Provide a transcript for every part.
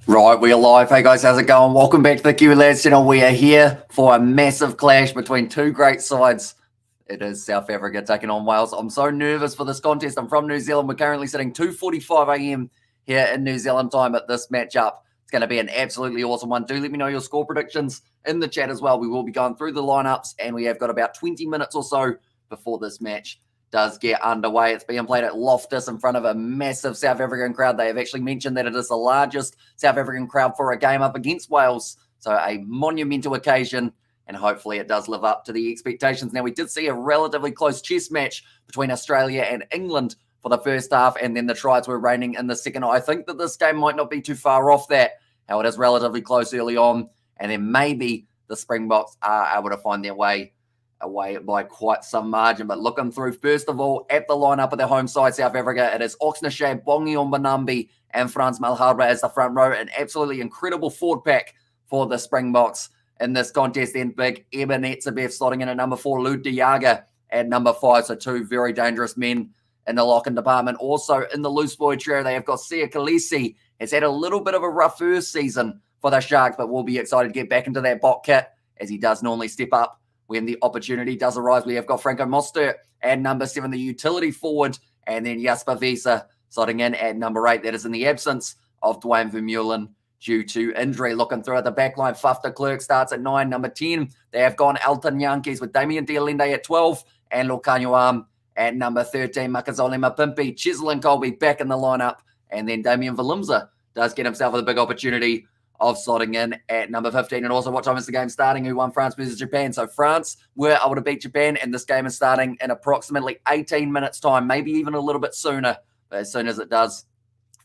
Right, we are live. Hey guys, how's it going? Welcome back to the WALES channel. We are here for a massive clash between two great sides. It is South Africa taking on Wales. I'm so nervous for this contest. I'm from New Zealand. We're currently sitting 2:45 a.m. here in New Zealand time at this matchup. It's going to be an absolutely awesome one. Do let me know your score predictions in the chat as well. We will be going through the lineups, and we have got about 20 minutes or so before this match does get underway. It's being played at Loftus in front of a massive South African crowd. They have actually mentioned that it is the largest South African crowd for a game up against Wales. So a monumental occasion, and hopefully it does live up to the expectations. Now, we did see a relatively close chess match between Australia and England for the first half, and then the tries were raining in the second. I think that this game might not be too far off that, how it is relatively close early on, and then maybe the Springboks are able to find their way away by quite some margin. But looking through, first of all, at the lineup of their home side, South Africa, it is Oxnashad, Bongi Mbonambi, and Frans Malherbe as the front row. An absolutely incredible forward pack for the Springboks in this contest. Then big Eben Etzebeth slotting in at number 4, Lou de Jager at number 5. So two very dangerous men in the locking department. Also in the loose boy trio, they have got Sia Khaleesi. Has had a little bit of a rough first season for the Sharks, but we'll be excited to get back into that bot kit as he does normally step up when the opportunity does arise. We have got Franco Mostert at number 7, the utility forward, and then Jasper Wiese slotting in at number 8. That is in the absence of Dwayne Vermeulen due to injury. Looking through at the back line, Faf de Klerk starts at 9. Number 10, they have gone Elton Yankees with Damien Dialende at 12 and Lokanyoam at number 13. Makazole Mapimpi, Cheslin Colby back in the lineup, and then Damian Valimza does get himself a big opportunity of slotting in at number 15. And also, what time is the game starting? Who won France versus Japan? So France were able to beat Japan, and this game is starting in approximately 18 minutes time, maybe even a little bit sooner. But as soon as it does,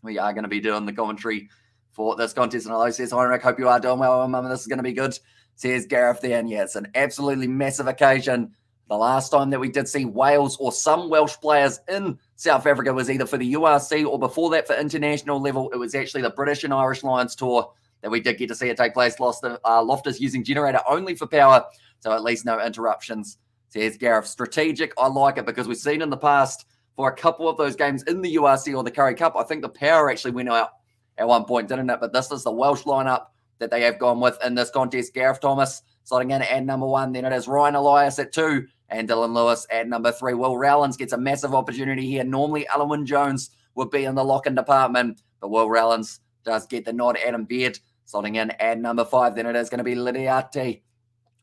we are going to be doing the commentary for this contest. And hello, says Heinrich, hope you are doing well, Mum. This is going to be good, says Gareth there. And yeah, it's an absolutely massive occasion. The last time that we did see Wales or some Welsh players in South Africa was either for the URC or before that for international level. It was actually the British and Irish Lions tour that we did get to see it take place. Loftus using generator only for power, so at least no interruptions. Says Gareth, strategic. I like it because we've seen in the past for a couple of those games in the URC or the Currie Cup, I think the power actually went out at one point, didn't it? But this is the Welsh lineup that they have gone with in this contest. Gareth Thomas slotting in at number 1. Then it is Ryan Elias at 2 and Dylan Lewis at number 3. Will Rowlands gets a massive opportunity here. Normally, Alan Jones would be in the lock-in department, but Will Rowlands does get the nod. Adam Beard slotting in at number 5. Then it is going to be Lidiate,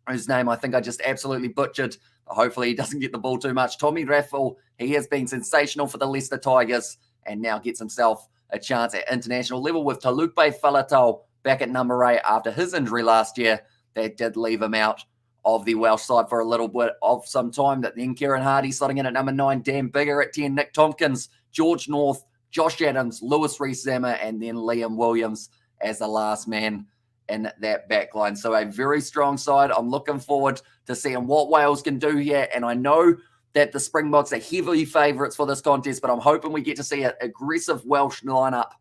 whose name I think I just absolutely butchered. But hopefully he doesn't get the ball too much. Tommy Raffel, he has been sensational for the Leicester Tigers and now gets himself a chance at international level with Talupe Faletau back at number 8 after his injury last year. That did leave him out of the Welsh side for a little bit of some time. That then Kieran Hardy slotting in at number 9, Dan Bigger at 10, Nick Tompkins, George North, Josh Adams, Lewis Rees-Zammer, and then Liam Williams as the last man in that back line. So a very strong side. I'm looking forward to seeing what Wales can do here. And I know that the Springboks are heavily favourites for this contest, but I'm hoping we get to see an aggressive Welsh lineup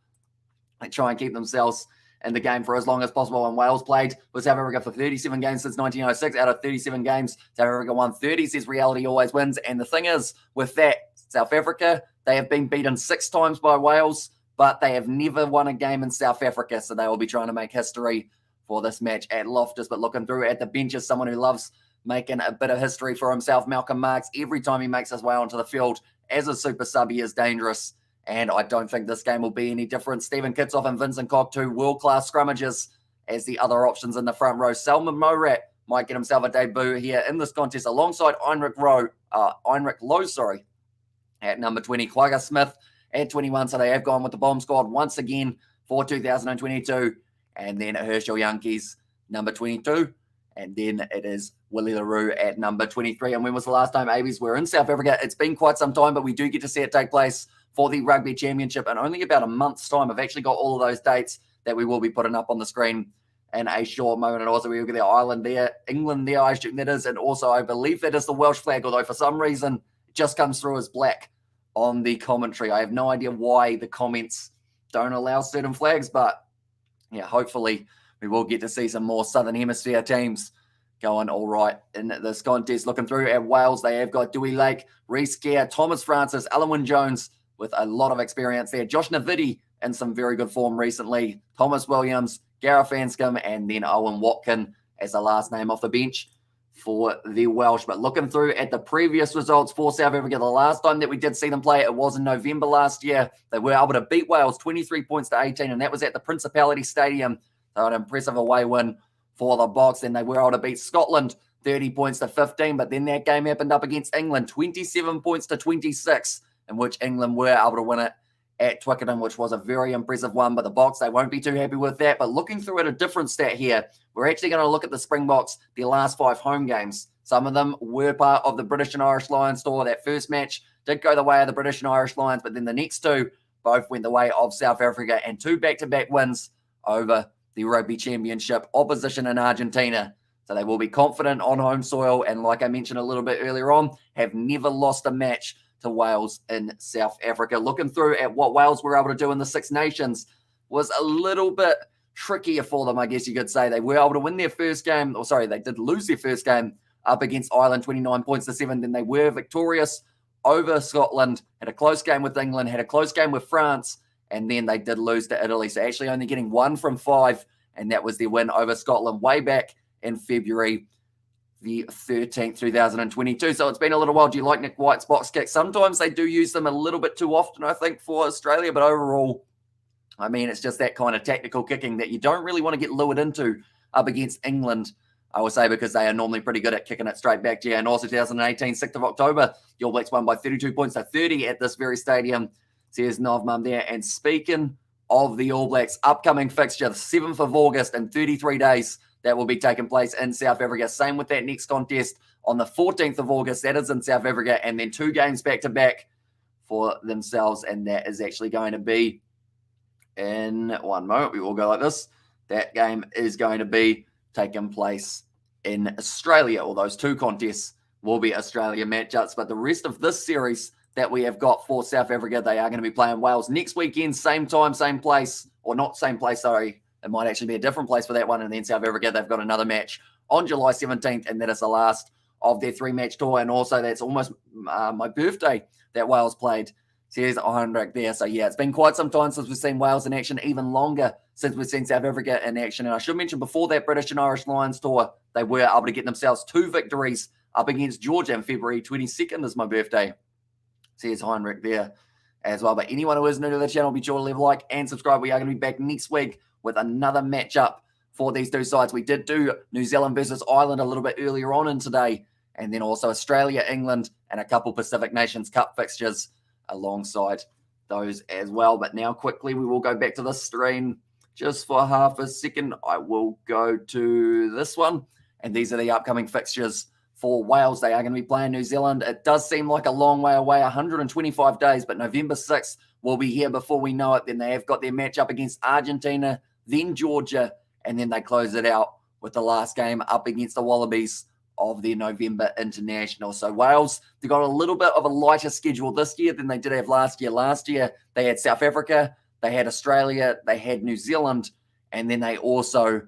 and try and keep themselves in the game for as long as possible. And Wales played with South Africa for 37 games since 1906. Out of 37 games, South Africa won 30, says reality always wins. And the thing is, with that, South Africa, they have been beaten 6 times by Wales, but they have never won a game in South Africa, so they will be trying to make history for this match at Loftus. But looking through at the bench is someone who loves making a bit of history for himself, Malcolm Marx. Every time he makes his way onto the field as a super sub, he is dangerous, and I don't think this game will be any different. Stephen Kitsoff and Vincent Koch, 2 world-class scrummagers as the other options in the front row. Salman Morat might get himself a debut here in this contest alongside Heinrich Lowe, at number 20, Quagga Smith at 21, so they have gone with the bomb squad once again for 2022. And then Herschel Yankees, number 22. And then it is Willie LaRue at number 23. And when was the last time Abies were in South Africa? It's been quite some time, but we do get to see it take place for the Rugby Championship in only about a month's time. I've actually got all of those dates that we will be putting up on the screen in a short moment. And also we look at the Ireland there, England there, I assume that is. And also I believe that is the Welsh flag, although for some reason it just comes through as black on the commentary. I have no idea why the comments don't allow certain flags, but yeah, hopefully we will get to see some more Southern Hemisphere teams going all right in this contest. Looking through at Wales, they have got Dewey Lake, Reece Gere, Thomas Francis, Alan Jones with a lot of experience there. Josh Navidi in some very good form recently. Thomas Williams, Gareth Anscombe, and then Owen Watkin as the last name off the bench for the Welsh. But looking through at the previous results for South Africa, the last time that we did see them play, it was in November last year. They were able to beat Wales 23 points to 18, and that was at the Principality Stadium. So an impressive away win for the Boks. Then they were able to beat Scotland 30 points to 15, but then that game happened up against England, 27 points to 26, in which England were able to win it at Twickenham, which was a very impressive one. But the Boks, they won't be too happy with that. But looking through at a different stat here, we're actually going to look at the Springboks, their last 5 home games. Some of them were part of the British and Irish Lions tour. That first match did go the way of the British and Irish Lions, but then the next 2 both went the way of South Africa, and 2 back-to-back wins over the Rugby Championship opposition in Argentina. So they will be confident on home soil, and like I mentioned a little bit earlier on, have never lost a match to Wales in South Africa. Looking through at what Wales were able to do in the Six Nations was a little bit trickier for them, I guess you could say. They were able to win their first game, they did lose their first game up against Ireland, 29 points to 7. Then they were victorious over Scotland, had a close game with England, had a close game with France, and then they did lose to Italy. So actually only getting 1 from 5, and that was their win over Scotland way back in February the 13th, 2022. So it's been a little while. Do you like Nick White's box kicks? Sometimes they do use them a little bit too often, I think, for Australia. But overall, I mean, it's just that kind of tactical kicking that you don't really want to get lured into up against England, I would say, because they are normally pretty good at kicking it straight back to you. And also 2018, 6th of October, the All Blacks won by 32 points to 30 at this very stadium. Says Novmum there. And speaking of the All Blacks, upcoming fixture, the 7th of August in 33 days, that will be taking place in South Africa. Same with that next contest on the 14th of August. That is in South Africa. And then 2 games back-to-back for themselves. And that is actually going to be in one moment. We will go like this. That game is going to be taking place in Australia. All those 2 contests will be Australia matchups. But the rest of this series that we have got for South Africa, they are going to be playing Wales next weekend, same time, same place. Or not same place, sorry. It might actually be a different place for that one. And then South Africa, they've got another match on July 17th, and that is the last of their 3-match tour. And also that's almost my birthday that Wales played. So here's Heinrich there. So yeah, it's been quite some time since we've seen Wales in action, even longer since we've seen South Africa in action. And I should mention before that British and Irish Lions tour, they were able to get themselves 2 victories up against Georgia on February 22nd is my birthday. So here's Heinrich there as well. But anyone who is new to the channel, be sure to leave a like and subscribe. We are going to be back next week with another matchup for these 2 sides. We did do New Zealand versus Ireland a little bit earlier on in today, and then also Australia, England, and a couple Pacific Nations Cup fixtures alongside those as well. But now quickly, we will go back to the screen just for half a second. I will go to this one, and these are the upcoming fixtures for Wales. They are going to be playing New Zealand. It does seem like a long way away, 125 days, but November 6th will be here before we know it. Then they have got their match up against Argentina, then Georgia, and then they close it out with the last game up against the Wallabies of their November International. So Wales, they got a little bit of a lighter schedule this year than they did have last year. Last year, they had South Africa, they had Australia, they had New Zealand, and then they also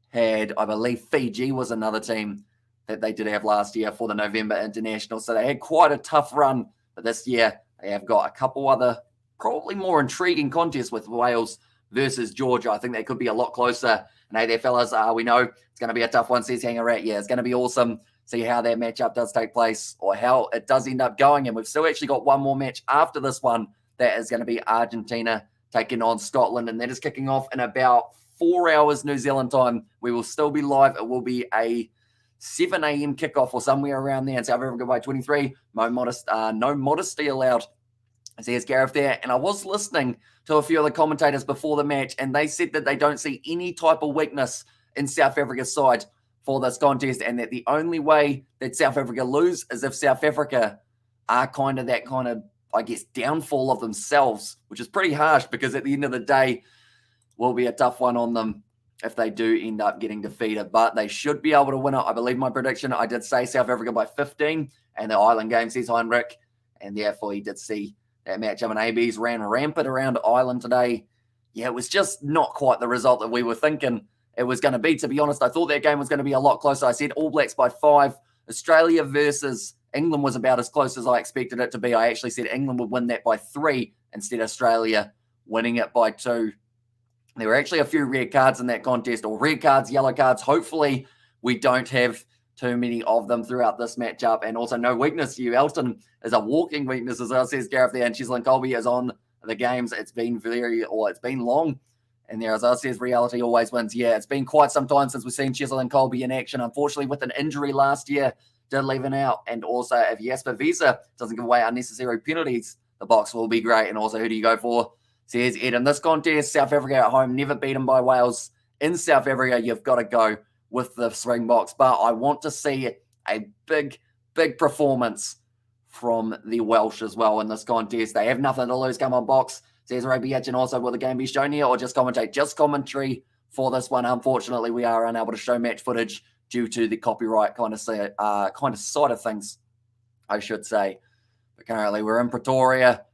had, I believe, Fiji was another team that they did have last year for the November International. So they had quite a tough run. But this year, they have got a couple other probably more intriguing contests with Wales versus Georgia. I think they could be a lot closer. And hey there, fellas, we know it's going to be a tough one, says Hanger Rat. Yeah, it's going to be awesome. See how that matchup does take place or how it does end up going. And we've still actually got one more match after this one. That is going to be Argentina taking on Scotland. And that is kicking off in about 4 hours New Zealand time. We will still be live. It will be a 7 a.m. kickoff or somewhere around there in South Africa by 23. No modesty allowed. So here's Gareth there. And I was listening to a few of the commentators before the match, and they said that they don't see any type of weakness in South Africa's side for this contest, and that the only way that South Africa lose is if South Africa are kind of, I guess, downfall of themselves, which is pretty harsh because at the end of the day, will be a tough one on them if they do end up getting defeated. But they should be able to win it. I believe my prediction, I did say South Africa by 15, and the Ireland game says Heinrich, and therefore he did see that matchup. And ABs ran rampant around Ireland today. Yeah, it was just not quite the result that we were thinking it was going to be. To be honest, I thought that game was going to be a lot closer. I said All Blacks by 5. Australia versus England was about as close as I expected it to be. I actually said England would win that by 3. Instead, Australia winning it by 2. There were actually a few red cards in that contest, or red cards, yellow cards. Hopefully, we don't have too many of them throughout this matchup. And also, no weakness. You Elton is a walking weakness, as well, says Gareth there. And Cheslin Colby is on the games. It's been long. And there, as I says, reality always wins. Yeah, it's been quite some time since we've seen Cheslin Colby in action. Unfortunately, with an injury last year, did leave him out. And also, if Jasper Visa doesn't give away unnecessary penalties, the box will be great. And also, who do you go for? Says Ed, in this contest, South Africa at home, never beaten by Wales. In South Africa, you've got to go with the Springboks. But I want to see a big performance from the Welsh as well in this contest. They have nothing to lose. Come on, box. Says Rugby and also, will the game be shown here or just commentate? Just commentary for this one. Unfortunately, we are unable to show match footage due to the copyright kind of side of things, I should say. But currently, we're in Pretoria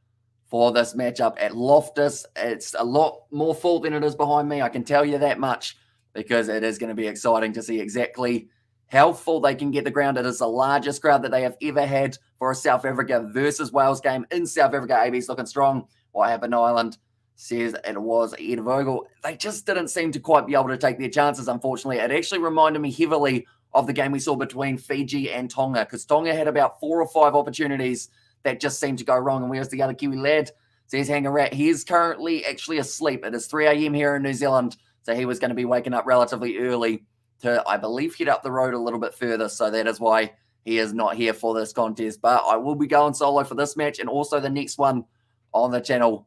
for this matchup at Loftus. It's a lot more full than it is behind me. I can tell you that much, because it is going to be exciting to see exactly how full they can get the ground. It is the largest crowd that they have ever had for a South Africa versus Wales game in South Africa. AB's looking strong. What happened to Ireland? Says it was Ed Vogel. They just didn't seem to quite be able to take their chances, unfortunately. It actually reminded me heavily of the game we saw between Fiji and Tonga, because Tonga had about 4 or 5 opportunities that just seemed to go wrong. And where's the other Kiwi lad? Says Hanger Rat. He is currently actually asleep. It is 3 a.m. here in New Zealand, so he was going to be waking up relatively early to, I believe, head up the road a little bit further. So that is why he is not here for this contest. But I will be going solo for this match and also the next one on the channel.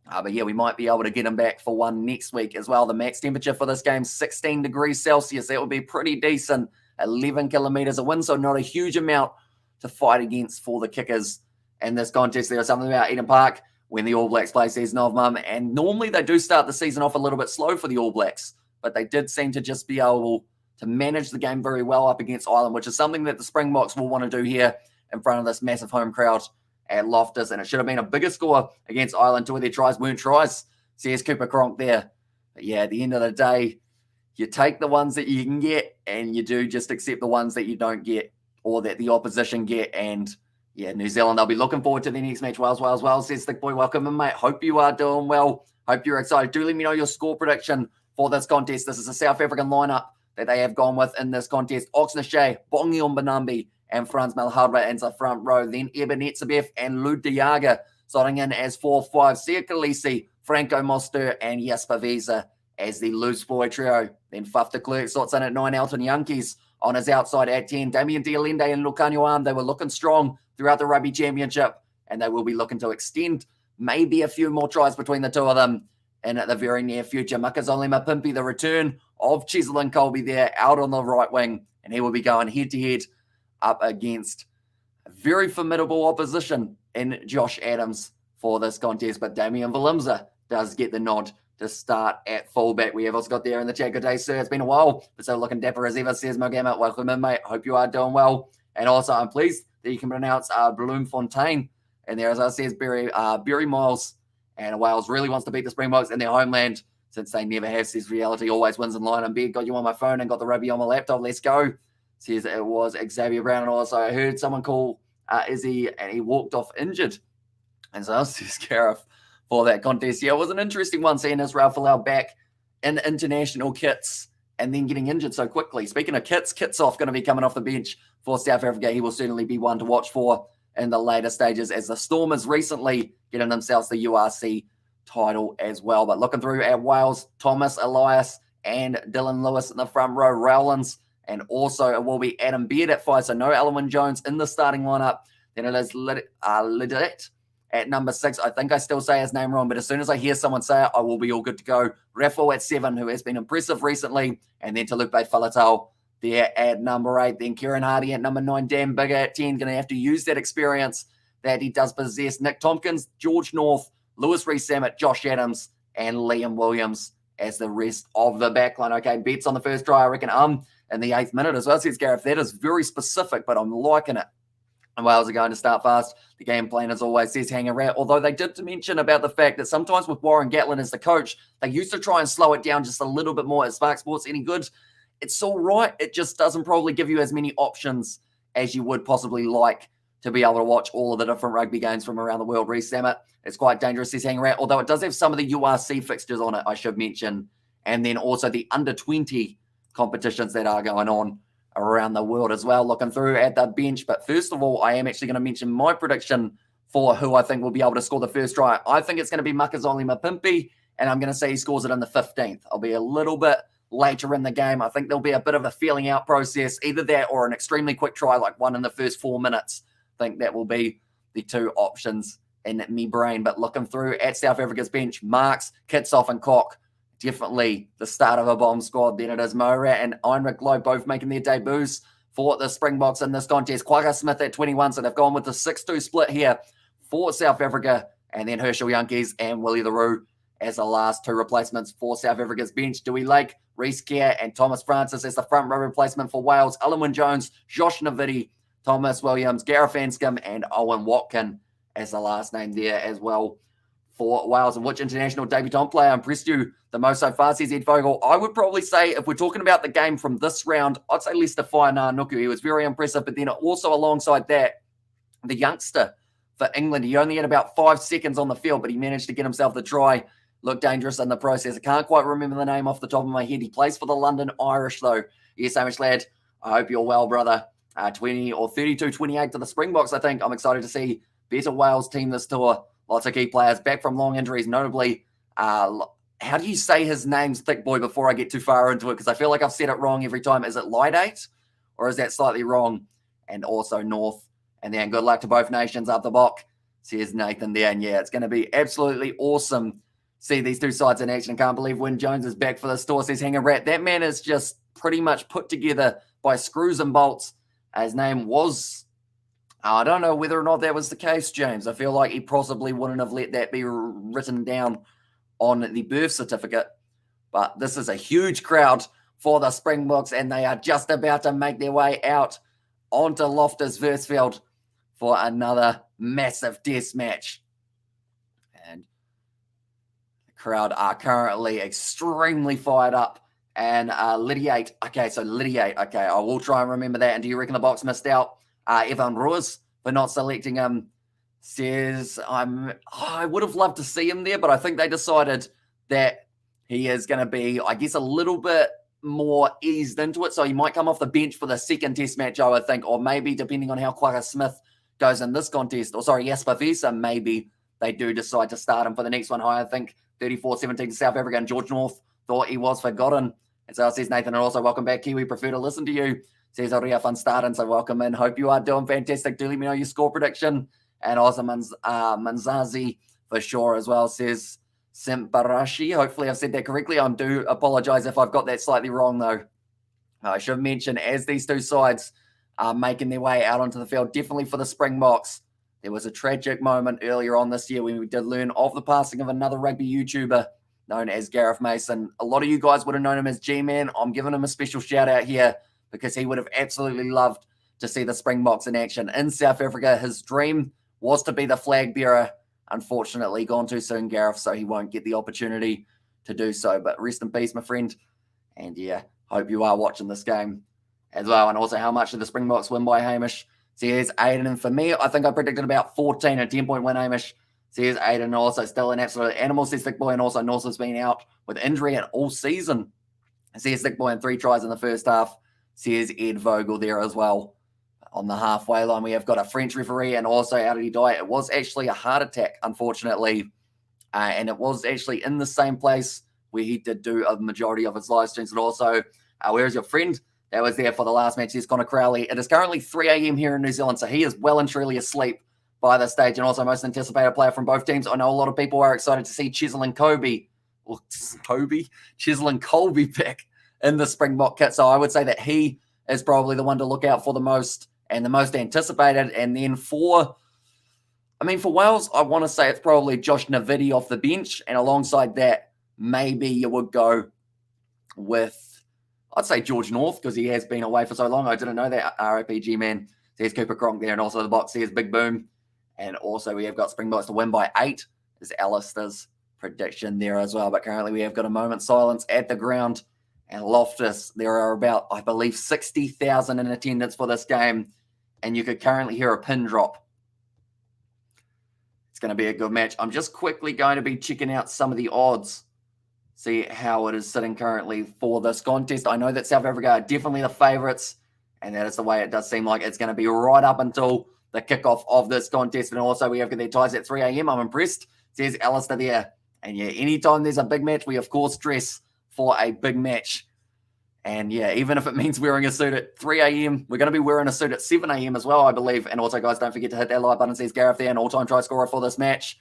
But yeah, we might be able to get him back for one next week as well. The max temperature for this game, 16 degrees Celsius. That would be pretty decent. 11 kilometers of wind, so not a huge amount to fight against for the kickers in this contest. There was something about Eden Park when the All Blacks play season of mum, and normally they do start the season off a little bit slow for the All Blacks, but they did seem to just be able to manage the game very well up against Ireland, which is something that the Springboks will want to do here in front of this massive home crowd at Loftus. And it should have been a bigger score against Ireland. 2 of their tries weren't tries, says Cooper Cronk there. But yeah, at the end of the day, you take the ones that you can get, and you do just accept the ones that you don't get or that the opposition get. And yeah, New Zealand, they'll be looking forward to the next match. Wales, says Thick Boy. Welcome in, mate. Hope you are doing well. Hope you're excited. Do let me know your score prediction for this contest. This is a South African lineup that they have gone with in this contest. Oxnashay, Bongi Mbonambi, and Franz Malhardra ends the front row. Then Eben Etzebeth and Lou Diaga slotting in as 4-5. Sia Khaleesi, Franco Moster, and Jasper Visa as the loose boy trio. Then Faf de Klerk slots in at 9. Elton Yankees on his outside at 10. Damien Dialende and Lucanio. They were looking strong throughout the Rugby Championship, and they will be looking to extend maybe a few more tries between the two of them in the very near future. Makazole Mapimpi, the return of Cheslin Colby there out on the right wing, and he will be going head-to-head up against a very formidable opposition in Josh Adams for this contest. But Damian Valimza does get the nod to start at fullback. We have also got there in the chat, good day, sir. It's been a while, but so looking dapper as ever, says Mogama. Welcome in, mate. Hope you are doing well. And also, I'm pleased that you can pronounce Bloemfontein. And there, as I says, Barry Miles. And Wales really wants to beat the Springboks in their homeland, since they never have. Says reality always wins in line. And Beard got you on my phone and got the rugby on my laptop. Let's go. Says it was Xavier Brown. And also, I heard someone call Izzy, and he walked off injured. And so I was just Gareth for that contest. Yeah, it was an interesting one, seeing Israel Folau back in international kits and then getting injured so quickly. Speaking of kits, Kitsoff going to be coming off the bench for South Africa. He will certainly be one to watch for in the later stages, as the Stormers recently getting themselves the URC title as well. But looking through at Wales, Thomas, Elias, and Dylan Lewis in the front row, Rowlands, and also it will be Adam Beard at 5, so no Alwyn Jones in the starting lineup. Then it is Lidet at number 6. I think I still say his name wrong, but as soon as I hear someone say it, I will be all good to go. Raffle at 7, who has been impressive recently, and then Talupe Falatau there at number 8. Then Kieran Hardy at number 9. Dan Bigger at 10. Going to have to use that experience that he does possess. Nick Tompkins, George North, Lewis Rees-Sammet, Josh Adams, and Liam Williams as the rest of the backline. Okay, bets on the first try, I reckon, in the 8th minute as well. Says Gareth, that is very specific, but I'm liking it. And Wales are going to start fast. The game plan, as always, says hang around. Although they did mention about the fact that sometimes with Warren Gatlin as the coach, they used to try and slow it down just a little bit more. Is Spark Sports any good? It's all right. It just doesn't probably give you as many options as you would possibly like to be able to watch all of the different rugby games from around the world. Re-Sam it. It's quite dangerous, he's hanging around, although it does have some of the URC fixtures on it, I should mention, and then also the under-20 competitions that are going on around the world as well, looking through at the bench. But first of all, I am actually going to mention my prediction for who I think will be able to score the first try. I think it's going to be Makazole Mapimpi, and I'm going to say he scores it in the 15th. I'll be a little bit later in the game. I think there'll be a bit of a feeling out process, either that or an extremely quick try, like one in the first 4 minutes. I think that will be the two options in me brain. But looking through at South Africa's bench, Marks, Kitsoff and Koch, definitely the start of a bomb squad. Then it is Morat and Heinrich Lowe both making their debuts for the Springboks in this contest. Quagga Smith at 21, so they've gone with the 6-2 split here for South Africa, and then Herschel Yankees and Willie the Roo as the last two replacements for South Africa's bench. Dewey Lake, Reece Kerr, and Thomas Francis as the front row replacement for Wales. Alun Jones, Josh Navidi, Thomas Williams, Gareth Anscombe, and Owen Watkin as the last name there as well for Wales. And which international debutant player impressed you the most so far, says Ed Vogel? I would probably say, if we're talking about the game from this round, I'd say Leicester Nuku. He was very impressive, but then also alongside that, the youngster for England, he only had about 5 seconds on the field, but he managed to get himself the try. Looked dangerous in the process. I can't quite remember the name off the top of my head. He plays for the London Irish, though. Yes, Hamish lad, I hope you're well, brother. 20 or 32-28 to the Springboks, I think. I'm excited to see better Wales team this tour. Lots of key players back from long injuries, notably, how do you say his name's thick boy before I get too far into it? Because I feel like I've said it wrong every time. Is it Lydate? Or is that slightly wrong? And also North. And then good luck to both nations up the block, says Nathan there. And yeah, it's going to be absolutely awesome. See these two sides in action. Can't believe Wyn Jones is back for the store, says Hanger Rat. That man is just pretty much put together by screws and bolts. His name was, I don't know whether or not that was the case, James. I feel like he possibly wouldn't have let that be written down on the birth certificate. But this is a huge crowd for the Springboks, and they are just about to make their way out onto Loftus Versfeld for another massive test match. And the crowd are currently extremely fired up. And Lydiate, okay, so Lydiate, okay, I will try and remember that. And do you reckon the Boks missed out? Evan Ruiz for not selecting him, says, I would have loved to see him there, but I think they decided that he is going to be, I guess, a little bit more eased into it. So he might come off the bench for the second test match, I would think, or maybe depending on how Quagga Smith goes in this contest, or sorry, Jasper Vesa, maybe they do decide to start him for the next one. I think 34-17 to South Africa, and George North thought he was forgotten. And so says Nathan, and also welcome back, Kiwi. Prefer to listen to you. Says Aurea fun starting, so welcome in. Hope you are doing fantastic. Do let me know your score prediction. And also Manzazi for sure as well, says Simparashi. Hopefully I've said that correctly. I do apologize if I've got that slightly wrong, though. I should mention, as these two sides are making their way out onto the field, definitely for the Springboks, there was a tragic moment earlier on this year when we did learn of the passing of another rugby YouTuber known as Gareth Mason. A lot of you guys would have known him as G-Man. I'm giving him a special shout out here because he would have absolutely loved to see the Springboks in action in South Africa. His dream was to be the flag bearer. Unfortunately, gone too soon, Gareth, so he won't get the opportunity to do so. But rest in peace, my friend. And yeah, hope you are watching this game as well. And also, how much did the Springboks win by, Hamish? So here's Aiden. And for me, I think I predicted about 14, a 10-point win, Hamish. So here's Aiden, also still an absolute animal, says Thick Boy. And also, North has been out with injury and all season. Says Thick Boy, and 3 tries in the first half. Says Ed Vogel there as well. On the halfway line, we have got a French referee, and also how did he die? It was actually a heart attack, unfortunately. And it was actually in the same place where he did do a majority of his live streams. And also, where is your friend that was there for the last match? Here's Connor Crowley. It is currently 3 a.m. here in New Zealand, so he is well and truly asleep by this stage. And also, most anticipated player from both teams. I know a lot of people are excited to see Chisel and Colby back in the Springbok kit. So I would say that he is probably the one to look out for the most and the most anticipated. And then for Wales, I want to say it's probably Josh Navidi off the bench. And alongside that, maybe you would go with, I'd say George North, because he has been away for so long. I didn't know that. RPG man. There's Cooper Cronk there. And also the box here's Big Boom. And also we have got Springboks to win by 8 is Alistair's prediction there as well. But currently we have got a moment's silence at the ground. And Loftus, there are about, I believe, 60,000 in attendance for this game. And you could currently hear a pin drop It's going to be a good match. I'm just quickly going to be checking out some of the odds, see how it is sitting currently for this contest. I know that South Africa are definitely the favourites, and that is the way it does seem like it's going to be right up until the kickoff of this contest. And also, we have their ties at 3 a.m. I'm impressed, says Alistair there. And yeah, anytime there's a big match, we of course dress for a big match. And yeah, even if it means wearing a suit at 3 a.m., we're going to be wearing a suit at 7 a.m. as well, I believe. And also, guys, don't forget to hit that like button, says Gareth there. An all-time try scorer for this match,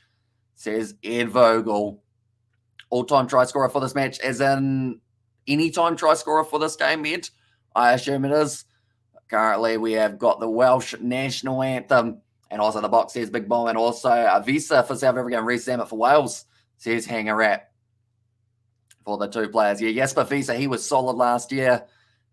says Ed Vogel. All-time try scorer for this match, as in anytime try scorer for this game, Ed? I assume it is. Currently, we have got the Welsh national anthem. And also the box says Big Bomb. And also a Visa for South Africa and Reece Zammit for Wales, says Hanger Rat. For the two players. Yeah, Jasper Visa, he was solid last year,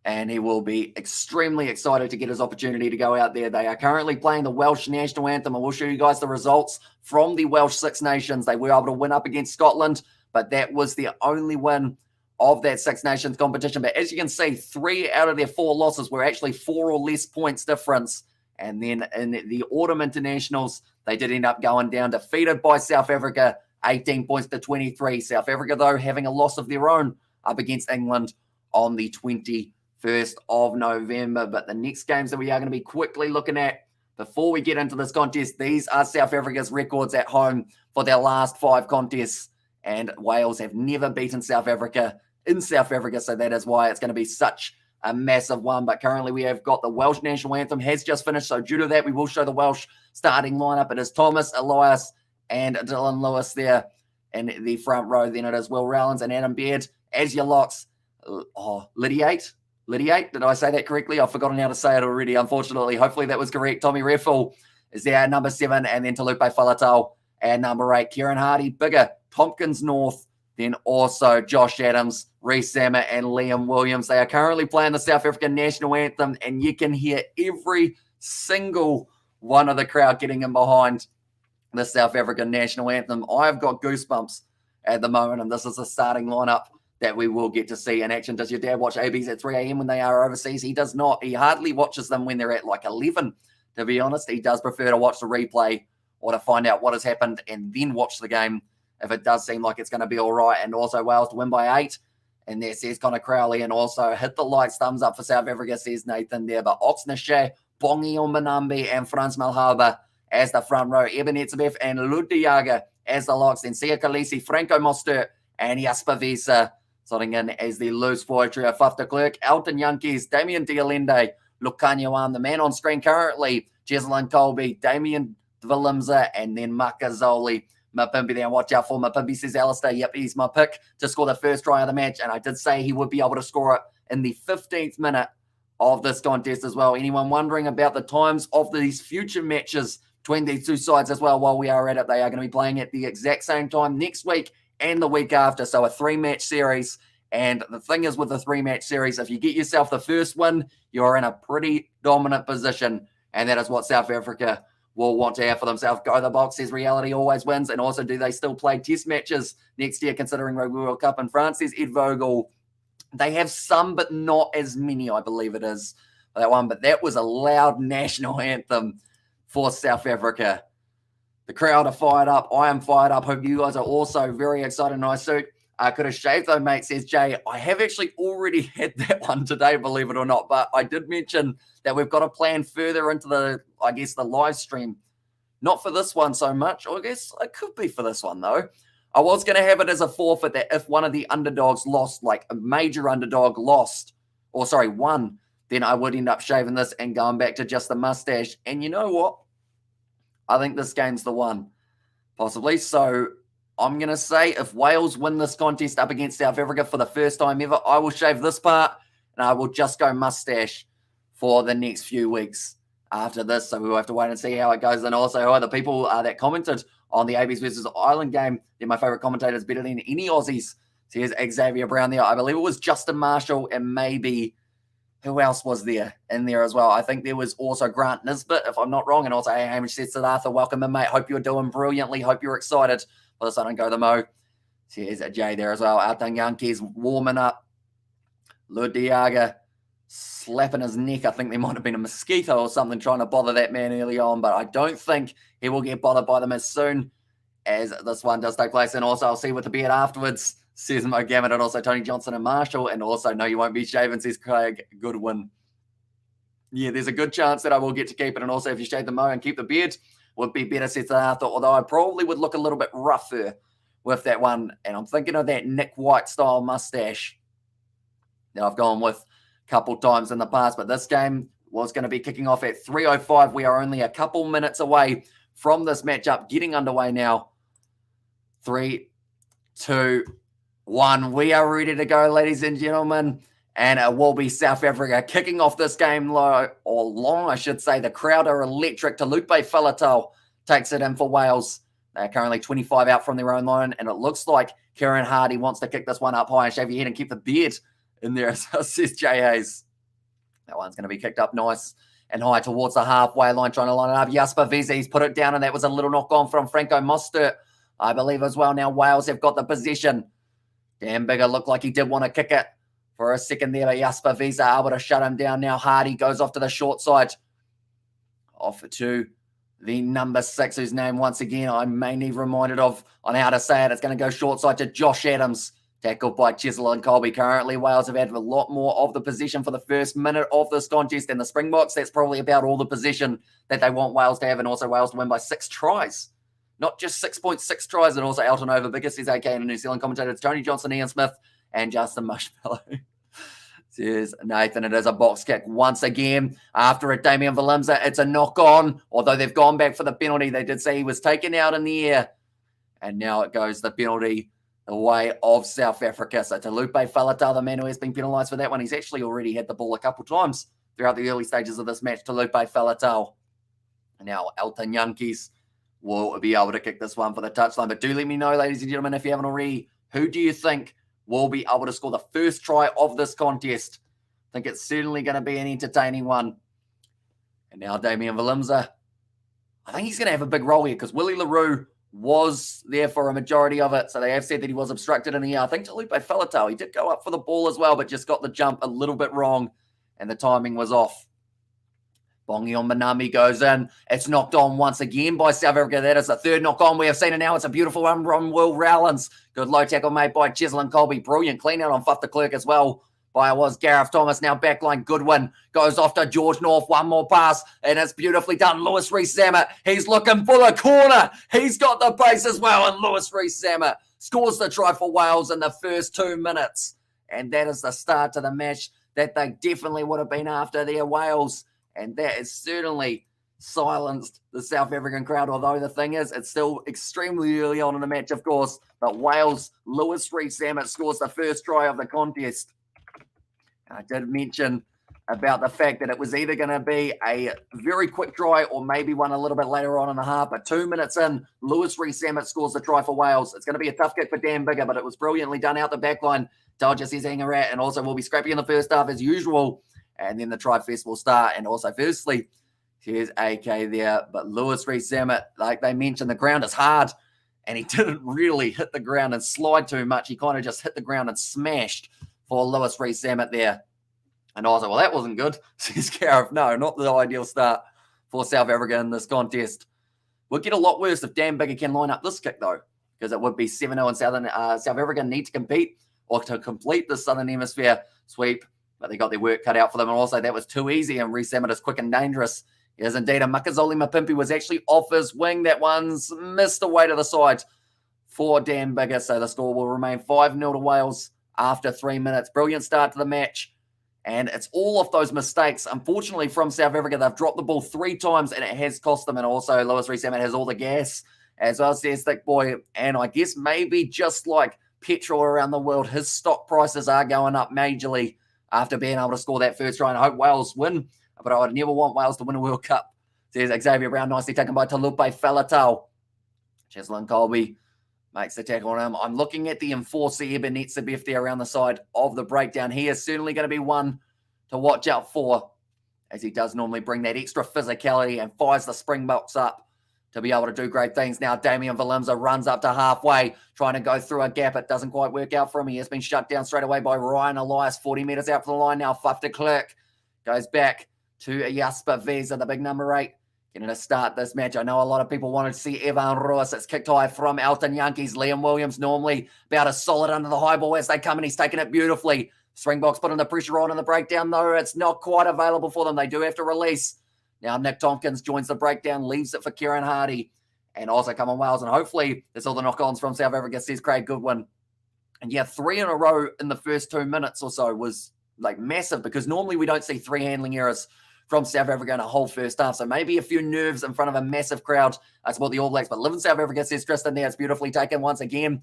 and he will be extremely excited to get his opportunity to go out there. They are currently playing the Welsh national anthem, and we'll show you guys the results from the Welsh Six Nations. They were able to win up against Scotland, but that was the only win of that Six Nations competition. But as you can see, 3 out of their 4 losses were actually 4 or less points difference. And then in the Autumn Internationals, they did end up going down, defeated by South Africa, 18 points to 23. South Africa, though, having a loss of their own up against England on the 21st of November. But the next games that we are going to be quickly looking at before we get into this contest, these are South Africa's records at home for their last 5 contests. And Wales have never beaten South Africa in South Africa, so that is why it's going to be such a massive one. But currently we have got the Welsh national anthem has just finished, so due to that, we will show the Welsh starting lineup. It is Thomas, Elias, and Dylan Lewis there in the front row. Then it is Will Rowlands and Adam Baird as your locks. Lydiate? Did I say that correctly? I've forgotten how to say it already, unfortunately. Hopefully that was correct. Tommy Reffel is there at number 7, and then Talupe Falatau at number 8. Kieran Hardy, Bigger, Tompkins North, then also Josh Adams, Reece Zammit, and Liam Williams. They are currently playing the South African national anthem, and you can hear every single one of the crowd getting in behind the South African national anthem. I've got goosebumps at the moment, and this is the starting lineup that we will get to see in action. Does your dad watch ABs at 3 a.m. when they are overseas? He does not. He hardly watches them when they're at like 11, to be honest. He does prefer to watch the replay or to find out what has happened and then watch the game if it does seem like it's going to be all right. And also Wales to win by 8. And there says Connor Crowley. And also hit the likes, thumbs up for South Africa, says Nathan there. But Oxnashe, Bongi Ombanambi, and Frans Malherbe as the front row. Eben Etzebeth and Ludiaga as the locks. Then Sia Khaleesi, Franco Mostert, and Jasper Visa slotting in as the loose forward trio. Faf de Klerk, Elton Yankees, Damien Dialende, Lukanyoan, the man on screen currently, Jeslyn Colby, Damien Willemse, and then Makazoli. Mapimpi there, watch out for Mapimpi, says Alistair. Yep, he's my pick to score the first try of the match, and I did say he would be able to score it in the 15th minute of this contest as well. Anyone wondering about the times of these future matches between these two sides as well, while we are at it, they are going to be playing at the exact same time next week and the week after, so a 3-match series. And the thing is with the 3-match series, if you get yourself the first win, you're in a pretty dominant position, and that is what South Africa will want to have for themselves. Go the box, says reality always wins. And also, do they still play test matches next year, considering Rugby World Cup in France, says Ed Vogel. They have some, but not as many, I believe it is, that one. But that was a loud national anthem for South Africa. The crowd are fired up. I am fired up. Hope you guys are also very excited. Nice suit. Could have shaved though, mate, says Jay. I have actually already had that one today, believe it or not. But I did mention that we've got a plan further into the live stream. Not for this one so much. I guess it could be for this one, though. I was going to have it as a forfeit that if one of the underdogs lost, like a major underdog won, then I would end up shaving this and going back to just the mustache. And you know what? I think this game's the one, possibly. So I'm going to say if Wales win this contest up against South Africa for the first time ever, I will shave this part and I will just go mustache for the next few weeks after this. So we'll have to wait and see how it goes. And also, who are the people that commented on the ABs versus Ireland game? They're my favourite commentators, better than any Aussies. So here's Xavier Brown there. I believe it was Justin Marshall and maybe who else was there in there as well? I think there was also Grant Nisbet, if I'm not wrong. And also, hey, Hamish Siddhartha, welcome in, mate. Hope you're doing brilliantly. Hope you're excited for this. I don't go the mo. So here's Jay there as well. Out Yankees warming up. Ludiaga slapping his neck. I think there might have been a mosquito or something trying to bother that man early on, but I don't think he will get bothered by them as soon as this one does take place. And also, I'll see with the beard afterwards, says Mo Gammon, and also Tony Johnson and Marshall. And also, no, you won't be shaven, says Craig Goodwin. Yeah, there's a good chance that I will get to keep it. And also, if you shave the mo and keep the beard, would be better set than I thought. Although I probably would look a little bit rougher with that one. And I'm thinking of that Nick White style mustache that I've gone with a couple times in the past. But this game was going to be kicking off at 3:05. We are only a couple minutes away from this matchup getting underway now. 3, 2, 1. We are ready to go, ladies and gentlemen. And it will be South Africa kicking off this game long, I should say. The crowd are electric. Talupe Faletau takes it in for Wales. They're currently 25 out from their own line. And it looks like Kieran Hardy wants to kick this one up high and shave your head and keep the beard in there, says Jay Hayes. That one's going to be kicked up nice and high towards the halfway line, trying to line it up. Jasper Wiese, he's put it down, and that was a little knock on from Franco Mostert, I believe, as well. Now Wales have got the possession. Dan Bigger looked like he did want to kick it for a second there, but Jasper Wiese able to shut him down. Now Hardy goes off to the short side. Off to the number 6, whose name, once again, I may need reminded of on how to say it. It's going to go short side to Josh Adams. Tackled by Cheslin Colby. Currently, Wales have had a lot more of the possession for the first minute of this contest than the Springboks. That's probably about all the possession that they want Wales to have, and also Wales to win by 6 tries. Not just 6.6 tries, and also Elton over Bigger, says AK and New Zealand commentators Tony Johnson, Ian Smith, and Justin Mushmallow. Says Nathan, it is a box kick once again. After it, Damian Valimza, it's a knock on. Although they've gone back for the penalty, they did say he was taken out in the air. And now it goes the penalty the way of South Africa. So Talupe Faletau, the man who has been penalised for that one, he's actually already had the ball a couple times throughout the early stages of this match. Talupe Faletau. And now Elton Yankees will be able to kick this one for the touchline. But do let me know, ladies and gentlemen, if you haven't already, who do you think will be able to score the first try of this contest? I think it's certainly going to be an entertaining one. And now Damian Valimza. I think he's going to have a big role here because Willie LaRue was there for a majority of it. So they have said that he was obstructed in the air. I think Talupe Faletau, he did go up for the ball as well, but just got the jump a little bit wrong and the timing was off. Bongi on Manami goes in. It's knocked on once again by South Africa. That is the third knock on we have seen it now. It's a beautiful one from Will Rowlands. Good low tackle made by Cheslin Colby. Brilliant clean out on Faf de Klerk as well. By was Gareth Thomas. Now backline Goodwin goes off to George North. One more pass and it's beautifully done. Lewis Rees-Zammit. He's looking for the corner. He's got the pace as well. And Lewis Rees-Zammit scores the try for Wales in the first 2 minutes. And that is the start to the match that they definitely would have been after their Wales. And that has certainly silenced the South African crowd. Although the thing is, it's still extremely early on in the match, of course. But Wales, Lewis Rees-Zammit scores the first try of the contest. I did mention about the fact that it was either going to be a very quick try or maybe one a little bit later on in the half. But 2 minutes in, Lewis Rees-Zammit scores the try for Wales. It's going to be a tough kick for Dan Bigger, but it was brilliantly done out the back line. Dodger says hang around, and also will be scrappy in the first half as usual. And then the try fest will start. And also, firstly, here's AK there. But Lewis Rees-Zammit, like they mentioned, the ground is hard. And he didn't really hit the ground and slide too much. He kind of just hit the ground and smashed for Lewis Rees-Zammit there. And I was like, well, that wasn't good, says Gareth. No, not the ideal start for South Africa in this contest. We'll get a lot worse if Dan Bigger can line up this kick, though, because it would be 7-0 and South Africa need to compete or to complete the Southern Hemisphere sweep. But they got their work cut out for them. And also, that was too easy, and Rees-Zammit is quick and dangerous. Yes, indeed. And Makazole Mapimpi was actually off his wing. That one's missed away to the side for Dan Bigger. So the score will remain 5-0 to Wales after 3 minutes. Brilliant start to the match. And it's all of those mistakes. Unfortunately, from South Africa, they've dropped the ball 3 times, and it has cost them. And also, Lewis Rees-Zammit has all the gas, as well as says Thick Boy. And I guess maybe just like petrol around the world, his stock prices are going up majorly after being able to score that first try. And I hope Wales win, but I would never want Wales to win a World Cup. Says Xavier Brown, nicely taken by Talupe Faletau. Cheslin Colby makes the tackle on him. I'm looking at the enforcer, Eben Etzebeth, there around the side of the breakdown. He is certainly going to be one to watch out for, as he does normally bring that extra physicality and fires the Springboks up to be able to do great things. Now Damian Valimza runs up to halfway, trying to go through a gap. It doesn't quite work out for him. He has been shut down straight away by Ryan Elias, 40 metres out from the line now. Faf de Klerk goes back to Jasper Visa, the big number 8. Getting to start this match. I know a lot of people wanted to see Evan Ruas. It's kicked high from Elton Yankees. Liam Williams normally about as solid under the high ball as they come, and he's taken it beautifully. Springboks putting the pressure on in the breakdown, though. It's not quite available for them. They do have to release. Now Nick Tompkins joins the breakdown, leaves it for Kieran Hardy. And also come on Wales. And hopefully there's all the knock-ons from South Africa, says Craig Goodwin. And yeah, 3 in a row in the first 2 minutes or so was like massive, because normally we don't see 3 handling errors from South Africa in a whole first half. So maybe a few nerves in front of a massive crowd. That's what the All Blacks. But live in South Africa, says Tristan there. It's beautifully taken once again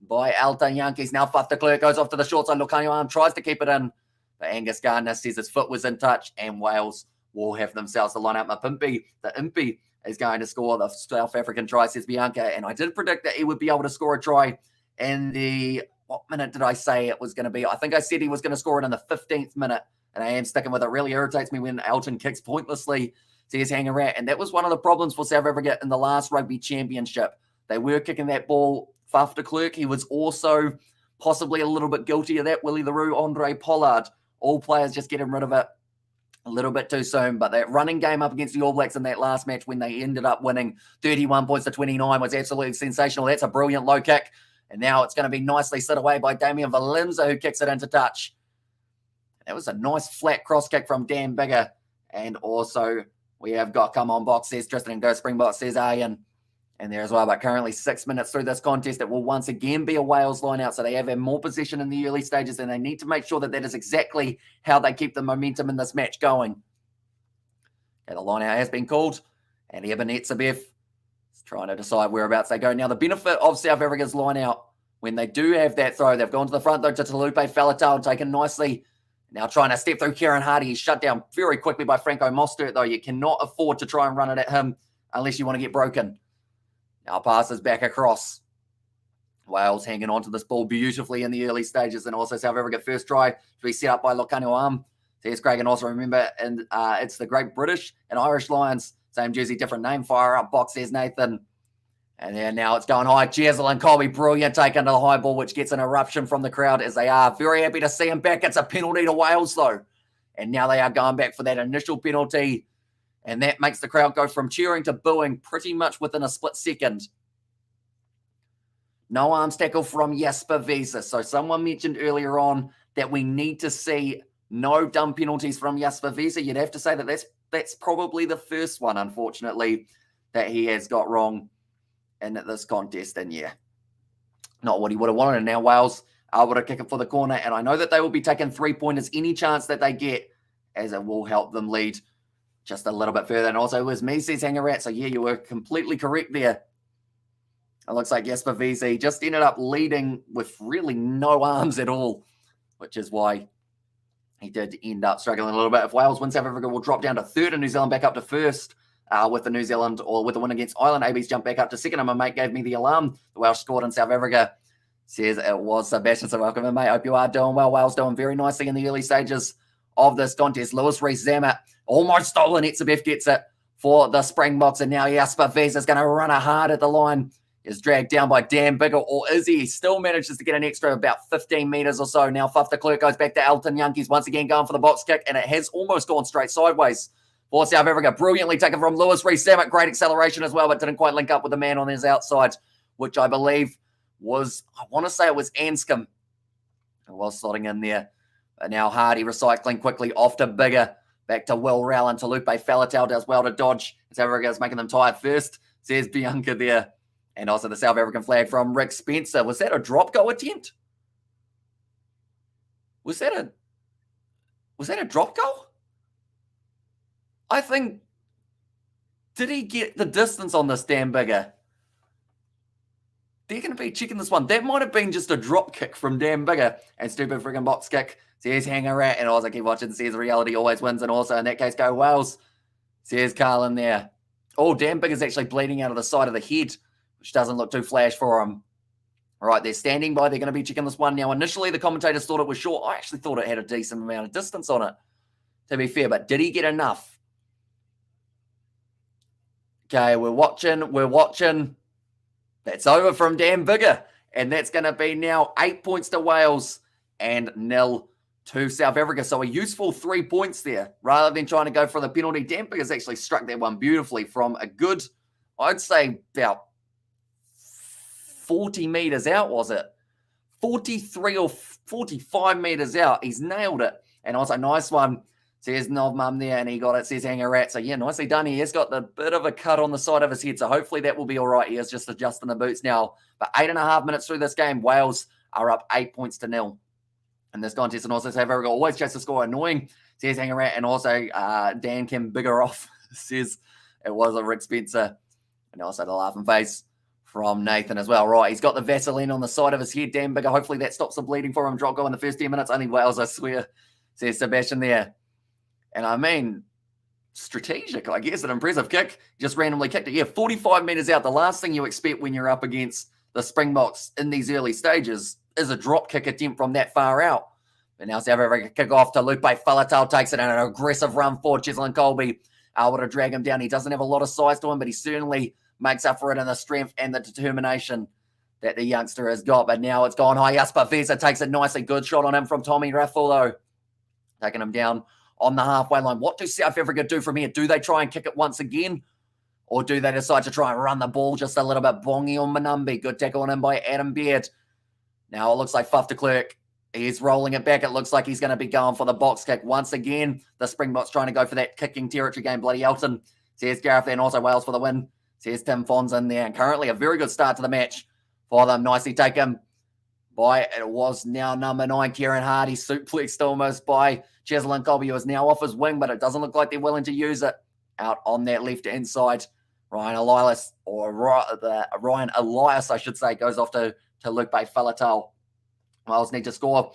by Elton Yankees. Now Faf de Klerk goes off to the short side. Lucanio Arm tries to keep it in. But Angus Gardner says his foot was in touch, and Wales will have themselves to line up. Mapimpi, the Impy, is going to score the South African try, says Bianca. And I did predict that he would be able to score a try in the, what minute did I say it was going to be? I think I said he was going to score it in the 15th minute. And I am sticking with it. Really irritates me when Elton kicks pointlessly, says Hang Around. And that was one of the problems for South Africa in the last rugby championship. They were kicking that ball. Faf de Klerk, he was also possibly a little bit guilty of that. Willie LaRue, Andre Pollard, all players just getting rid of it a little bit too soon. But that running game up against the All Blacks in that last match when they ended up winning 31 points to 29 was absolutely sensational. That's a brilliant low kick. And now it's going to be nicely sit away by Damian Valimza, who kicks it into touch. That was a nice flat cross kick from Dan Bigger. And also we have got come on box, says Tristan, and go Springbok, says Ian. And there as well. But currently 6 minutes through this contest, it will once again be a Wales line out. So they have had more possession in the early stages, and they need to make sure that that is exactly how they keep the momentum in this match going. Okay, the line out has been called. And Eben Etzebeth is trying to decide whereabouts they go. Now, the benefit of South Africa's line out, when they do have that throw, they've gone to the front, though, to Talupe Faletau, taken nicely. Now trying to step through Kieran Hardy. He's shut down very quickly by Franco Mostert, though. You cannot afford to try and run it at him unless you want to get broken. Now passes back across. Wales hanging on to this ball beautifully in the early stages. And also South Africa first try to be set up by Lucanio Arm. There's Craig, and also remember, and it's the Great British and Irish Lions. Same jersey, different name. Fire up box, says Nathan. And then now it's going high. Chesil and Colby, brilliant take into the high ball, which gets an eruption from the crowd, as they are very happy to see him back. It's a penalty to Wales, though. And now they are going back for that initial penalty. And that makes the crowd go from cheering to booing pretty much within a split second. No arms tackle from Jasper Visa. So someone mentioned earlier on that we need to see no dumb penalties from Jasper Visa. You'd have to say that that's probably the first one, unfortunately, that he has got wrong in this contest. And yeah, not what he would have wanted. And now Wales are able to kick it for the corner. And I know that they will be taking 3-pointers any chance that they get, as it will help them lead just a little bit further. And also it was me, says Hangarat. So yeah, you were completely correct there. It looks like Jasper Visa just ended up leading with really no arms at all, which is why he did end up struggling a little bit. If Wales win, South Africa will drop down to third and New Zealand back up to first. With the New Zealand, or with the win against Ireland, AB's jumped back up to second. And my mate gave me the alarm. The Welsh scored in South Africa. Says it was Sebastian. So welcome in, mate. Hope you are doing well. Wales doing very nicely in the early stages of this contest. Lewis Rees-Zammit almost stolen. Etzebeth gets it for the Springboks. And now Jasper Visa is going to run a hard at the line. Is dragged down by Dan Bigger, or is he? He still manages to get an extra about 15 metres or so. Now Faf de Klerk goes back to Elton Yankees once again, going for the box kick, and it has almost gone straight sideways for South Africa. Brilliantly taken from Lewis Rees-Zammit. Great acceleration as well, but didn't quite link up with the man on his outside, which I believe was, I want to say it was Anscombe who was slotting in there. But now Hardy recycling quickly off to Bigger. Back to Will Rowell, and Talupe Faletau does well to dodge. South Africa is making them tired first, says Bianca there. And also the South African flag from Rick Spencer. Was that a drop goal attempt? Was that a drop goal? I think, did he get the distance on this, Dan Bigger? They're going to be checking this one. That might have been just a drop kick from Dan Bigger. And stupid friggin' box kick. Says Hangarat. And also keep watching. Says reality always wins. And also in that case, go Wales. Says Carlin there. Oh, Dan Bigger's actually bleeding out of the side of the head, which doesn't look too flash for him. All right, they're standing by. They're going to be checking this one. Now, initially, the commentators thought it was short. I actually thought it had a decent amount of distance on it, to be fair. But did he get enough? Okay, we're watching. That's over from Dan Bigger. And that's going to be now 8 points to Wales and 0 to South Africa. So a useful 3 points there rather than trying to go for the penalty. Dan Bigger's actually struck that one beautifully from a good, I'd say about 40 meters out, was it? 43 or 45 meters out. He's nailed it. And also, nice one. Says Novmum there, and he got it. Says Hangarat. So, yeah, nicely done. He has got the bit of a cut on the side of his head. So, hopefully, that will be all right. He is just adjusting the boots now. But 8.5 minutes through this game, Wales are up 8 points to 0 in this contest. And also, South Africa always chase the score. Annoying. Says Hangarat. And also, Dan Kim Bigger off. Says it was a Rick Spencer. And also, the laughing face from Nathan as well. Right, he's got the Vaseline on the side of his head. Dan Bigger. Hopefully, that stops the bleeding for him. Drop goal in the first 10 minutes. Only Wales, I swear. Says Sebastian there. And I mean, strategic, I guess, an impressive kick. Just randomly kicked it. Yeah, 45 meters out. The last thing you expect when you're up against the Springboks in these early stages is a drop kick attempt from that far out. But now South Africa kick off to Lupe Faletau, takes it in an aggressive run forward. Cheslin Colby able to drag him down. He doesn't have a lot of size to him, but he certainly makes up for it in the strength and the determination that the youngster has got. But now it's gone high. Jasper Vesa takes a nicely good shot on him from Tommy Raffolo, taking him down on the halfway line. What do South Africa do from here? Do they try and kick it once again? Or do they decide to try and run the ball just a little bit? Bongi on Manumbi. Good tackle on him by Adam Beard. Now it looks like Faf de Klerk. He's rolling it back. It looks like he's going to be going for the box kick once again. The Springboks trying to go for that kicking territory game. Bloody Elton. Says Gareth there and also Wales for the win. Says Tim Fons in there. And currently a very good start to the match for them. Nicely taken by, it was now number 9, Kieran Hardy. Suplexed almost by Cheslin Colby, who is now off his wing, but it doesn't look like they're willing to use it out on that left-hand side. Ryan Elias, I should say, goes off to Lupe Faletau. Wales need to score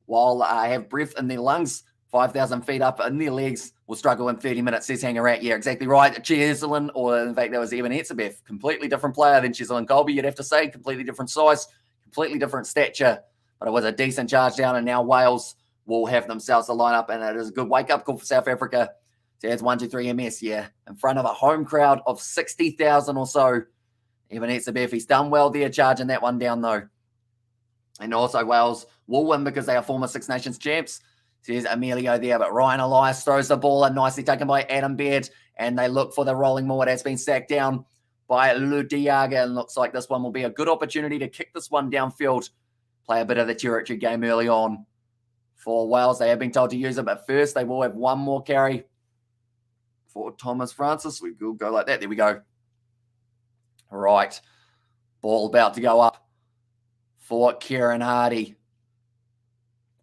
while I have breath in their lungs. 5,000 feet up in their legs will struggle in 30 minutes, says Hangarat. Yeah, exactly right. Cheslin, or in fact, that was Evan Etzebeth. Completely different player than Cheslin Colby, you'd have to say. Completely different size, completely different stature. But it was a decent charge down, and now Wales will have themselves a lineup, and it is a good wake-up call for South Africa. So it's 1-2-3 MS, yeah, in front of a home crowd of 60,000 or so. Even Etzebeth, he's done well there, charging that one down, though. And also Wales will win because they are former Six Nations champs. Says Emilio there, but Ryan Elias throws the ball in, nicely taken by Adam Beard, and they look for the rolling maul. It has been sacked down by Ludiaga, and looks like this one will be a good opportunity to kick this one downfield, play a bit of the territory game early on for Wales. They have been told to use it, but first they will have one more carry for Thomas Francis. We will go like that. There we go. All right. Ball about to go up for Kieran Hardy.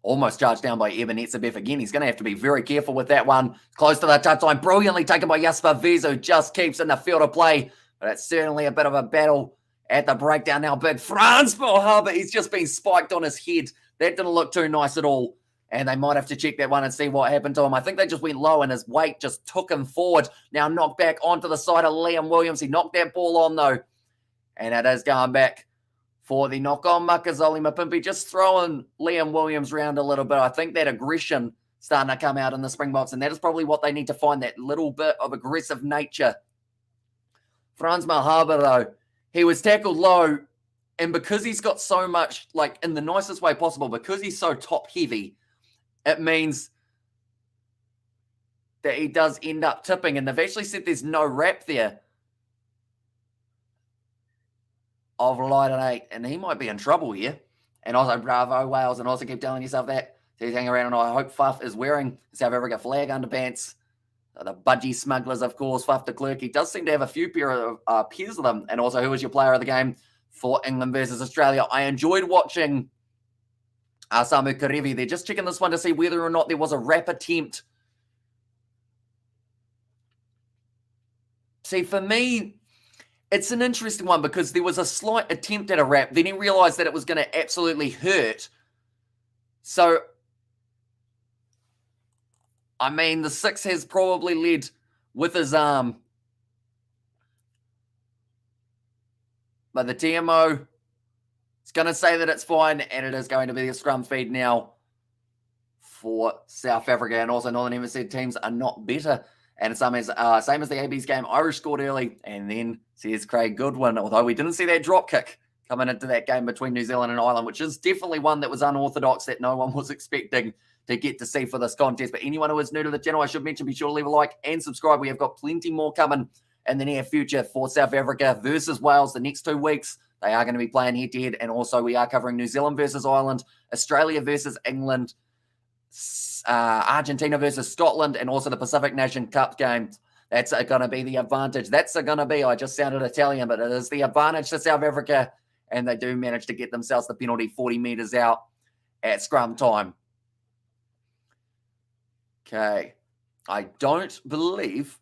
Almost charged down by Evan Etzebeth again. He's going to have to be very careful with that one. Close to the touchline. Brilliantly taken by Jasper Vesa, who just keeps in the field of play. But it's certainly a bit of a battle at the breakdown now. Big Franz Mohaber, he's just been spiked on his head. That didn't look too nice at all. And they might have to check that one and see what happened to him. I think they just went low and his weight just took him forward. Now knocked back onto the side of Liam Williams. He knocked that ball on though. And it is going back for the knock on. Makazole Mapimpi just throwing Liam Williams around a little bit. I think that aggression starting to come out in the Springboks, and that is probably what they need to find, that little bit of aggressive nature. Franz Malhaber, though, he was tackled low, and because he's got so much, like in the nicest way possible, because he's so top heavy, it means that he does end up tipping, and they've actually said there's no wrap there of light and 8, and he might be in trouble here. And also, bravo, Wales, and also keep telling yourself that. So he's hanging around, and I hope Faf is wearing South Africa flag underpants. The budgie smugglers, of course, Faf de Klerk. He does seem to have a few pairs of them. And also, who was your player of the game for England versus Australia? I enjoyed watching Samu Karevi. They're just checking this one to see whether or not there was a wrap attempt. See, for me, it's an interesting one because there was a slight attempt at a wrap. Then he realized that it was going to absolutely hurt. So, I mean, the 6 has probably led with his arm. But the TMO is going to say that it's fine, and it is going to be a scrum feed now for South Africa. And also, Northern Hemisphere teams are not better And same as the AB's game, Irish scored early, and then says Craig Goodwin, although we didn't see that drop kick coming into that game between New Zealand and Ireland, which is definitely one that was unorthodox that no one was expecting to get to see for this contest. But anyone who is new to the channel, I should mention, be sure to leave a like and subscribe. We have got plenty more coming in the near future for South Africa versus Wales the next 2 weeks. They are going to be playing head-to-head, and also we are covering New Zealand versus Ireland, Australia versus England, Argentina versus Scotland, and also the Pacific Nation Cup games. That's going to be the advantage. That's going to be, I just sounded Italian, but it is the advantage to South Africa, and they do manage to get themselves the penalty 40 metres out at scrum time. Okay. I don't believe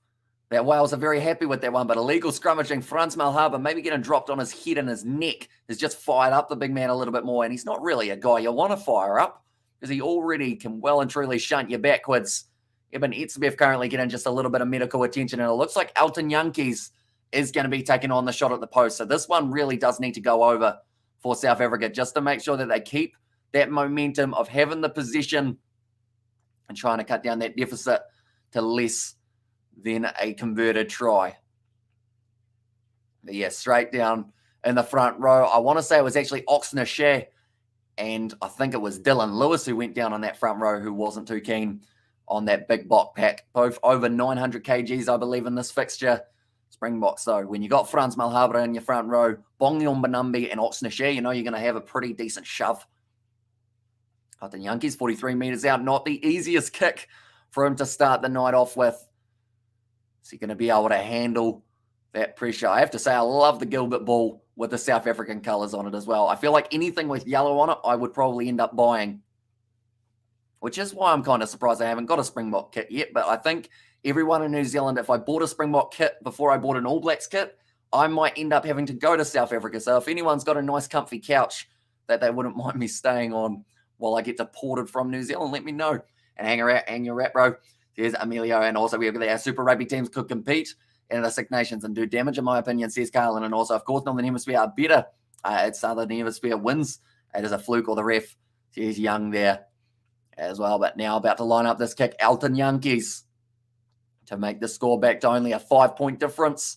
that Wales are very happy with that one, but illegal scrummaging. Frans Malherbe maybe getting dropped on his head and his neck has just fired up the big man a little bit more, and he's not really a guy you want to fire up because he already can well and truly shunt you backwards. Eben Etzebeth currently getting just a little bit of medical attention, and it looks like Elton Jantjies is going to be taking on the shot at the post. So this one really does need to go over for South Africa just to make sure that they keep that momentum of having the possession and trying to cut down that deficit to less than a converted try. But yeah, straight down in the front row. I want to say it was actually Oxnard, and I think it was Dylan Lewis who went down on that front row who wasn't too keen on that big bok pack. Both over 900 kgs, I believe, in this fixture. Springboks, though, when you got Frans Malherbe in your front row, Bongion Banambi and Oxnard, you know you're going to have a pretty decent shove. Elton Jantjies, 43 metres out. Not the easiest kick for him to start the night off with. Is he going to be able to handle that pressure? I have to say, I love the Gilbert ball with the South African colours on it as well. I feel like anything with yellow on it, I would probably end up buying, which is why I'm kind of surprised I haven't got a Springbok kit yet. But I think everyone in New Zealand, if I bought a Springbok kit before I bought an All Blacks kit, I might end up having to go to South Africa. So if anyone's got a nice comfy couch that they wouldn't mind me staying on while I get deported from New Zealand, let me know. And hang your rat, bro. There's Emilio, and also we have our Super Rugby teams could compete in the Six Nations and do damage, in my opinion, says Carlin. And also, of course, Northern Hemisphere are better. It's Southern Hemisphere wins. It is a fluke, or the ref says Young there as well. But now about to line up this kick, Elton Jantjies, to make the score back to only a 5-point difference.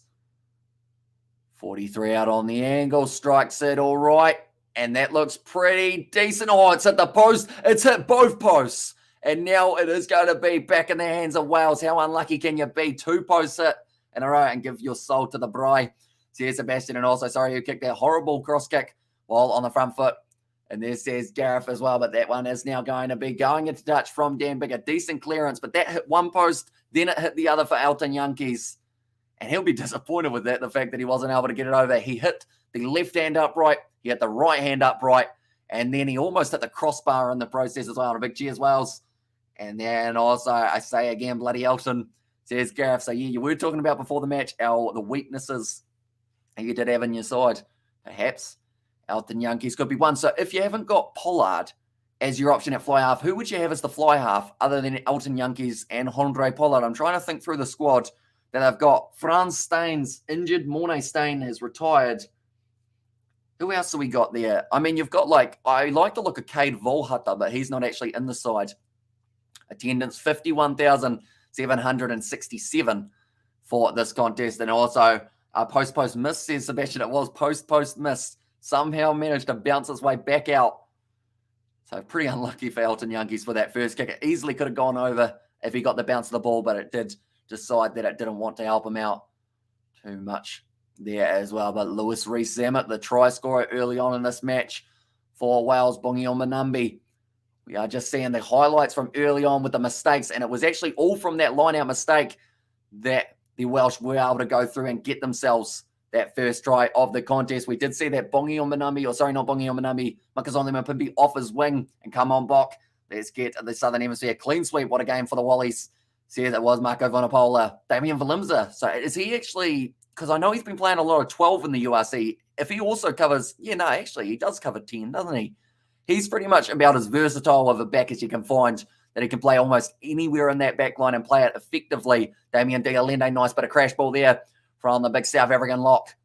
43 out on the angle, strikes it all right. And that looks pretty decent. Oh, it's hit the post. It's hit both posts. And now it is going to be back in the hands of Wales. How unlucky can you be? 2 posts hit in a row and give your soul to the braai. Says Sebastian, and also, sorry, who kicked that horrible cross kick while on the front foot. And there says Gareth as well, but that one is now going to be going into touch from Dan Bigg. A decent clearance, but that hit one post, then it hit the other for Elton Jantjies. And he'll be disappointed with that, the fact that he wasn't able to get it over. He hit the left hand upright, he hit the right hand upright, and then he almost hit the crossbar in the process as well. A big cheers, Wales. And then also, I say again, bloody Elton, says Gareth. So, yeah, you were talking about before the match, the weaknesses you did have in your side. Perhaps Elton Jantjies could be one. So, if you haven't got Pollard as your option at fly half, who would you have as the fly half other than Elton Jantjies and Handré Pollard? I'm trying to think through the squad that I've got. Frans Stein's injured. Morné Steyn has retired. Who else have we got there? I mean, you've got I like the look of Cade Volhutter, but he's not actually in the side. Attendance 51,767 for this contest. And also post miss, says Sebastian. It was post miss. Somehow managed to bounce his way back out. So pretty unlucky for Elton Jantjies for that first kick. It easily could have gone over if he got the bounce of the ball, but it did decide that it didn't want to help him out too much there as well. But Lewis Rees-Zammit, the try scorer early on in this match for Wales, Bongion Banambi. We are just seeing the highlights from early on with the mistakes, and it was actually all from that line-out mistake that the Welsh were able to go through and get themselves that first try of the contest. We did see that Bongion Banambi, Makazole Mapimpi off his wing and come on Bok. Let's get the Southern Hemisphere clean sweep. What a game for the Wallies. Says it was Marco Vanapola, Damian Valimza. So is he actually, because I know he's been playing a lot of 12 in the URC, if he also covers, actually he does cover 10, doesn't he? He's pretty much about as versatile of a back as you can find, that he can play almost anywhere in that back line and play it effectively. Damien Digalende, nice bit of crash ball there from the big South African lock.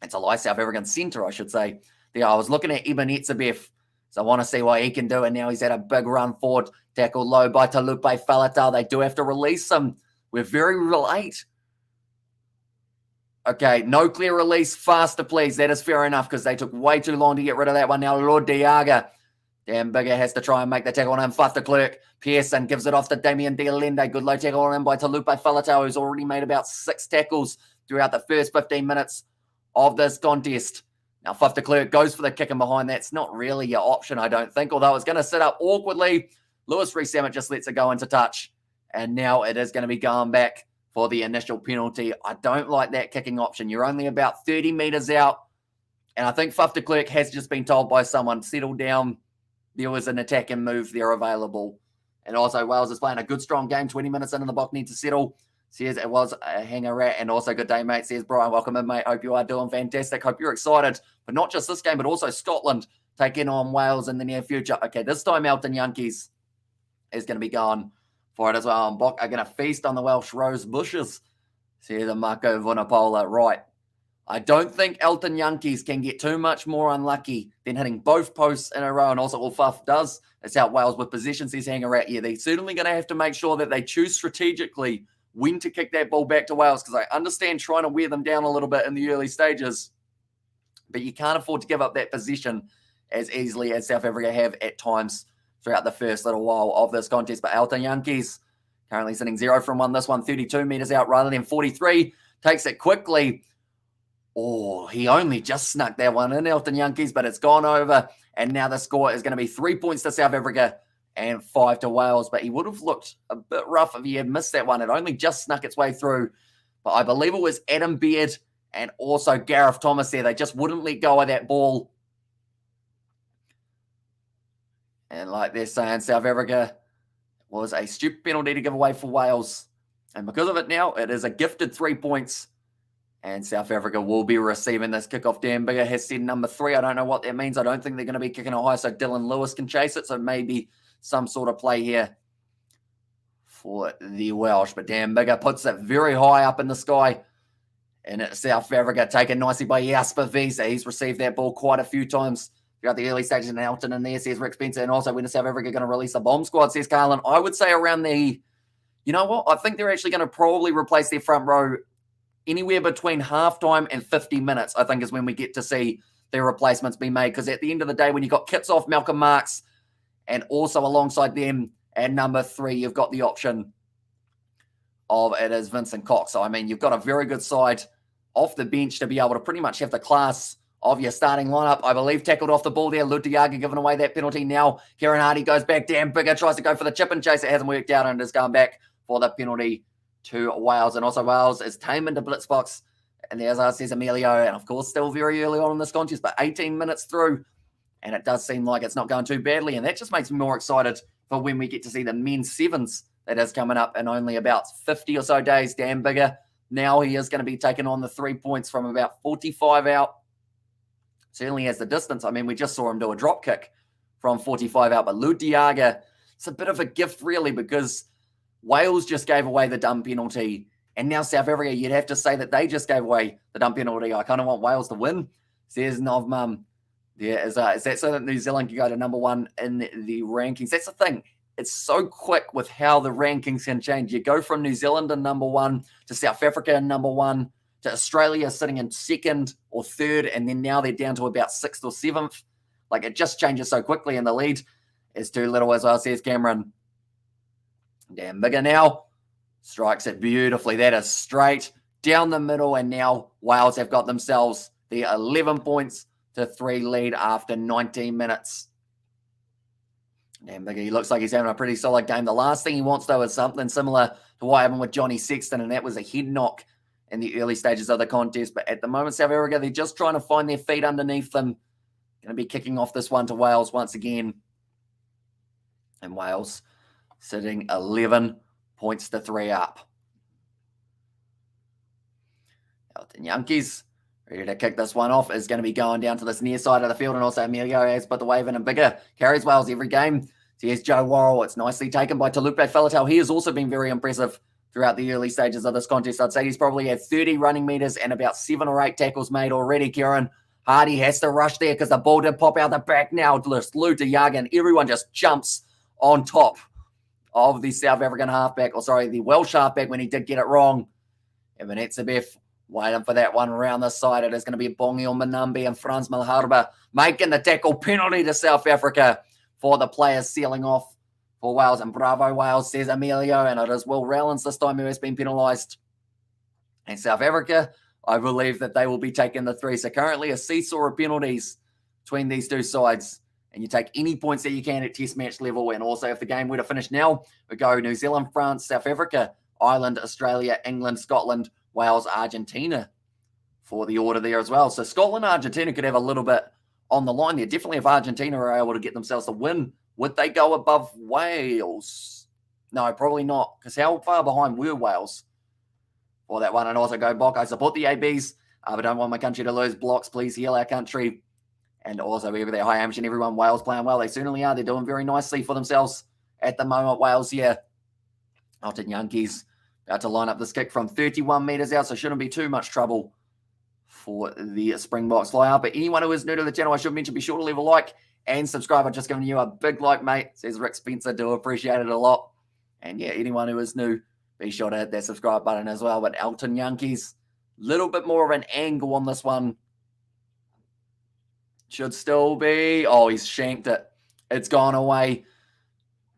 It's a live South African centre, I should say. There, I was looking at Eben Etzebeth, so I want to see what he can do, and now he's had a big run forward, tackled low by Talupe Faletau. They do have to release him We're very late. Okay, no clear release. Faster, please. That is fair enough because they took way too long to get rid of that one. Now, Lord Diaga. Damn, Bigger has to try and make the tackle on him. Faf de Klerk. Pearson gives it off to Damien Dialende. Good low tackle on him by Talupe Faletau, who's already made about 6 tackles throughout the first 15 minutes of this contest. Now, Faf de Klerk goes for the kick in behind. That's not really your option, I don't think, although it's going to sit up awkwardly. Lewis Rees-Zammit just lets it go into touch. And now it is going to be going back for the initial penalty. I don't like that kicking option. You're only about 30 metres out. And I think Faf de Klerk has just been told by someone, settle down. There was an attacking move there available. And also, Wales is playing a good, strong game. 20 minutes into the box, need to settle. Says it was a hanger rat. And also, good day, mate. Says, Brian, welcome in, mate. Hope you are doing fantastic. Hope you're excited. But not just this game, but also Scotland taking on Wales in the near future. Okay, this time Elton Yankees is going to be going for it as well. And Bok are going to feast on the Welsh rose bushes. Says Marco Vunapola. Right. I don't think Elton Yankees can get too much more unlucky than hitting both posts in a row. And also, all Faf does is out Wales with possession, says Hanger Rat. Yeah, they're certainly going to have to make sure that they choose strategically when to kick that ball back to Wales, because I understand trying to wear them down a little bit in the early stages, but you can't afford to give up that position as easily as South Africa have at times throughout the first little while of this contest. But Elton Yankees currently sitting 0 from 1. This one 32 metres out rather than 43. Takes it quickly. Oh, he only just snuck that one in, Elton Yankees, but it's gone over. And now the score is going to be 3 points to South Africa and 5 to Wales. But he would have looked a bit rough if he had missed that one. It only just snuck its way through. But I believe it was Adam Beard and also Gareth Thomas there. They just wouldn't let go of that ball. And like they're saying, South Africa was a stupid penalty to give away for Wales. And because of it now, it is a gifted 3 points. And South Africa will be receiving this kickoff. Dan Bigger has said number 3. I don't know what that means. I don't think they're going to be kicking it high, so Dylan Lewis can chase it. So maybe some sort of play here for the Welsh. But Dan Bigger puts it very high up in the sky. And it's South Africa taken nicely by Jasper Wiese. He's received that ball quite a few times throughout the early stages. And Elton in there, says Rick Spencer. And also, when is South Africa going to release a bomb squad, says Carlin. I would say around the, you know what? I think they're actually going to probably replace their front row anywhere between halftime and 50 minutes, I think, is when we get to see their replacements be made. Because at the end of the day, when you've got kits off Malcolm Marks, and also alongside them at number 3, you've got the option of it is Vincent Cox. So, I mean, you've got a very good side off the bench to be able to pretty much have the class of your starting lineup. I believe tackled off the ball there. Lutiaga giving away that penalty now. Kieran Hardy goes back. Dan Bigger tries to go for the chip and chase. It hasn't worked out and is going back for the penalty to Wales. And also Wales is tame into Blitzbox. And there's our says Emilio. And of course, still very early on in this contest, but 18 minutes through. And it does seem like it's not going too badly. And that just makes me more excited for when we get to see the men's sevens that is coming up in only about 50 or so days. Dan Bigger, now he is going to be taking on the 3 points from about 45 out. Certainly has the distance. I mean, we just saw him do a drop kick from 45 out. But Lutiaga, it's a bit of a gift, really, because Wales just gave away the dumb penalty. And now South Africa, you'd have to say that they just gave away the dumb penalty. I kind of want Wales to win, says Novmum. Yeah, is that so that New Zealand can go to number 1 in the rankings? That's the thing. It's so quick with how the rankings can change. You go from New Zealand in number 1 to South Africa in number 1 to Australia sitting in 2nd or 3rd, and then now they're down to about 6th or 7th. Like, it just changes so quickly, and the lead is too little as well, says Cameron. Dan Bigger now strikes it beautifully. That is straight down the middle, and now Wales have got themselves the 11 points to 3 lead after 19 minutes. Dan Bigger, he looks like he's having a pretty solid game. The last thing he wants, though, is something similar to what happened with Johnny Sexton, and that was a head knock in the early stages of the contest. But at the moment, South Africa, they're just trying to find their feet underneath them. Going to be kicking off this one to Wales once again. And Wales sitting 11 points to 3 up. Elton Yankees ready to kick this one off. Is going to be going down to this near side of the field. And also Emilio has put the wave in, and Bigger carries Wales every game. So here's Joe Worrell. It's nicely taken by Talupe Faletau. He has also been very impressive throughout the early stages of this contest. I'd say he's probably had 30 running meters and about 7 or 8 tackles made already, Kieran. Hardy has to rush there because the ball did pop out the back now. Lutiaga, and everyone just jumps on top of the South African halfback, or sorry, the Welsh halfback when he did get it wrong. Evan Etzebeth waiting for that one around the side. It is going to be Bongi Manambi and Frans Malharba making the tackle, penalty to South Africa for the players sealing off for Wales. And bravo Wales, says Emilio, and it is Will Rowlands this time who has been penalised. And South Africa, I believe that they will be taking the 3. So currently a seesaw of penalties between these two sides. And you take any points that you can at test match level. And also if the game were to finish now, we go New Zealand, France, South Africa, Ireland, Australia, England, Scotland, Wales, Argentina for the order there as well. So Scotland, Argentina could have a little bit on the line there. Definitely if Argentina are able to get themselves to win, would they go above Wales? No, probably not. Because how far behind were Wales for that one? And also go Bok. I support the ABs, but don't want my country to lose. Blocks, please heal our country. And also over there, hi Amsh and everyone, Wales playing well. They certainly are. They're doing very nicely for themselves at the moment. Wales here. Elton Yankees about to line up this kick from 31 metres out, so shouldn't be too much trouble for the Springboks flyout. But anyone who is new to the channel, I should mention, be sure to leave a like and subscribe. I've just given you a big like, mate, says Rick Spencer. Do appreciate it a lot. And yeah, anyone who is new, be sure to hit that subscribe button as well. But Elton Yankees, a little bit more of an angle on this one. Should still be. Oh, he's shanked it. It's gone away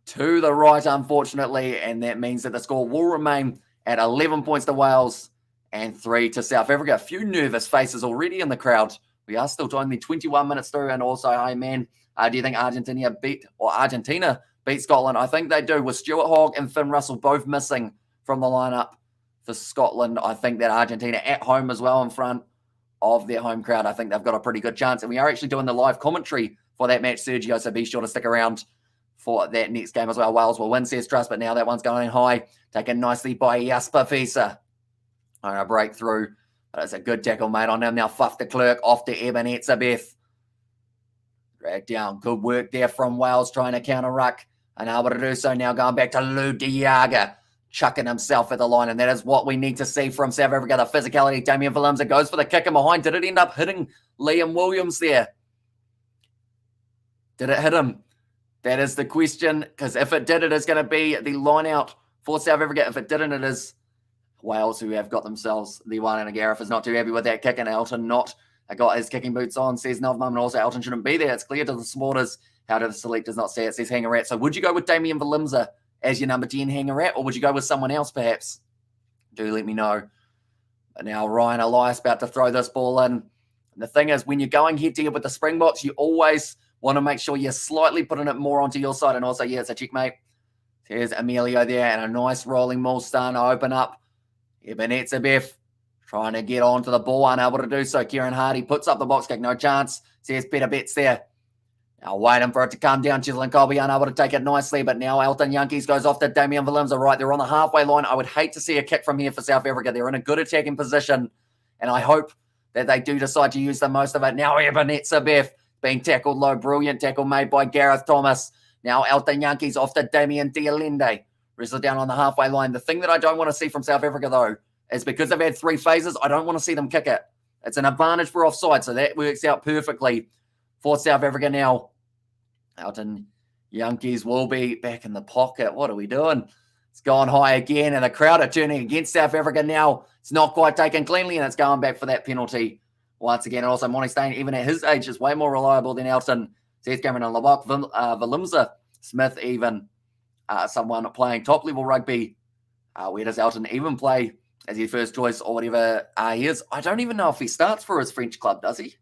to the right, unfortunately, and that means that the score will remain at 11 points to Wales and 3 to South Africa. A few nervous faces already in the crowd. We are still only 21 minutes through, and also, hey man, do you think Argentina beat Scotland? I think they do, with Stuart Hogg and Finn Russell both missing from the lineup for Scotland. I think that Argentina at home as well in front of their home crowd, I think they've got a pretty good chance. And we are actually doing the live commentary for that match, Sergio, so be sure to stick around for that next game as well. Wales will win, says Trust, but now that one's going high. Taken nicely by Jasper Fisa. On a breakthrough. But it's a good tackle made on him. Now Faf de Klerk off to Eben Etzebeth. Dragged down. Good work there from Wales trying to counter-ruck. And able to do so now, going back to Lou Diaga, chucking himself at the line. And that is what we need to see from South Africa. The physicality. Damien Willemse goes for the kick in behind. Did it end up hitting Liam Williams there? Did it hit him? That is the question, because if it did, it is going to be the line out for South Africa. If it didn't, it is Wales who have got themselves the one. And Gareth is not too happy with that kick, and Elton not got his kicking boots on, says Novmum, and also Elton shouldn't be there. It's clear to the supporters. How do the selectors not see it? Says Hanger Rat. So would you go with Damien Willemse as your number 10 Hanger Rat, or would you go with someone else perhaps? Do let me know. But now Ryan Elias about to throw this ball in. And the thing is, when you're going head-to-head with the Springboks, you always want to make sure you're slightly putting it more onto your side. And also, yeah, it's a checkmate. Here's Emilio there, and a nice rolling ball starting to open up. Eben Etzebeth trying to get onto the ball, unable to do so. Kieran Hardy puts up the box kick, no chance. Says Peter Betts there. Now waiting for it to come down. Chislin Colby unable to take it nicely, but now Elton Yankees goes off to Damien Willemse. Right, they're on the halfway line. I would hate to see a kick from here for South Africa. They're in a good attacking position, and I hope that they do decide to use the most of it. Now Eben Etzebeth being tackled low. Brilliant tackle made by Gareth Thomas. Now Elton Yankees off to Damien Dialende. Wrestled down on the halfway line. The thing that I don't want to see from South Africa, though, is because they've had 3 phases, I don't want to see them kick it. It's an advantage for offside, so that works out perfectly for South Africa now. Elton Yankees will be back in the pocket. What are we doing? It's gone high again, and the crowd are turning against South Africa now. It's not quite taken cleanly, and it's going back for that penalty once again. And also, Monty Stain, even at his age, is way more reliable than Elton. Says Cameron and Labok, Willemse, Smith, even someone playing top-level rugby. Where does Elton even play as his first choice or whatever he is? I don't even know if he starts for his French club, does he?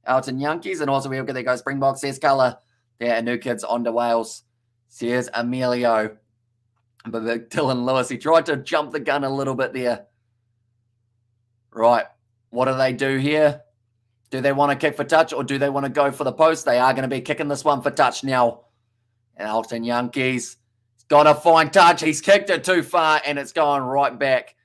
Elton Yankees, and also there goes Springboks, says Colour. There, new kids on to Wales, says Emilio. But Dylan Lewis, he tried to jump the gun a little bit there. Right, what do they do here? Do they want to kick for touch, or do they want to go for the post? They are going to be kicking this one for touch now. And Elton Yankees, he's got to find touch. He's kicked it too far, and it's going right back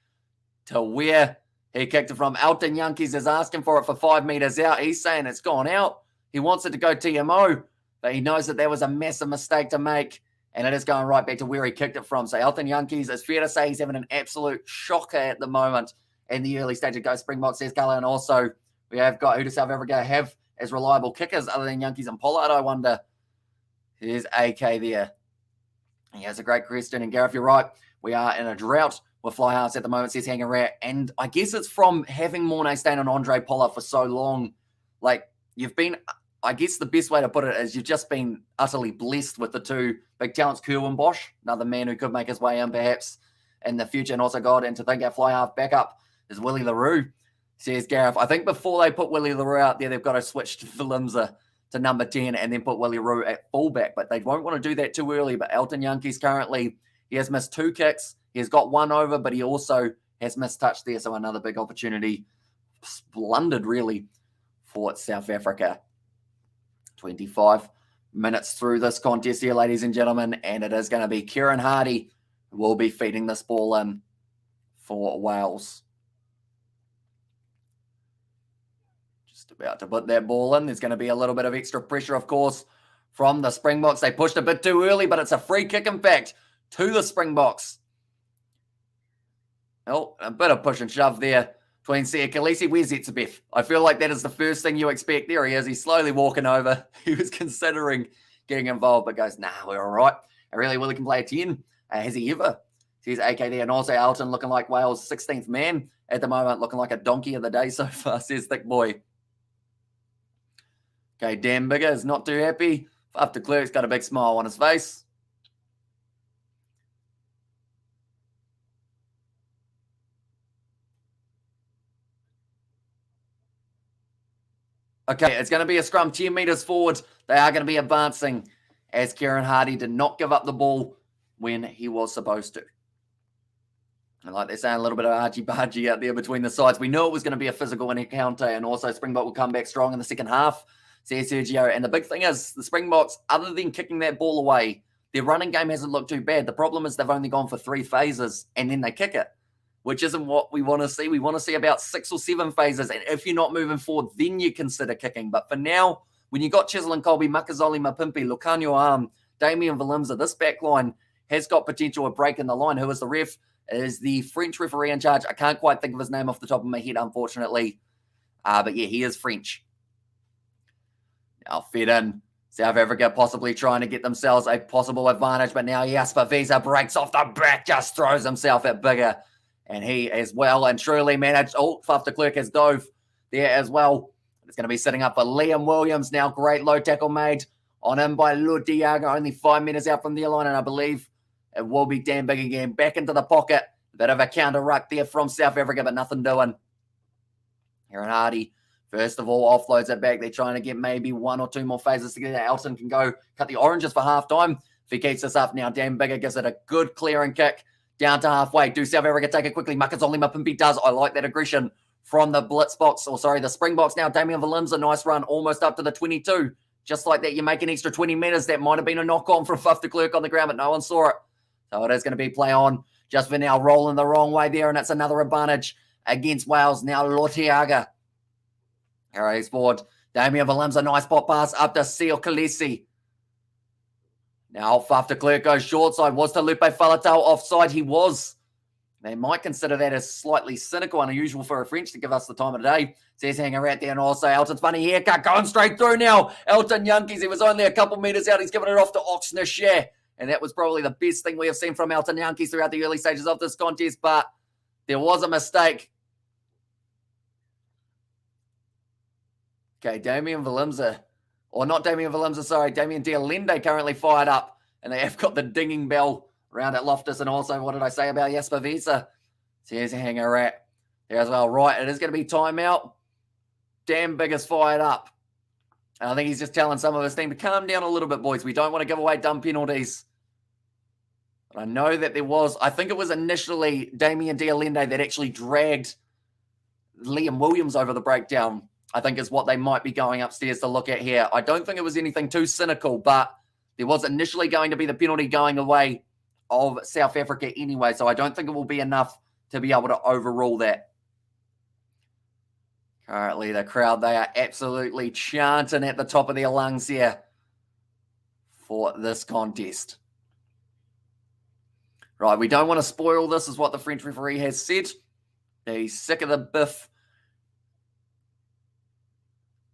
to where he kicked it from. Elton Yankees is asking for it for 5 metres out. He's saying it's gone out. He wants it to go TMO, but he knows that there was a massive mistake to make, and it is going right back to where he kicked it from. So Elton Yankees, it's fair to say he's having an absolute shocker at the moment in the early stage. It goes Springbok, says Colour, and also we have got, who does South Africa have as reliable kickers other than Yankees and Pollard, I wonder? There's AK there. He has a great question. And Gareth, you're right. We are in a drought with fly halves at the moment, says Hanger Rat. And I guess it's from having Mornay Stain and Andre Pollard for so long. Like, you've been, I guess the best way to put it is you've just been utterly blessed with the two big talents, Kerwin Bosch, another man who could make his way in perhaps in the future. And also, God, and to think our fly half backup is Willie LaRue, says Gareth. I think before they put Willie LaRue out there, they've got to switch to Valimza to number 10 and then put Willie LaRue at fullback. But they won't want to do that too early. But Elton Yankees currently, he has missed 2 kicks. He has got 1 over, but he also has missed touch there. So another big opportunity, blundered really, for South Africa. 25 minutes through this contest here, ladies and gentlemen. And it is going to be Kieran Hardy who will be feeding this ball in for Wales. Just about to put that ball in. There's going to be a little bit of extra pressure, of course, from the Springboks. They pushed a bit too early, but it's a free kick, in fact, to the Springboks. Oh, a bit of push and shove there between Sia Khaleesi. Where's Etzebeth? I feel like that is the first thing you expect. There he is. He's slowly walking over. He was considering getting involved, but goes, nah, we're all right. I really, Willie can play a 10. Has he ever? He's AK there. And also Alton looking like Wales' 16th man at the moment, looking like a donkey of the day so far, says Thick Boy. Okay, Dan Bigger is not too happy. Up to Clerk's got a big smile on his face. Okay, it's going to be a scrum 10 metres forward. They are going to be advancing as Kieran Hardy did not give up the ball when he was supposed to. And like they're saying, a little bit of argy-bargy out there between the sides. We knew it was going to be a physical encounter, and also Springbok will come back strong in the second half, says Sergio. And the big thing is, the Springboks, other than kicking that ball away, their running game hasn't looked too bad. The problem is they've only gone for 3 phases, and then they kick it, which isn't what we want to see. We want to see about 6 or 7 phases, and if you're not moving forward, then you consider kicking. But for now, when you got Chisel and Colby, Makazole Mapimpi, Lucanio Arm, Damian Valimza, this back line has got potential of breaking the line. Who is the ref? It is the French referee in charge. I can't quite think of his name off the top of my head, unfortunately. But yeah, he is French. Now fed in. South Africa possibly trying to get themselves a possible advantage. But now Jasper Wiese breaks off the back, just throws himself at Bigger. And he as well and truly managed. Oh, Faf de Klerk has dove there as well. It's going to be sitting up for Liam Williams now. Great low tackle made on him by Ludiaga. Only 5 meters out from the line, and I believe it will be Dan Big again. Back into the pocket. Bit of a counter ruck there from South Africa, but nothing doing. Kieran Hardy, first of all, offloads it back. They're trying to get maybe 1 or 2 more phases together. Elton can go cut the oranges for half time. If he keeps this up now, Dan Bigger gives it a good clearing kick down to halfway. Do South Africa take it quickly? Makazole Mapimpi does. I like that aggression from the Blitz box, or sorry, the Springboks now. Damian Valimza, nice run, almost up to the 22. Just like that, you make an extra 20 meters. That might have been a knock-on from Faf de Klerk on the ground, but no one saw it. So it is going to be play on. Just for now, rolling the wrong way there, and it's another advantage against Wales. Now Lotiaga. All right, he's forward. Damian Valimza, nice pop pass up to Sia Khaleesi. Now Faf de Klerk goes short side. Was to Lupe Faletau offside? He was. They might consider that as slightly cynical and unusual for a French to give us the time of the day. Says Hanger out there, and also Elton's funny haircut going straight through now. Elton Yankees, he was only a couple meters out. He's given it off to Oxnashare. And that was probably the best thing we have seen from Elton Yankees throughout the early stages of this contest, but there was a mistake. Okay, Damian Valimza, or not Damian Valimza, sorry, Damian Dialende currently fired up, and they have got the dinging bell around at Loftus. And also, what did I say about Jasper Wiese? So here's a hanger rat there as well. Right, it is going to be timeout. Dan Big is fired up. And I think he's just telling some of his team to calm down a little bit, boys. We don't want to give away dumb penalties. But I know that there was, I think it was initially Damian Dialende that actually dragged Liam Williams over the breakdown, I think is what they might be going upstairs to look at here. I don't think it was anything too cynical, but there was initially going to be the penalty going away of South Africa anyway, so I don't think it will be enough to be able to overrule that. Currently, the crowd, they are absolutely chanting at the top of their lungs here for this contest. Right, we don't want to spoil this, is what the French referee has said. He's sick of the biff.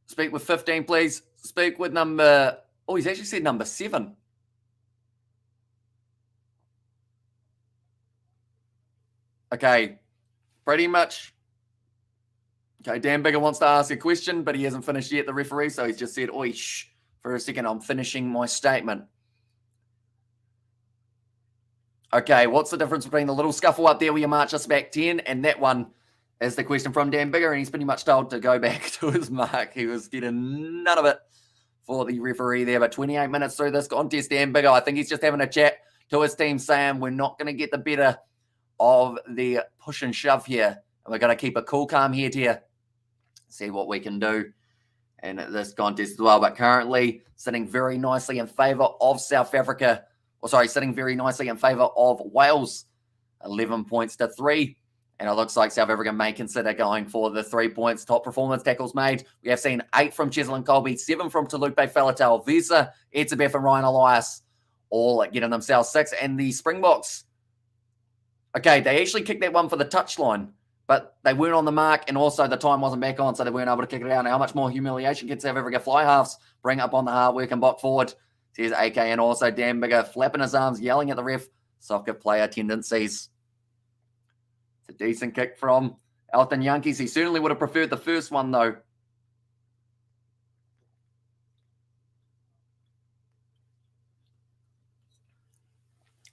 Speak with 15, please. Speak with number... Oh, he's actually said number 7. Okay, pretty much. Okay, Dan Bigger wants to ask a question, but he hasn't finished yet, the referee, so he's just said, oi, shh, for a second, I'm finishing my statement. Okay, what's the difference between the little scuffle up there where you march us back 10 and that one is the question from Dan Bigger, and he's pretty much told to go back to his mark. He was getting none of it for the referee there, but 28 minutes through this contest, Dan Bigger, I think he's just having a chat to his team saying we're not going to get the better of the push and shove here, and we're going to keep a cool, calm head here, see what we can do in this contest as well. But currently sitting very nicely in favour of South Africa, sitting very nicely in favour of Wales, 11 points to 3. And it looks like South Africa may consider going for the 3 points. Top performance tackles made. We have seen 8 from Cheslin Colby, 7 from Talupe Faletau, Visa, Etzebeth and Ryan Elias, all getting themselves 6. And the Springboks, okay, they actually kicked that one for the touchline, but they weren't on the mark, and also the time wasn't back on, so they weren't able to kick it out. Now, how much more humiliation can South Africa fly halves bring up on the hard work and block forward? Here's AK and also Dan Bigger flapping his arms, yelling at the ref. Soccer player tendencies. It's a decent kick from Elton Yankees. He certainly would have preferred the first one, though.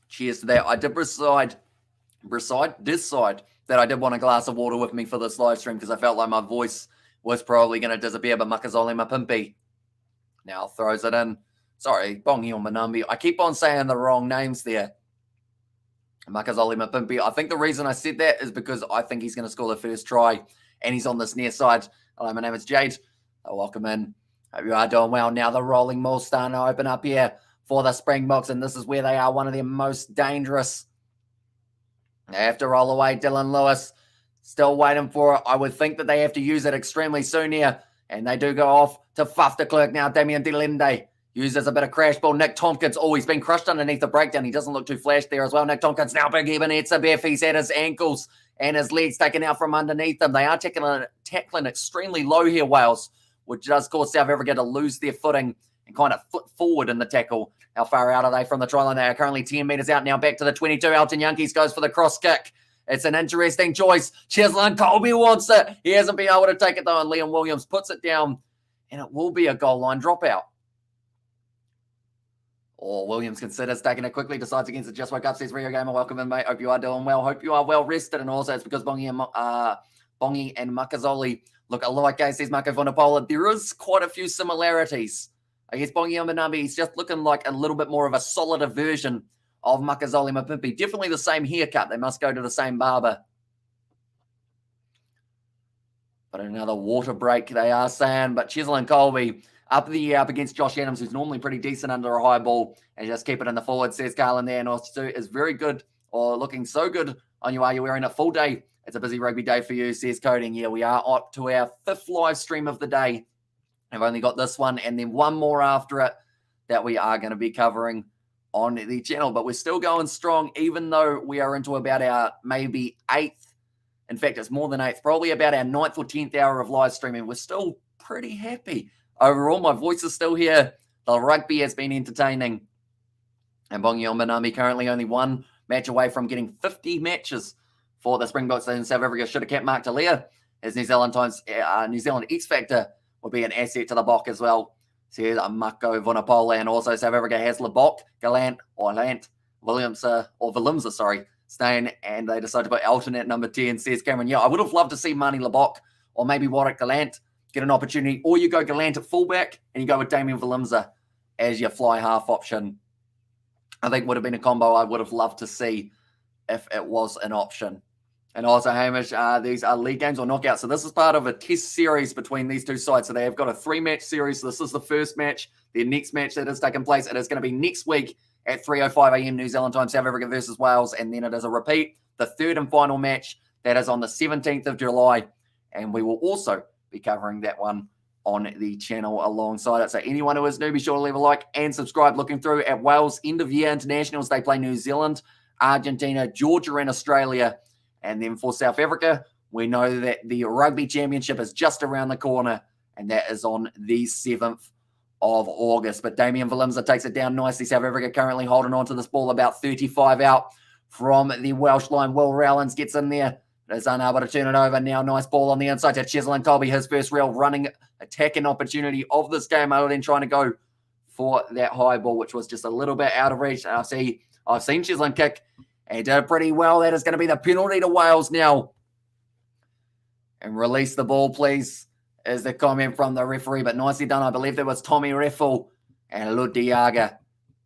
Cheers to that. I did decide that I did want a glass of water with me for this live stream because I felt like my voice was probably going to disappear, but Makazole Mapimpi now throws it in. Sorry, Bongi or Manambi. I keep on saying the wrong names there. Makazole Mapimpi. I think the reason I said that is because I think he's going to score the first try, and he's on this near side. Hello, my name is Jade. Welcome in. Hope you are doing well. Now the rolling ball's starting to open up here for the Springboks, and this is where they are one of their most dangerous. They have to roll away. Dylan Lewis still waiting for it. I would think that they have to use it extremely soon here, and they do go off to Faf de Klerk now. Damien Delende uses a bit of crash ball. Nick Tompkins, he's been crushed underneath the breakdown. He doesn't look too flash there as well. Nick Tompkins now big even Etzebeth. He's at his ankles and his legs taken out from underneath them. They are tackling extremely low here, Wales, which does cause South Africa to lose their footing and kind of flip forward in the tackle. How far out are they from the try line? They are currently 10 metres out now, back to the 22. Elton Yankees goes for the cross kick. It's an interesting choice. Cheslin Colby wants it. He hasn't been able to take it though, and Liam Williams puts it down, and it will be a goal line dropout. Williams considers taking it quickly, decides against it. Just woke up, says Rio Gamer, welcome in, mate. Hope you are doing well. Hope you are well rested, and also it's because Bongi and Makazole look alike, says Marco Vanapola. There is quite a few similarities. I guess Bongi Mbanambi, he's just looking like a little bit more of a solider version of Makazole Mapimpi. Definitely the same haircut. They must go to the same barber. But another water break, they are saying. But Cheslin Colby up against Josh Adams, who's normally pretty decent under a high ball, and just keep it in the forward, says Carlin there. And also is very good, or looking so good on you. Are you wearing a full day? It's a busy rugby day for you, says Coding. Yeah, we are up to our 5th live stream of the day. I've only got this one and then one more after it that we are going to be covering on the channel. But we're still going strong, even though we are into about our maybe 8th. In fact, it's more than 8th, probably about our 9th or 10th hour of live streaming. We're still pretty happy. Overall, my voice is still here. The rugby has been entertaining. And Bongi Mbanambi currently only one match away from getting 50 matches for the Springboks. And South Africa should have kept Mark Talia as New Zealand X Factor will be an asset to the Bok as well. Says Marco Vanapola, and also South Africa has LeBok, Williams, staying, and they decided to put Elton at number 10, says Cameron. Yeah, I would have loved to see Marnie LeBok or maybe Warwick Gallant get an opportunity, or you go Gallant at fullback and you go with Damien Willemse as your fly half option. I think would have been a combo I would have loved to see if it was an option. And also, Hamish, these are league games or knockouts. So this is part of a test series between these two sides. So they have got a 3-match series. So this is the first match. Their next match that is taking place, it is going to be next week at 3:05 a.m. New Zealand time, South Africa versus Wales. And then it is a repeat, the third and final match. That is on the 17th of July. And we will also be covering that one on the channel alongside it. So anyone who is new, be sure to leave a like and subscribe. Looking through at Wales end-of-year internationals, they play New Zealand, Argentina, Georgia, and Australia. And then for South Africa, we know that the Rugby Championship is just around the corner, and that is on the 7th of August. But Damien Willemse takes it down nicely. South Africa currently holding on to this ball about 35 out from the Welsh line. Will Rowlands gets in there. Is unable to turn it over. Now nice ball on the inside to Cheslin Colby. His first real running attacking opportunity of this game, other than trying to go for that high ball, which was just a little bit out of reach. I've seen Cheslin kick, and he did it pretty well. That is going to be the penalty to Wales now. And release the ball, please, is the comment from the referee. But nicely done. I believe that was Tommy Reffel. And Ludiaga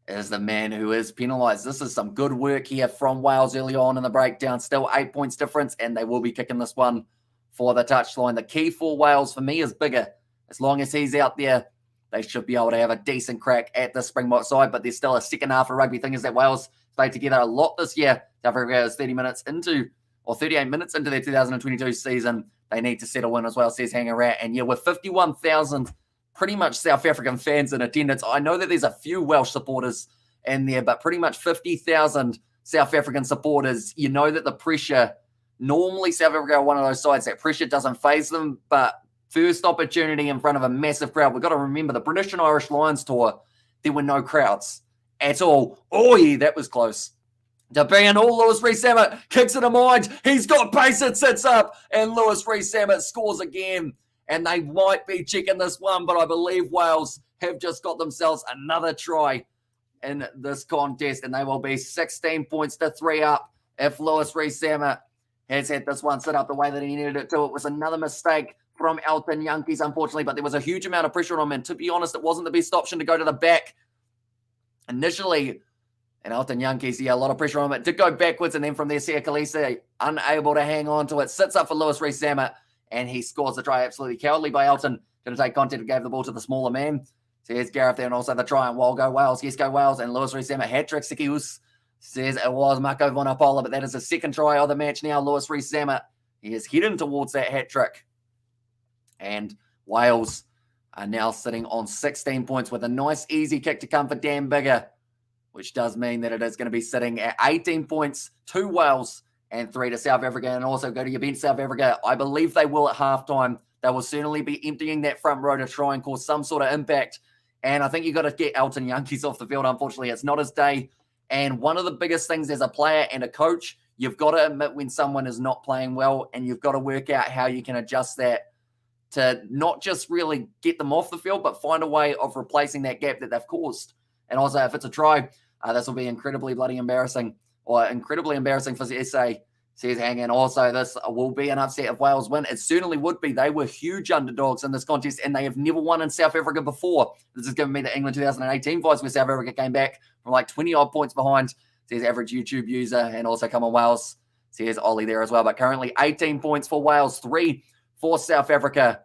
is the man who is penalised. This is some good work here from Wales early on in the breakdown. Still 8 points difference, and they will be kicking this one for the touchline. The key for Wales, for me, is bigger. As long as he's out there, they should be able to have a decent crack at the Springbok side, but there's still a second half of rugby. Thing is that Wales played together a lot this year. South Africa is 38 minutes into their 2022 season. They need to settle in as well, says Hanger Rat. And yeah, with 51,000 pretty much South African fans in attendance, I know that there's a few Welsh supporters in there, but pretty much 50,000 South African supporters. You know that the pressure, normally South Africa are one of those sides that pressure doesn't faze them, but first opportunity in front of a massive crowd. We've got to remember the British and Irish Lions tour, there were no crowds at all. Oh, yeah, that was close. To be an all, Lewis Rees-Zammit kicks it a mind. He's got pace. It sits up, and Lewis Rees-Zammit scores again. And they might be checking this one, but I believe Wales have just got themselves another try in this contest, and they will be 16 points to 3 up if Lewis Rees-Zammit has had this one sit up the way that he needed it to. It was another mistake from Elton Yankees, unfortunately, but there was a huge amount of pressure on him, and to be honest, it wasn't the best option to go to the back initially. And Elton Yankees, yeah, a lot of pressure on him. It did go backwards, and then from there, Sia Khaleesi unable to hang on to it. Sits up for Lewis Rees-Zammit, and he scores the try. Absolutely cowardly by Elton. Going to take contact and gave the ball to the smaller man. So here's Gareth there, and also the try. And go Wales. Yes, go Wales. And Lewis Rees-Zammit hat-trick. Sikius says it was Marco Vanapola, but that is the second try of the match now. Lewis Rees-Zammit, he is heading towards that hat-trick. And Wales are now sitting on 16 points with a nice, easy kick to come for Dan Biggar, which does mean that it is going to be sitting at 18 points to Wales and 3 to South Africa. And also go to your bench, South Africa. I believe they will at halftime. They will certainly be emptying that front row to try and cause some sort of impact. And I think you've got to get Elton Yankees off the field. Unfortunately, it's not his day. And one of the biggest things as a player and a coach, you've got to admit when someone is not playing well, and you've got to work out how you can adjust that to not just really get them off the field, but find a way of replacing that gap that they've caused. And also, if it's a try, this will be incredibly bloody embarrassing, or incredibly embarrassing for the SA, says Hang. And also, this will be an upset if Wales win. It certainly would be. They were huge underdogs in this contest, and they have never won in South Africa before. This is giving me the England 2018 vibes, where South Africa came back from like 20-odd points behind, says average YouTube user. And also, come on, Wales, says Ollie there as well. But currently, 18 points for Wales, 3 for South Africa.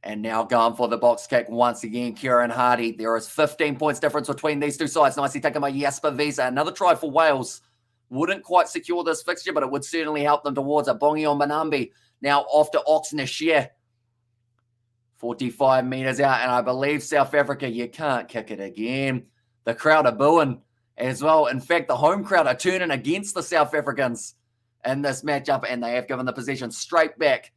And now going for the box kick once again, Kieran Hardy. There is 15 points difference between these two sides. Nicely taken by Jasper Wiese. Another try for Wales. Wouldn't quite secure this fixture, but it would certainly help them towards it. Bongi on Banambi. Now off to Oxnashire. 45 metres out. And I believe South Africa, you can't kick it again. The crowd are booing as well. In fact, the home crowd are turning against the South Africans in this matchup, and they have given the possession straight back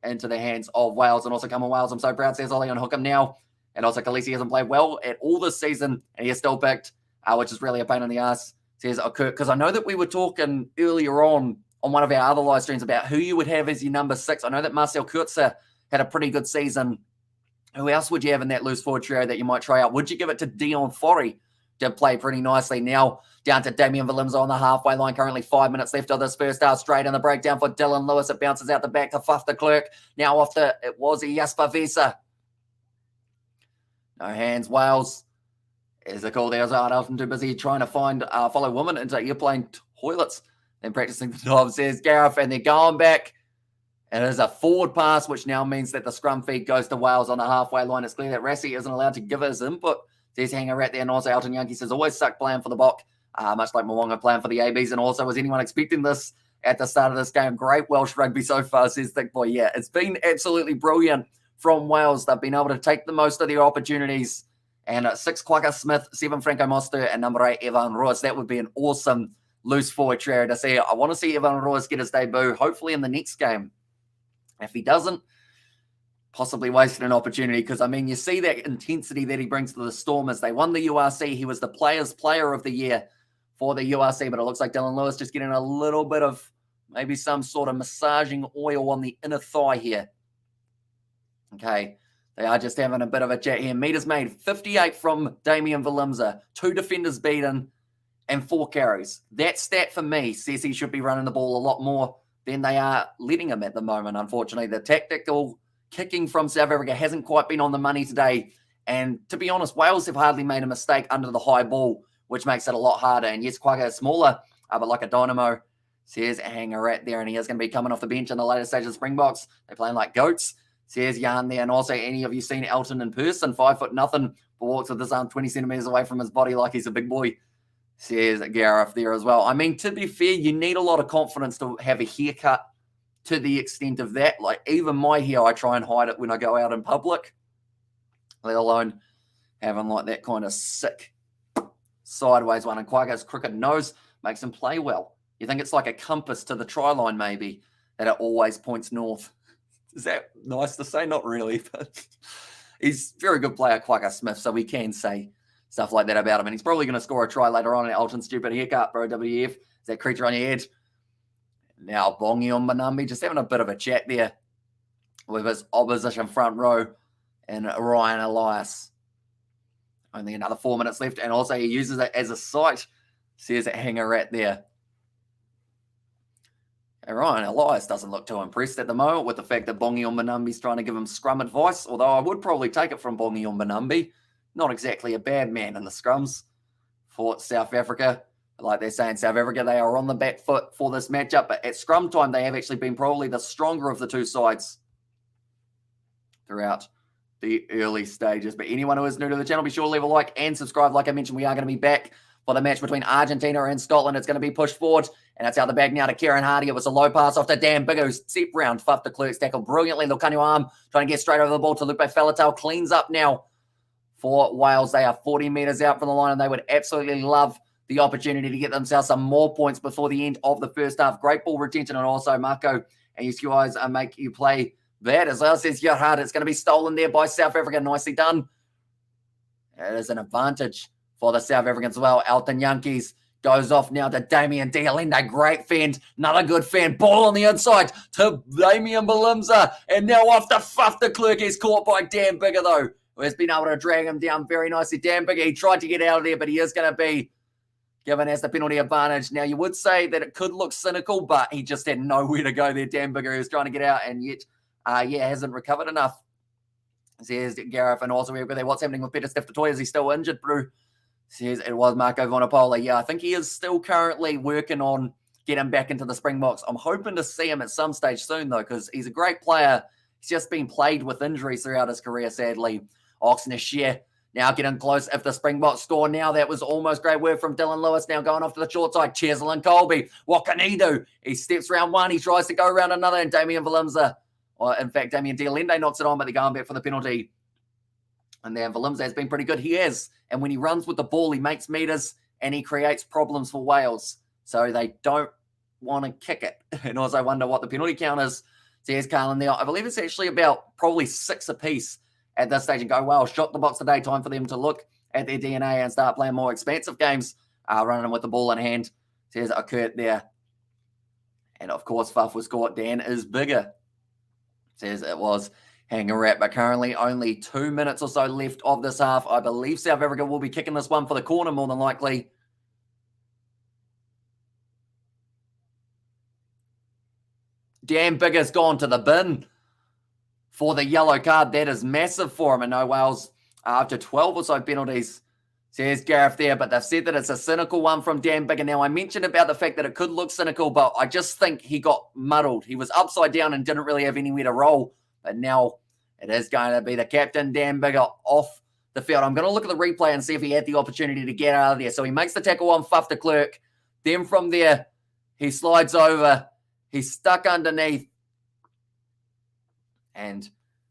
into the hands of Wales. And also, come on, Wales, I'm so proud, says Ollie on Hookham now. And also, Khaleesi hasn't played well at all this season, and he is still picked, which is really a pain in the ass, says Kurt. Because I know that we were talking earlier on one of our other live streams about who you would have as your number 6. I know that Marcel Kurtzer had a pretty good season. Who else would you have in that loose forward trio that you might try out? Would you give it to Dion Forey? Did play pretty nicely. Now down to Damian Willemse on the halfway line. Currently 5 minutes left of this first half. Straight in the breakdown for Dylan Lewis. It bounces out the back to Faf de Klerk. Now off to, it was Jasper Wiese. No hands, Wales. Is the call there? Elton too busy trying to find follow women into airplane toilets and practicing the dive, says Gareth. And they're going back. And it is a forward pass, which now means that the scrum feed goes to Wales on the halfway line. It's clear that Rassie isn't allowed to give his input. There's Hanger Rat there, and also Elton Yankees has always sucked playing for the Bok, much like Mwanga playing for the ABs. And also, was anyone expecting this at the start of this game? Great Welsh rugby so far, says Thick Boy. Yeah, it's been absolutely brilliant from Wales. They've been able to take the most of their opportunities. And 6, Quacker Smith, 7, Franco Moster, and number 8, Evan Roos. That would be an awesome loose forward trio to see. I want to see Evan Roos get his debut, hopefully in the next game. If he doesn't, possibly wasted an opportunity, because, I mean, you see that intensity that he brings to the Stormers. They won the URC. He was the Players' Player of the Year for the URC, but it looks like Dylan Lewis just getting a little bit of maybe some sort of massaging oil on the inner thigh here. Okay, they are just having a bit of a chat here. Meters made, 58 from Damian Valimza, 2 defenders beaten, and 4 carries. That stat for me says he should be running the ball a lot more than they are letting him at the moment, unfortunately. The tactical kicking from South Africa hasn't quite been on the money today. And to be honest, Wales have hardly made a mistake under the high ball, which makes it a lot harder. And yes, Quagga is smaller, but like a dynamo. Says Hanger Rat there, and he is going to be coming off the bench in the later stage of the Springboks. They're playing like goats. Says Jan there. And also, any of you seen Elton in person? 5 foot nothing, but walks with his arm 20 centimeters away from his body like he's a big boy. Says Gareth there as well. I mean, to be fair, you need a lot of confidence to have a haircut to the extent of that. Like, even my hair, I try and hide it when I go out in public, let alone having like that kind of sick sideways one. And Quagga's crooked nose makes him play well. You think it's like a compass to the try line, maybe, that it always points north. Is that nice to say? Not really, but he's a very good player, Quagga Smith, so we can say stuff like that about him. And he's probably going to score a try later on in Elton's stupid haircut, bro. WF. Is that creature on your head? Now, Bongi on Manambi, just having a bit of a chat there with his opposition front row and Ryan Elias. Only another 4 minutes left, and also he uses it as a sight. Says it Hanger Rat there. And Ryan Elias doesn't look too impressed at the moment with the fact that Bongi Manambi's trying to give him scrum advice, although I would probably take it from Bongi Manambi. Not exactly a bad man in the scrums for South Africa. Like they're saying, South Africa, they are on the back foot for this matchup, but at scrum time, they have actually been probably the stronger of the two sides throughout the early stages. But anyone who is new to the channel, be sure to leave a like and subscribe. Like I mentioned, we are going to be back for the match between Argentina and Scotland. It's going to be pushed forward, and it's out the back now to Kieran Hardy. It was a low pass off to Dan Biggo. Step round, Fuff the Clerks tackle brilliantly. Lukanu arm trying to get straight over the ball to Lupe Faletau. Cleans up now for Wales. They are 40 metres out from the line, and they would absolutely love the opportunity to get themselves some more points before the end of the first half. Great ball retention, and also Marco and you guys make you play that as well. Says Gerhard, it's going to be stolen there by South Africa. Nicely done. It is an advantage for the South Africans as well. Elton Yankees goes off now to Damian Dialenda. Great fend. Another good fend. Ball on the inside to Damian Valimza. And now off to Fuff the Clerk. He's caught by Dan Bigger, though, who has been able to drag him down very nicely. Dan Bigger, he tried to get out of there, but he is going to be given as the penalty advantage. Now, you would say that it could look cynical, but he just had nowhere to go there. Dan Bigger, he was trying to get out, and yet, hasn't recovered enough. Says Gareth, and also we're there. What's happening with Peter Steph-Toy? Is he still injured, Brew? Says it was Marco Vanapola. Yeah, I think he is still currently working on getting back into the Springboks. I'm hoping to see him at some stage soon, though, because he's a great player. He's just been plagued with injuries throughout his career, sadly. Oxnashire now getting close. If the Springboks score now, that was almost great work from Dylan Lewis. Now going off to the short side. Cheslin Colby. What can he do? He steps round one. He tries to go around another, and Damian Valimza, or in fact, Damian Dialenda knocks it on, but they're going back for the penalty. And then Valimza has been pretty good. He is. And when he runs with the ball, he makes meters and he creates problems for Wales. So they don't want to kick it. And also wonder what the penalty count is. Says Carlin there. I believe it's actually about probably 6 apiece at this stage. And go, Wales shot the box today. Time for them to look at their DNA and start playing more expansive games. Running with the ball in hand. Says Kurt there. And of course, Fuff was caught. Dan is bigger. Says it was Hanger Rat, but currently only 2 minutes or so left of this half. I believe South Africa will be kicking this one for the corner more than likely. Dan Bigger's gone to the bin for the yellow card. That is massive for him. And no, Wales after 12 or so penalties. Says Gareth there, but they've said that it's a cynical one from Dan Bigger. Now, I mentioned about the fact that it could look cynical, but I just think he got muddled. He was upside down and didn't really have anywhere to roll. But now it is going to be the captain, Dan Bigger, off the field. I'm going to look at the replay and see if he had the opportunity to get out of there. So he makes the tackle on Fuff de Klerk. Then from there, he slides over. He's stuck underneath. And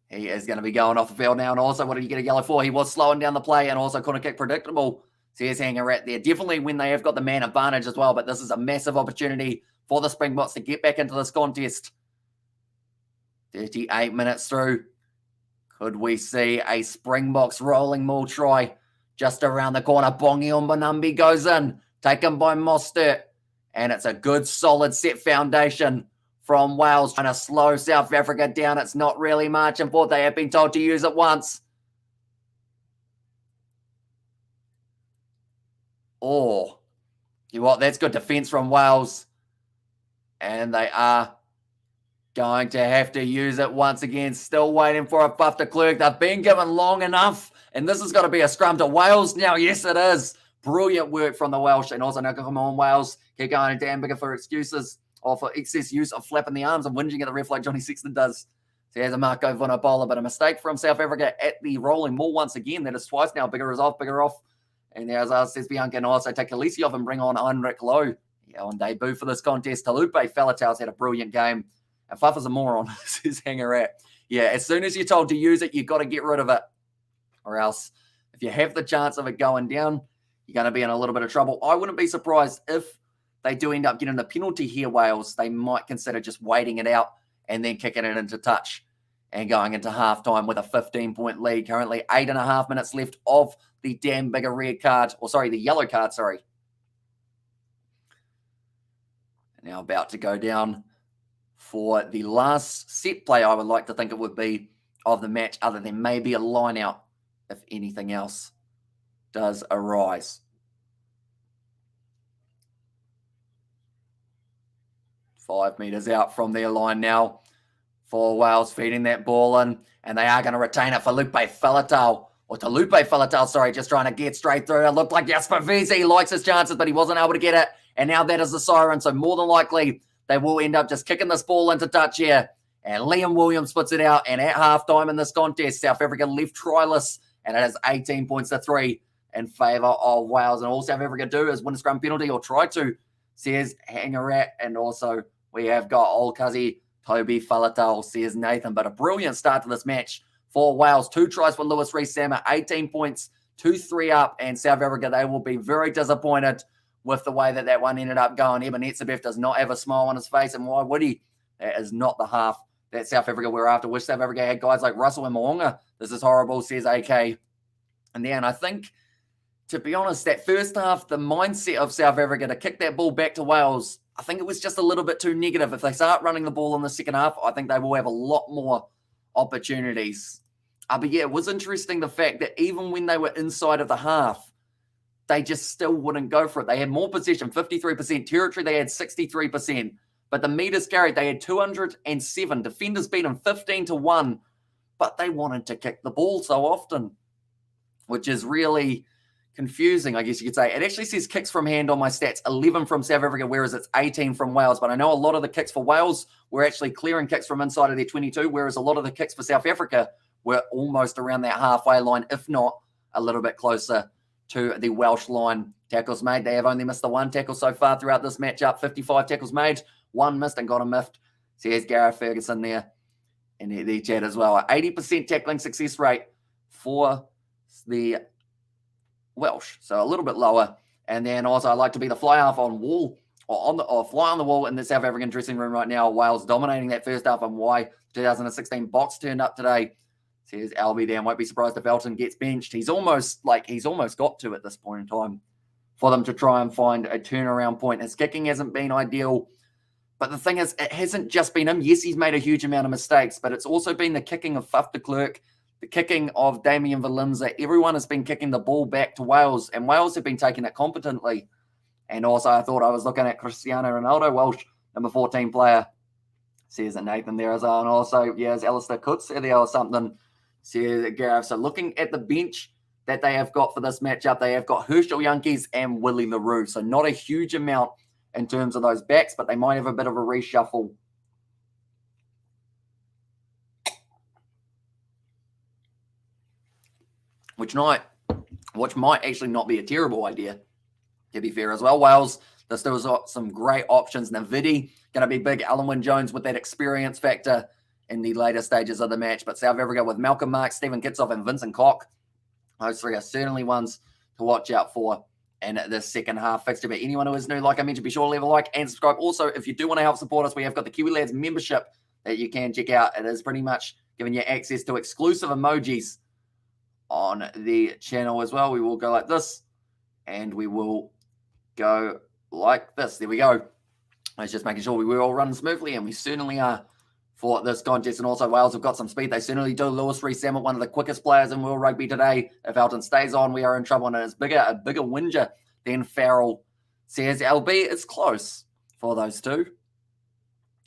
he is going to be going off the field now. And also, what did he get a yellow for? He was slowing down the play and also couldn't kick predictable. So he's hanging right there. Definitely when they have got the man advantage as well. But this is a massive opportunity for the Springboks to get back into this contest. 38 minutes through. Could we see a Springboks rolling maul try just around the corner? Bongi Umbanambi goes in. taken by Mostert. And it's a good, solid set foundation from Wales, trying to slow South Africa down. It's not really marching forward. They have been told to use it once. Oh, you know what? That's good defense from Wales. And they are going to have to use it once again. Still waiting for a buff to Klerk. They've been given long enough. And this is going to be a scrum to Wales now. Yes, it is. Brilliant work from the Welsh. And also, now come on, Wales. Keep going and damn bigger for excuses or for excess use of flapping the arms and whinging at the ref like Johnny Sexton does. So here's a Marco Vunipola, but a mistake from South Africa at the rolling ball once again. That is twice now. Bigger is off, bigger off. And there's says Bianca and also take Khaleesi off and bring on Heinrich Lowe. Yeah, on debut for this contest. Talupe Faletau's had a brilliant game. And Fuff is a moron, says Hanger at. Yeah, as soon as you're told to use it, you've got to get rid of it. Or else, if you have the chance of it going down, you're going to be in a little bit of trouble. I wouldn't be surprised if they do end up getting a penalty here, Wales. They might consider just waiting it out and then kicking it into touch and going into halftime with a 15-point lead. Currently 8.5 minutes left of the damn bigger red card. Or sorry, the yellow card, sorry. Now about to go down for the last set play, I would like to think it would be of the match, other than maybe a line out if anything else does arise. 5 meters out from their line now for Wales, feeding that ball in, and they are going to retain it for Lupe Faletau, or to Lupe Faletau, sorry, just trying to get straight through. It looked like Jasper Vizzi likes his chances, but he wasn't able to get it, and now that is the siren, so more than likely they will end up just kicking this ball into touch here, and Liam Williams puts it out, and at halftime in this contest, South Africa left tryless, and it is 18 points to 3 in favour of Wales, and all South Africa do is win a scrum penalty, or try to, says Hangarat, and also we have got old Cuzzy Toby Faletau, says Nathan. But a brilliant start to this match for Wales. 2 tries for Lewis Rees-Sammer, 18 points, 2-3 up. And South Africa, they will be very disappointed with the way that one ended up going. Eben Etzebeth does not have a smile on his face. And why would he? That is not the half that South Africa were after. Wish South Africa had guys like Russell and Moonga. This is horrible, says AK. And then I think, to be honest, that first half, the mindset of South Africa to kick that ball back to Wales, I think it was just a little bit too negative. If they start running the ball in the second half, I think they will have a lot more opportunities. But yeah, it was interesting the fact that even when they were inside of the half, they just still wouldn't go for it. They had more possession, 53%. Territory, they had 63%. But the meters carried, they had 207. Defenders beat them 15-1. But they wanted to kick the ball so often, which is really confusing, I guess you could say. It actually says kicks from hand on my stats, 11 from South Africa, whereas it's 18 from Wales. But I know a lot of the kicks for Wales were actually clearing kicks from inside of their 22, whereas a lot of the kicks for South Africa were almost around that halfway line, if not a little bit closer to the Welsh line. Tackles made, they have only missed the 1 tackle so far throughout this matchup. 55 tackles made, 1 missed and got a miffed. So here's Gareth Ferguson there in the chat as well. 80% tackling success rate for the Welsh, so a little bit lower. And then also I like to be the fly half on wall, or fly on the wall in the South African dressing room right now. Wales dominating that first half, and why 2016 box turned up today. Says Albie there, and won't be surprised if Elton gets benched. He's almost got to at this point in time for them to try and find a turnaround point. His kicking hasn't been ideal, but the thing is, it hasn't just been him. Yes, he's made a huge amount of mistakes, but it's also been the kicking of Faf de Klerk, the kicking of Damien Valinza. Everyone has been kicking the ball back to Wales, and Wales have been taking it competently. And also, I thought I was looking at Cristiano Ronaldo, Welsh, number 14 player. Says that Nathan there as well. And also, yeah, is Alistair Coates there or something. Says Gareth. So looking at the bench that they have got for this matchup, they have got Herschel Yankees and Willie LaRue. So not a huge amount in terms of those backs, but they might have a bit of a reshuffle. Which might actually not be a terrible idea, to be fair as well. Wales, there's still some great options. Navidi, going to be big. Alan Wynne-Jones with that experience factor in the later stages of the match. But South Africa with Malcolm Marx, Stephen Kitsoff, and Vincent Koch. Those 3 are certainly ones to watch out for in the second half fixture. But anyone who is new, like I mentioned, be sure to leave a like and subscribe. Also, if you do want to help support us, we have got the Kiwi Lads membership that you can check out. It is pretty much giving you access to exclusive emojis on the channel as well. We will go like this, and we will go like this. There we go. I was just making sure we were all running smoothly, and we certainly are for this contest. And also, Wales have got some speed. They certainly do. Lewis Rees-Zammit, one of the quickest players in world rugby today. If Elton stays on, we are in trouble, and it's a bigger whinger than Farrell says, albeit it's close for those two.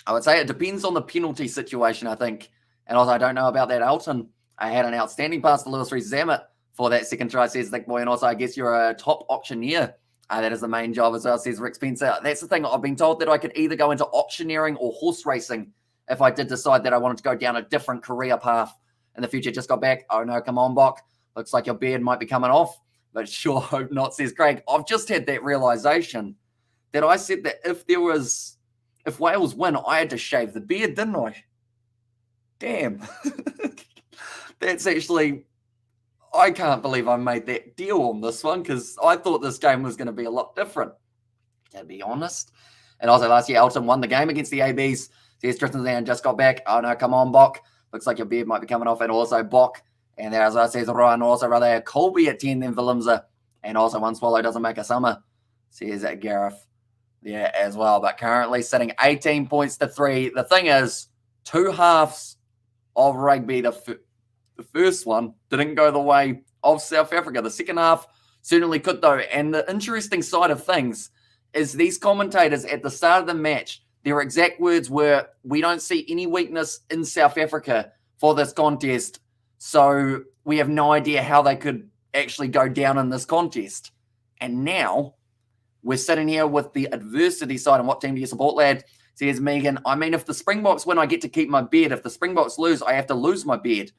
I would say it depends on the penalty situation, I think. And also, I don't know about that Elton. I had an outstanding pass to Lewis Rees-Zammit for that second try, says Thick Boy. And also, I guess you're a top auctioneer. That is the main job as well, says Rick Spencer. That's the thing. I've been told that I could either go into auctioneering or horse racing if I did decide that I wanted to go down a different career path in the future. Just got back. Oh, no, come on, Bok. Looks like your beard might be coming off, but sure hope not, says Craig. I've just had that realization that I said that if Wales win, I had to shave the beard, didn't I? Damn. That's actually... I can't believe I made that deal on this one because I thought this game was going to be a lot different, to be honest. And also last year, Elton won the game against the ABs. Says Tristan Zan just got back. Oh, no, come on, Bok. Looks like your beard might be coming off. And also Bok. And there, as I says, Ryan also rather Colby at 10 than Valimza. And also one swallow doesn't make a summer, says Gareth there as well. But currently sitting 18 points to 3. The thing is, two halves of rugby, the first one didn't go the way of South Africa. The second half certainly could, though. And the interesting side of things is these commentators at the start of the match, their exact words were, we don't see any weakness in South Africa for this contest. So we have no idea how they could actually go down in this contest. And now we're sitting here with the adversity side. And what team do you support, lad? Says Megan. I mean, if the Springboks win, I get to keep my beard. If the Springboks lose, I have to lose my beard.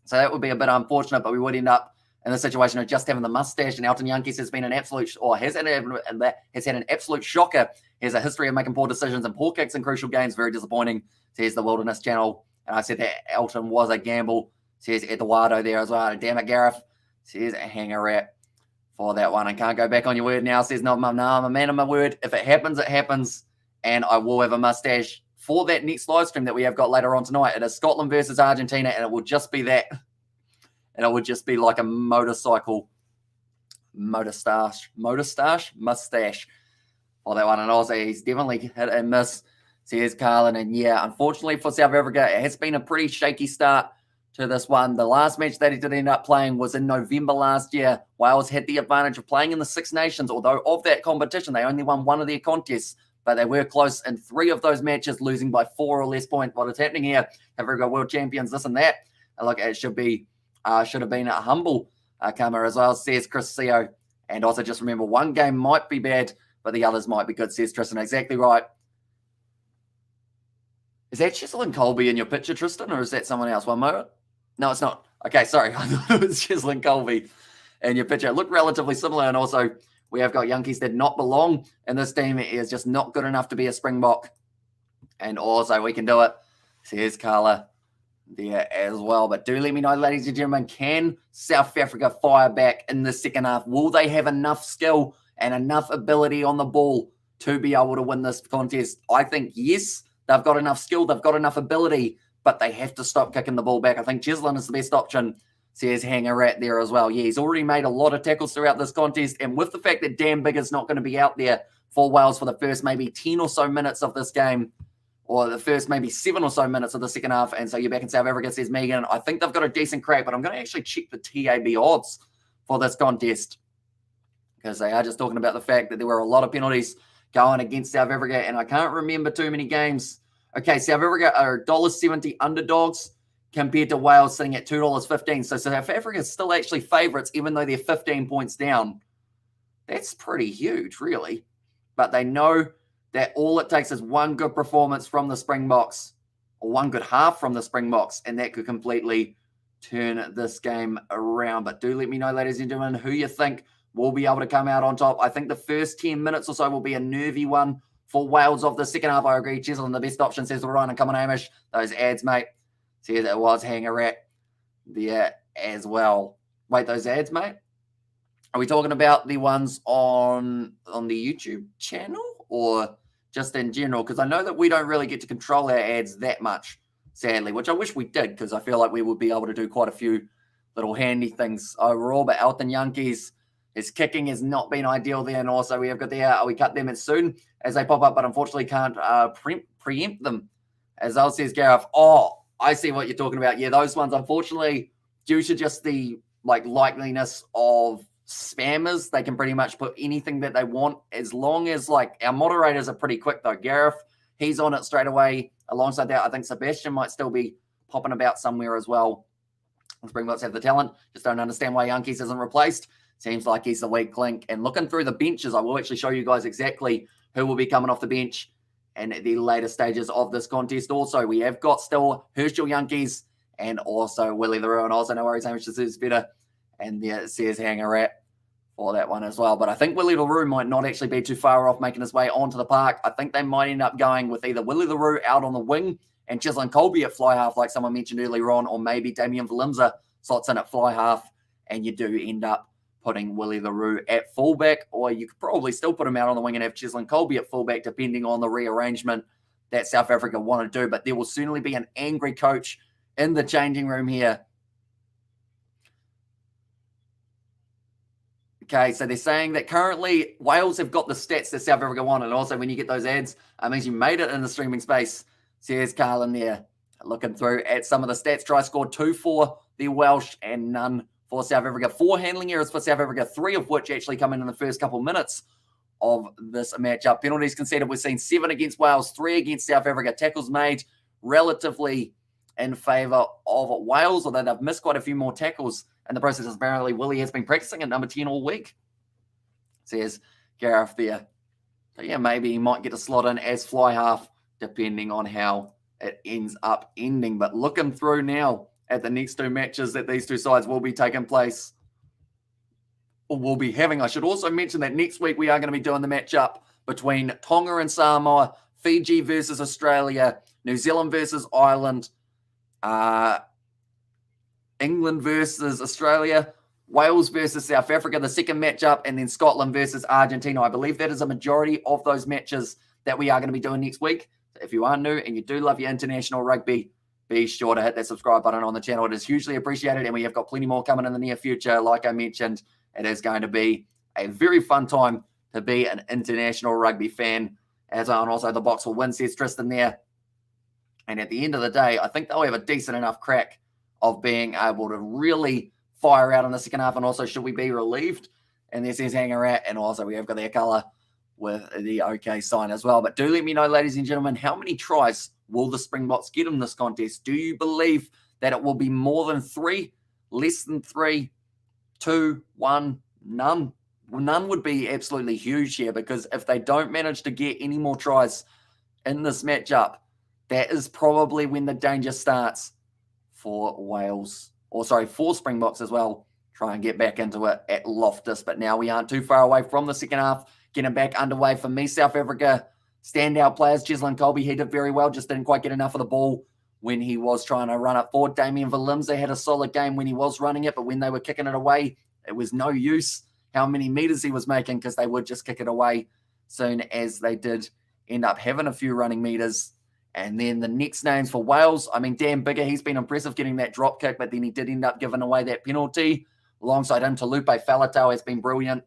So that would be a bit unfortunate, but we would end up in the situation of just having the mustache. And Elton Yankees has been an absolute, or has had an absolute shocker. He has a history of making poor decisions and poor kicks in crucial games. Very disappointing, says the Wilderness Channel. And I said that Elton was a gamble, says Eduardo there as well. Damn it, Gareth, says hang a rat for that one. I can't go back on your word now, says no, I'm a man of my word. If it happens, it happens. And I will have a mustache for that next live stream that we have got later on tonight. It is Scotland versus Argentina, and it will just be that. And it would just be like a mustache for that one. And also, he's definitely hit and miss, says Carlin. And yeah, unfortunately for South Africa, it has been a pretty shaky start to this one. The last match that he did end up playing was in November last year. Wales had the advantage of playing in the Six Nations, although of that competition, they only won one of their contests. But they were close in 3 of those matches, losing by 4 or less points. What is happening here? Africa world champions, this and that. And look, it should have been a humble comer as well, says Chris Seo. And also just remember, one game might be bad, but the others might be good, says Tristan. Exactly right. Is that Cheslin Colby in your picture, Tristan, or is that someone else? One moment. No, it's not. Okay, sorry. I thought it was Cheslin Colby in your picture. It looked relatively similar, and also we have got Yankees that not belong in this team. It is just not good enough to be a Springbok. And also we can do it, says Carla there as well. But do let me know, ladies and gentlemen, can South Africa fire back in the second half? Will they have enough skill and enough ability on the ball to be able to win this contest? I think yes, they've got enough skill, they've got enough ability, but they have to stop kicking the ball back. I think Cheslin is the best option, says Hang a Rat there as well. Yeah, he's already made a lot of tackles throughout this contest. And with the fact that Dan Biggar's not going to be out there for Wales for the first maybe 10 or so minutes of this game, or the first maybe 7 or so minutes of the second half, and so you're back in South Africa, says Megan. I think they've got a decent crack, but I'm going to actually check the TAB odds for this contest because they are just talking about the fact that there were a lot of penalties going against South Africa, and I can't remember too many games. Okay, South Africa are $1.70 underdogs compared to Wales sitting at $2.15. So South Africa is still actually favourites, even though they're 15 points down. That's pretty huge, really. But they know that all it takes is one good performance from the Springboks, or one good half from the Springboks, and that could completely turn this game around. But do let me know, ladies and gentlemen, who you think will be able to come out on top. I think the first 10 minutes or so will be a nervy one for Wales of the second half. I agree. Cheslin, the best option, says Ryan. And come on, Hamish. Those ads, mate. See, that was Hang a Rat there as well. Wait, those ads, mate? Are we talking about the ones on the YouTube channel or just in general? Because I know that we don't really get to control our ads that much, sadly, which I wish we did, because I feel like we would be able to do quite a few little handy things overall. But Elton Yankees His kicking has not been ideal there, and also we have got we cut them as soon as they pop up, but unfortunately can't preempt them. As Al says, Gareth, I see what you're talking about. Yeah, those ones, unfortunately, due to just the likeliness of spammers, they can pretty much put anything that they want, as long as our moderators are pretty quick though. Gareth, he's on it straight away. Alongside that, I think Sebastian might still be popping about somewhere as well. Springboks have the talent, just don't understand why Yankees isn't replaced. Seems like he's the weak link. And looking through the benches, I will actually show you guys exactly who will be coming off the bench and at the later stages of this contest. Also, we have got still Herschel Yankees and also Willie the Roo, and also no worries, Hamish is better. And there it says Hangarat for that one as well. But I think Willie the Roo might not actually be too far off making his way onto the park. I think they might end up going with either Willie the Roo out on the wing and Chislin Colby at fly half, like someone mentioned earlier on, or maybe Damien Valimza slots in at fly half, and you do end up putting Willie the Roo at fullback, or you could probably still put him out on the wing and have Chislin Colby at fullback, depending on the rearrangement that South Africa want to do. But there will certainly be an angry coach in the changing room here. Okay, so they're saying that currently Wales have got the stats that South Africa want, and also when you get those ads, it means you made it in the streaming space. Says Carlin there, looking through at some of the stats. Try scored 2 for the Welsh and none for South Africa. 4 handling errors for South Africa, 3 of which actually come in the first couple of minutes of this matchup. Penalties conceded, we've seen 7 against Wales, 3 against South Africa. Tackles made relatively in favour of Wales, although they've missed quite a few more tackles in the process. Apparently, Willie has been practicing at number 10 all week, says Gareth there. So yeah, maybe he might get a slot in as fly half, depending on how it ends up ending. But looking through now at the next 2 matches that these 2 sides will be taking place, or will be having. I should also mention that next week we are going to be doing the matchup between Tonga and Samoa, Fiji versus Australia, New Zealand versus Ireland, England versus Australia, Wales versus South Africa, the second matchup, and then Scotland versus Argentina. I believe that is a majority of those matches that we are going to be doing next week. So if you are new and you do love your international rugby, be sure to hit that subscribe button on the channel. It is hugely appreciated, and we have got plenty more coming in the near future. Like I mentioned, it is going to be a very fun time to be an international rugby fan. And also the box will win, says Tristan there. And at the end of the day, I think they'll have a decent enough crack of being able to really fire out in the second half. And also, should we be relieved? And this is Hangarat, and also we have got their colour with the OK sign as well. But do let me know, ladies and gentlemen, how many tries will the Springboks get in this contest? Do you believe that it will be more than 3, less than 3, 2, 1, none? Well, none would be absolutely huge here, because if they don't manage to get any more tries in this matchup, that is probably when the danger starts for Wales, or sorry, for Springboks as well. Try and get back into it at Loftus, but now we aren't too far away from the second half. Getting back underway for me, South Africa standout players. Chislin Colby, he did very well, just didn't quite get enough of the ball when he was trying to run it forward. Damien Valimza had a solid game when he was running it, but when they were kicking it away, it was no use how many meters he was making, because they would just kick it away soon as they did end up having a few running meters. And then the next names for Wales, I mean, Dan Bigger, he's been impressive getting that drop kick, but then he did end up giving away that penalty. Alongside him, Talupe Faletau has been brilliant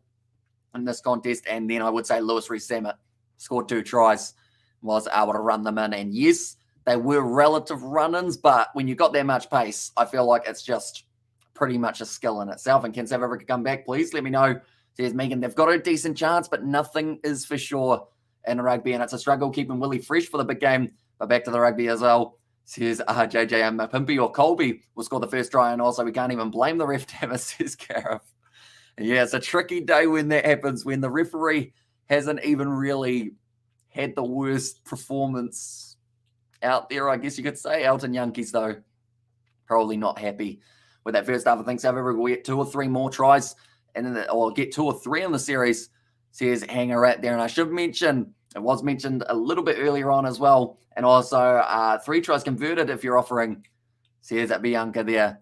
in this contest. And then I would say Lewis Rees-Zammit scored 2 tries, was able to run them in. And yes, they were relative run-ins, but when you've got that much pace, I feel like it's just pretty much a skill in itself. And can South Africa come back? Please let me know. Says Megan, they've got a decent chance, but nothing is for sure in rugby, and it's a struggle keeping Willie fresh for the big game. But back to the rugby as well. Says JJ Pimpy or Colby will score the first try, and also we can't even blame the ref, damn it, says Gareth. Yeah, it's a tricky day when that happens, when the referee hasn't even really had the worst performance out there, I guess you could say. Elton Yankees, though, probably not happy with that first half. I think South Africa will get 2 or 3 more tries, and then or get 2 or 3 in the series, says Hangarat there. And I should mention, it was mentioned a little bit earlier on as well, and also 3 tries converted if you're offering, says Bianca there.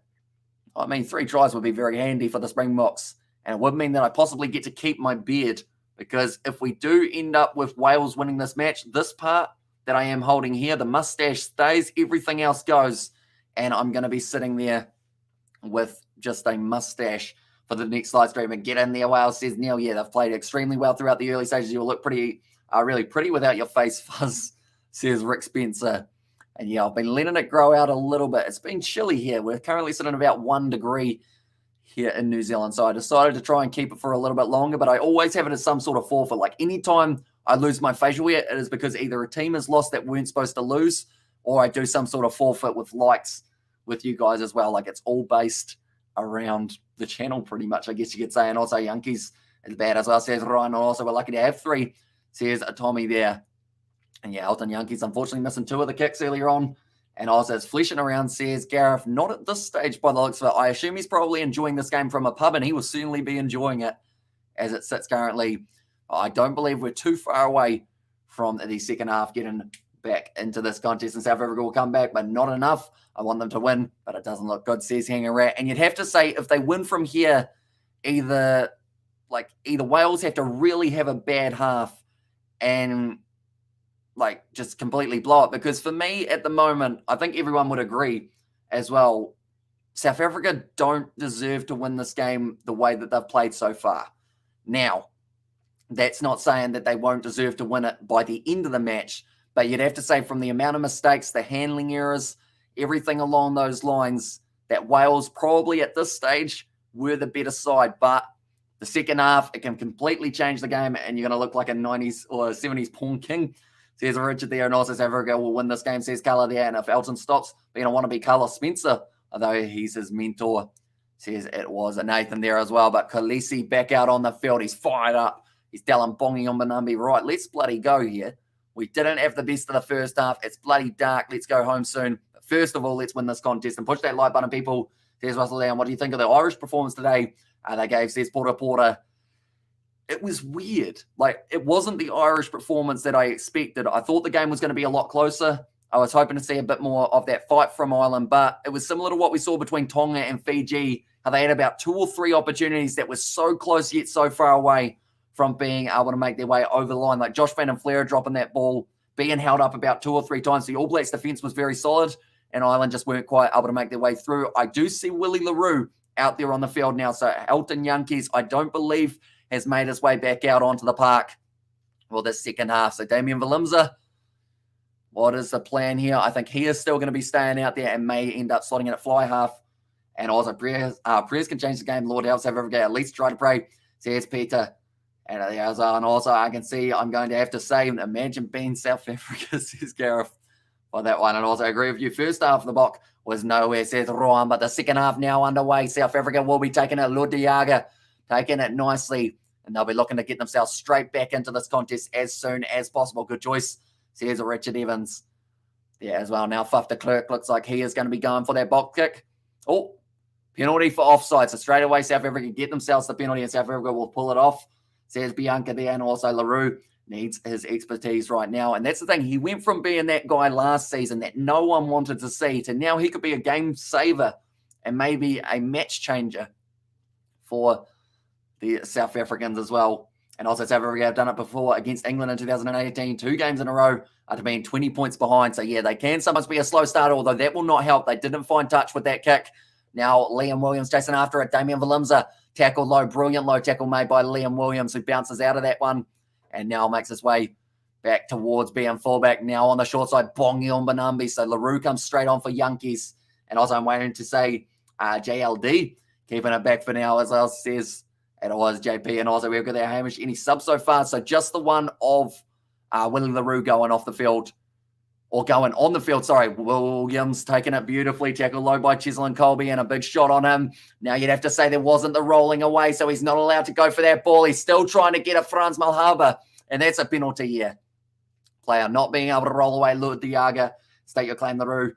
I mean, 3 tries would be very handy for the Springboks, and it would mean that I possibly get to keep my beard, because if we do end up with Wales winning this match, this part that I am holding here, the mustache stays, everything else goes, and I'm going to be sitting there with just a mustache for the next live stream and get in there. Wales, says Neil. Yeah, they've played extremely well throughout the early stages. You'll look really pretty without your face fuzz, says Rick Spencer. And yeah, I've been letting it grow out a little bit. It's been chilly here. We're currently sitting at about 1 degree here in New Zealand. So I decided to try and keep it for a little bit longer, but I always have it as some sort of forfeit. Like anytime I lose my facial hair, it is because either a team has lost that weren't supposed to lose, or I do some sort of forfeit with likes with you guys as well. Like it's all based around the channel pretty much, I guess you could say. And also Yankees is bad as well, says Ryan. And also we're lucky to have 3, says Tommy there. And yeah, Elton Yankees unfortunately missing 2 of the kicks earlier on. And also it's fleshing around, says Gareth, not at this stage by the looks of it. I assume he's probably enjoying this game from a pub, and he will certainly be enjoying it as it sits currently. I don't believe we're too far away from the second half getting back into this contest, and South Africa will come back, but not enough. I want them to win, but it doesn't look good, says Hanging Rat. And you'd have to say if they win from here, either Wales have to really have a bad half and just completely blow it. Because for me at the moment, I think everyone would agree as well, South Africa don't deserve to win this game the way that they've played so far. Now, that's not saying that they won't deserve to win it by the end of the match, but you'd have to say from the amount of mistakes, the handling errors, everything along those lines, that Wales probably at this stage were the better side. But the second half, it can completely change the game, and you're going to look like a 90s or 70s Pawn King, says Richard there. And also South Africa will win this game, says Carla there. And if Elton stops being a wannabe Carlos Spencer, although he's his mentor, says it was a Nathan there as well. But Khaleesi back out on the field. He's fired up. He's Dallin Bongi on Benambi. Right, let's bloody go here. We didn't have the best of the first half. It's bloody dark. Let's go home soon. But first of all, let's win this contest and push that like button, people. Says Russell Down. What do you think of the Irish performance today? They gave, says Porter. It was weird. It wasn't the Irish performance that I expected. I thought the game was going to be a lot closer. I was hoping to see a bit more of that fight from Ireland, but it was similar to what we saw between Tonga and Fiji, how they had about 2 or 3 opportunities that were so close yet so far away from being able to make their way over the line. Like Josh Van den Flair dropping that ball, being held up about 2 or 3 times. The All Blacks defence was very solid, and Ireland just weren't quite able to make their way through. I do see Willie LaRue out there on the field now. So Elton Yankees, I don't believe, has made his way back out onto the park for this second half. So Damien Valimza, what is the plan here? I think he is still going to be staying out there and may end up slotting in at fly half. And also Prayers can change the game. Lord help South Africa at least try to pray, says Peter. And also I can see I'm going to have to say, imagine being South Africa, says Gareth, for that one. And also I agree with you. First half of the block was nowhere, says Rohan, but the second half now underway. South Africa will be taking it. Lord Diaga taking it nicely, and they'll be looking to get themselves straight back into this contest as soon as possible. Good choice, says Richard Evans. Yeah, as well. Now Faf de Klerk looks like he is going to be going for that box kick. Oh, penalty for offside. So straight away, South Africa get themselves the penalty, and South Africa will pull it off, says Bianca there. And also LaRue needs his expertise right now. And that's the thing. He went from being that guy last season that no one wanted to see to now he could be a game saver and maybe a match changer for the South Africans as well. And also South Africa have done it before against England in 2018, 2 games in a row after being 20 points behind. So yeah, they can sometimes be a slow starter, although that will not help. They didn't find touch with that kick. Now Liam Williams chasing after it. Damien Valimza tackled low. Brilliant low tackle made by Liam Williams, who bounces out of that one and now makes his way back towards being fullback. Now on the short side, Bongi on Benambi. So LaRue comes straight on for Yankees. And also I'm waiting to say JLD keeping it back for now, as well, says it was JP. And also we've got there Hamish. Any subs so far? So just the one of Willie LaRue going off the field, or going on the field, sorry. Williams taking it beautifully, tackled low by Cheslin Colby, and a big shot on him. Now you'd have to say there wasn't the rolling away, so he's not allowed to go for that ball. He's still trying to get it, Franz Malhaba, and that's a penalty here. Player not being able to roll away, Lord Diaga, state your claim, LaRue.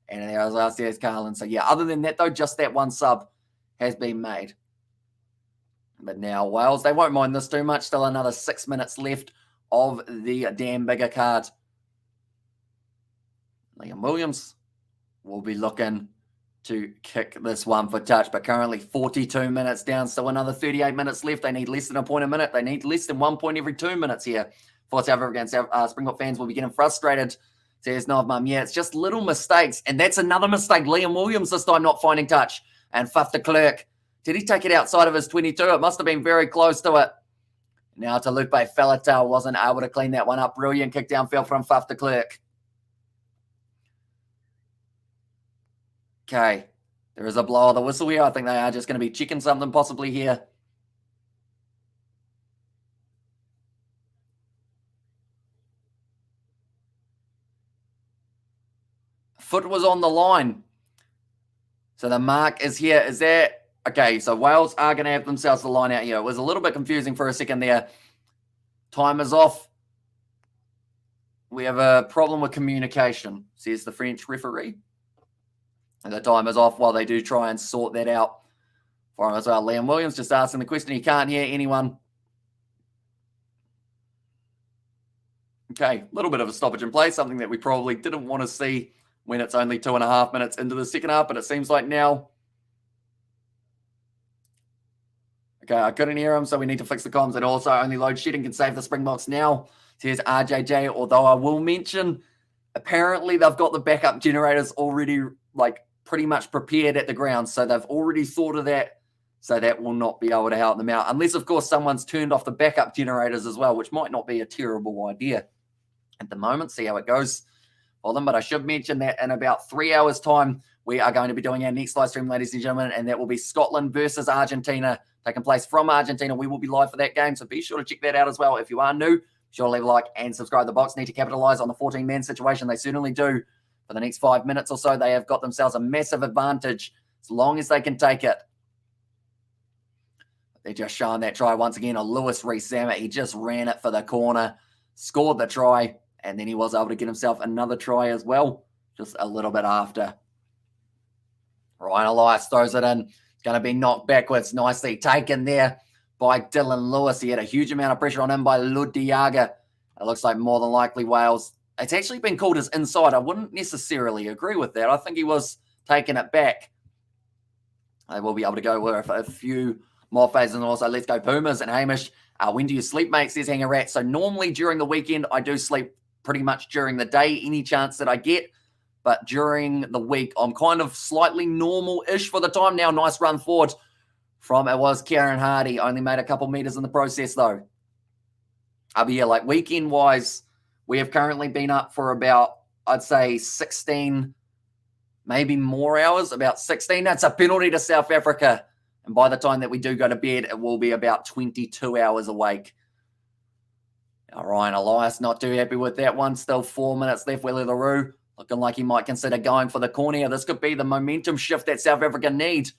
And there was last year's Carlin. So yeah, other than that though, just that one sub has been made. But now Wales, they won't mind this too much. Still another 6 minutes left of the damn bigger card. Liam Williams will be looking to kick this one for touch, but currently 42 minutes down, so another 38 minutes left. They need less than a point a minute. They need less than 1 point every 2 minutes here for South Africa. And Springbok fans will be getting frustrated, says Novmum. Yeah, it's just little mistakes, and that's another mistake. Liam Williams this time not finding touch, and Faf de Klerk Did he take it outside of his 22? It must have been very close to it. Now to Lupe Faletau, wasn't able to clean that one up. Brilliant kick downfield from Faf de Klerk. Okay, there is a blow of the whistle here. I think they are just going to be checking something possibly here. Foot was on the line. So the mark is here. Is that... Okay, so Wales are going to have themselves the line out here. It was a little bit confusing for a second there. Time is off. We have a problem with communication, says the French referee. And the time is off while they do try and sort that out for him as well. Liam Williams just asking the question. He can't hear anyone. Okay, a little bit of a stoppage in play, something that we probably didn't want to see when it's only 2.5 minutes into the second half, but it seems like now... Okay, I couldn't hear him, so we need to fix the comms. And also, only load shedding can save the Springboks now. Here's RJJ, although I will mention, apparently they've got the backup generators already, pretty much prepared at the ground. So they've already thought of that. So that will not be able to help them out. Unless, of course, someone's turned off the backup generators as well, which might not be a terrible idea at the moment. See how it goes for them. But I should mention that in about 3 hours' time, we are going to be doing our next live stream, ladies and gentlemen, and that will be Scotland versus Argentina, taking place from Argentina. We will be live for that game, so be sure to check that out as well. If you are new, be sure to leave a like and subscribe. The Box need to capitalize on the 14-man situation. They certainly do. For the next 5 minutes or so, they have got themselves a massive advantage as long as they can take it. They're just showing that try once again on Lewis Rees-Zammit. He just ran it for the corner, scored the try, and then he was able to get himself another try as well, just a little bit after. Ryan Elias throws it in. It's going to be knocked backwards. Nicely taken there by Dylan Lewis. He had a huge amount of pressure on him by Ludiaga. It looks like more than likely Wales. It's actually been called as inside. I wouldn't necessarily agree with that. I think he was taking it back. They will be able to go with a few more phases. And also, let's go Pumas and Hamish. When do you sleep, mate? Says Hanger Rat. So normally during the weekend, I do sleep pretty much during the day, any chance that I get. But during the week, I'm kind of slightly normal-ish for the time now. Nice run forward from it was Kieran Hardy. Only made a couple meters in the process, though. But yeah, weekend-wise, we have currently been up for about, I'd say, 16, maybe more hours, about 16. That's a penalty to South Africa. And by the time that we do go to bed, it will be about 22 hours awake. Now, Ryan Elias not too happy with that one. Still 4 minutes left. Willie LaRue looking like he might consider going for the corner. This could be the momentum shift that South Africa need.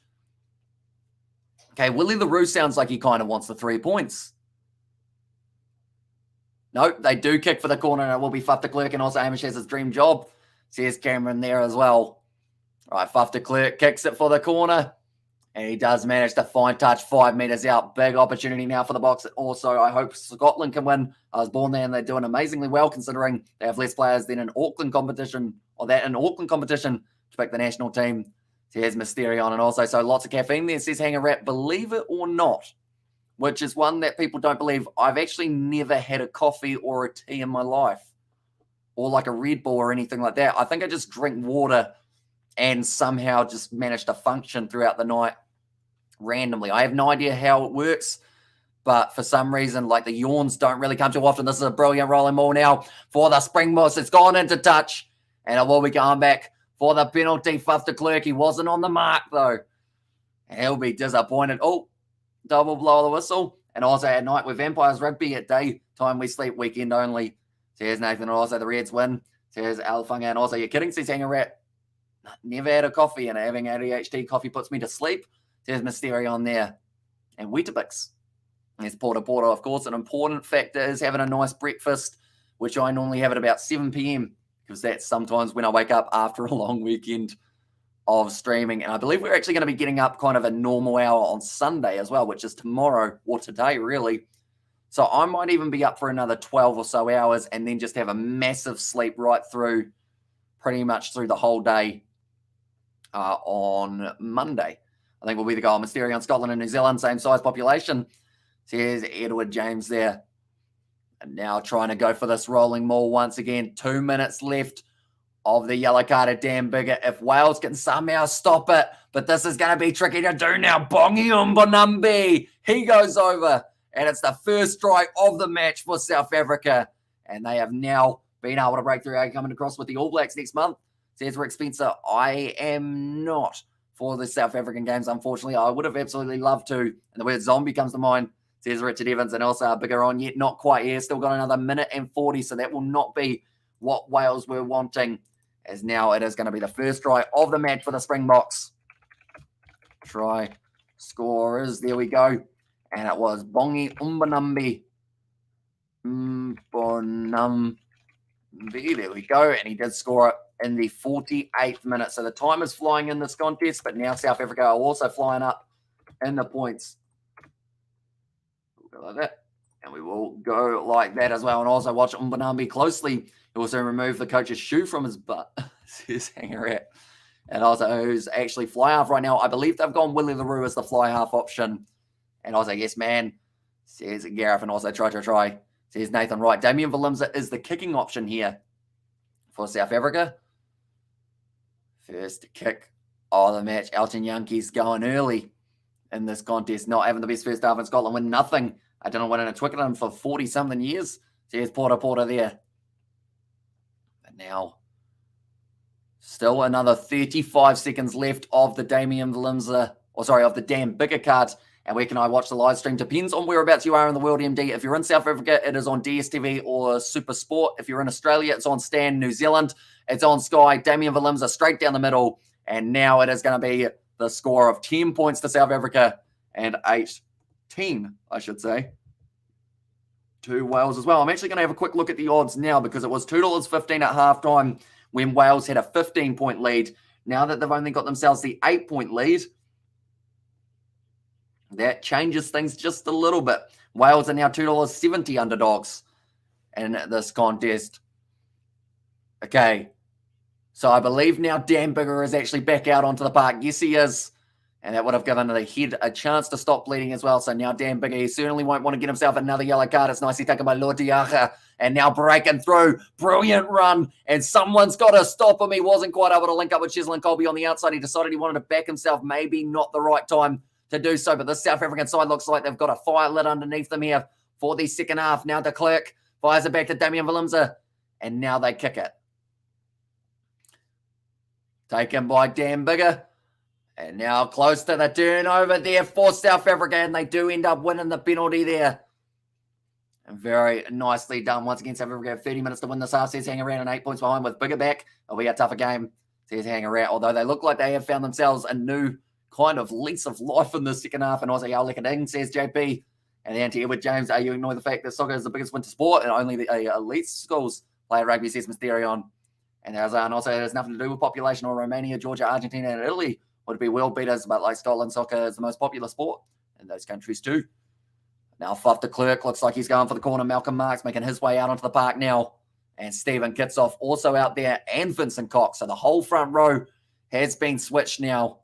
Okay, Willie LaRue sounds like he kind of wants the 3 points. No, they do kick for the corner, and it will be Faf de Klerk, and also Hamish has his dream job. Says Cameron there as well. All right, Faf de Klerk kicks it for the corner, and he does manage to find touch 5 meters out. Big opportunity now for the Box. Also, I hope Scotland can win. I was born there, and they're doing amazingly well considering they have less players than an Auckland competition, or that an Auckland competition to pick the national team. So here's Mysterion, and also so lots of caffeine there, says Hanger Rat. Believe it or not, which is one that people don't believe, I've actually never had a coffee or a tea in my life, or like a Red Bull or anything like that. I think I just drink water and somehow just manage to function throughout the night randomly. I have no idea how it works, but for some reason, the yawns don't really come too often. This is a brilliant rolling ball now for the Springboks. It's gone into touch, and it will be going back for the penalty. Faf de Klerk, he wasn't on the mark, though. He'll be disappointed. Oh, double blow of the whistle. And also at night with Vampires Rugby, at daytime we sleep, weekend only. Says Nathan, and also the Reds win. Says Alfunga, and also you're kidding, says Hanger Rat. Never had a coffee, and having ADHD coffee puts me to sleep. Says Mysterion there. And Weetabix. There's Porter, of course. An important factor is having a nice breakfast, which I normally have at about 7 p.m. because that's sometimes when I wake up after a long weekend of streaming. And I believe we're actually going to be getting up kind of a normal hour on Sunday as well, which is tomorrow or today, really. So I might even be up for another 12 or so hours and then just have a massive sleep right through, pretty much through the whole day on Monday. I think we'll be the goal. Mysterion, Scotland and New Zealand, same size population. So here's Edward James there. And now trying to go for this rolling maul once again. 2 minutes left. of the yellow card at Dan Biggar if Wales can somehow stop it. But this is going to be tricky to do now. Bongi Mbonambi, he goes over. And it's the first try of the match for South Africa. And they have now been able to break through, coming across with the All Blacks next month. Says Rick Spencer, I am not for the South African games, unfortunately. I would have absolutely loved to. And the word zombie comes to mind. Says Richard Evans and also Biggar on, yet not quite here. Still got another minute and 40, so that will not be what Wales were wanting. As now it is going to be the first try of the match for the Springboks. Try scorers, there we go. And it was Bongi Mbonambi. There we go. And he did score it in the 48th minute. So the time is flying in this contest, but now South Africa are also flying up in the points. We'll go like that. And we will go like that as well. And also watch Mbonambi closely. He also removed the coach's shoe from his butt. Says Hanger. And also who's actually fly half right now. I believe they've gone Willie LaRue as the fly half option. And also, yes, man, says Gareth, and also try, says Nathan Wright. Damian Valimza is the kicking option here for South Africa. First kick of the match. Elton Yankees going early in this contest, not having the best first half in Scotland, win nothing. I don't know, winning a Twickenham for 40-something years. Says Porter there. But now, still another 35 seconds left of the Damian Valimza, of the Dan Biggar card. And where can I watch the live stream? Depends on whereabouts you are in the world, MD. If you're in South Africa, it is on DSTV or Super Sport. If you're in Australia, it's on Stan. New Zealand, it's on Sky. Damian Valimza straight down the middle. And now it is going to be the score of 10 points to South Africa and 18, I should say, to Wales as well. I'm actually going to have a quick look at the odds now because it was $2.15 at halftime when Wales had a 15-point lead. Now that they've only got themselves the 8-point lead, that changes things just a little bit. Wales are now $2.70 underdogs in this contest. Okay. So I believe now Dan Biggar is actually back out onto the park. Yes, he is. And that would have given the head a chance to stop bleeding as well. So now Dan Biggar, he certainly won't want to get himself another yellow card. It's nicely taken by Lodiaga. And now breaking through. Brilliant run. And someone's got to stop him. He wasn't quite able to link up with Cheslin Colby on the outside. He decided he wanted to back himself. Maybe not the right time to do so, but the South African side looks like they've got a fire lit underneath them here for the second half. Now de Klerk fires it back to Damian Valimza, and now they kick it. Taken by Dan Biggar, and now close to the turnover there for South Africa, and they do end up winning the penalty there. And very nicely done once again. South Africa have 30 minutes to win this half. Says hang around and 8 points behind with Biggar back. It'll be a tougher game. Says hang around, although they look like they have found themselves a new kind of lease of life in the second half. And also, Lekading, says JP. And then to Edward James, are you ignoring the fact that soccer is the biggest winter sport and only the elite schools play rugby, says Mysterion. And also, it has nothing to do with population or Romania, Georgia, Argentina, and Italy would be world beaters, but like Scotland, soccer is the most popular sport in those countries too. Now, Fluff de Klerk looks like he's going for the corner. Malcolm Marks making his way out onto the park now. And Stephen Kitsoff also out there, and Vincent Cox. So the whole front row has been switched now.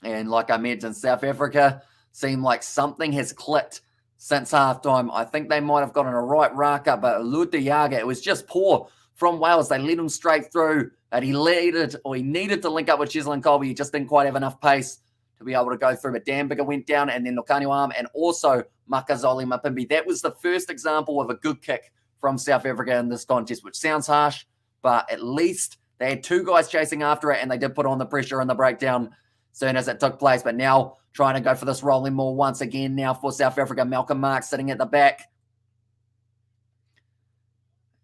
And like I mentioned, South Africa seemed like something has clicked since halftime. I think they might have gotten a right rack up, but Lutiaga, it was just poor from Wales. They led him straight through, and he needed to link up with Cheslin Colby. He just didn't quite have enough pace to be able to go through. But Dan Biggar went down, and then Lukanu Arm, and also Makazole Mapimbi. That was the first example of a good kick from South Africa in this contest, which sounds harsh, but at least they had two guys chasing after it, and they did put on the pressure and the breakdown soon as it took place. But now trying to go for this rolling maul once again now for South Africa. Malcolm Marks sitting at the back.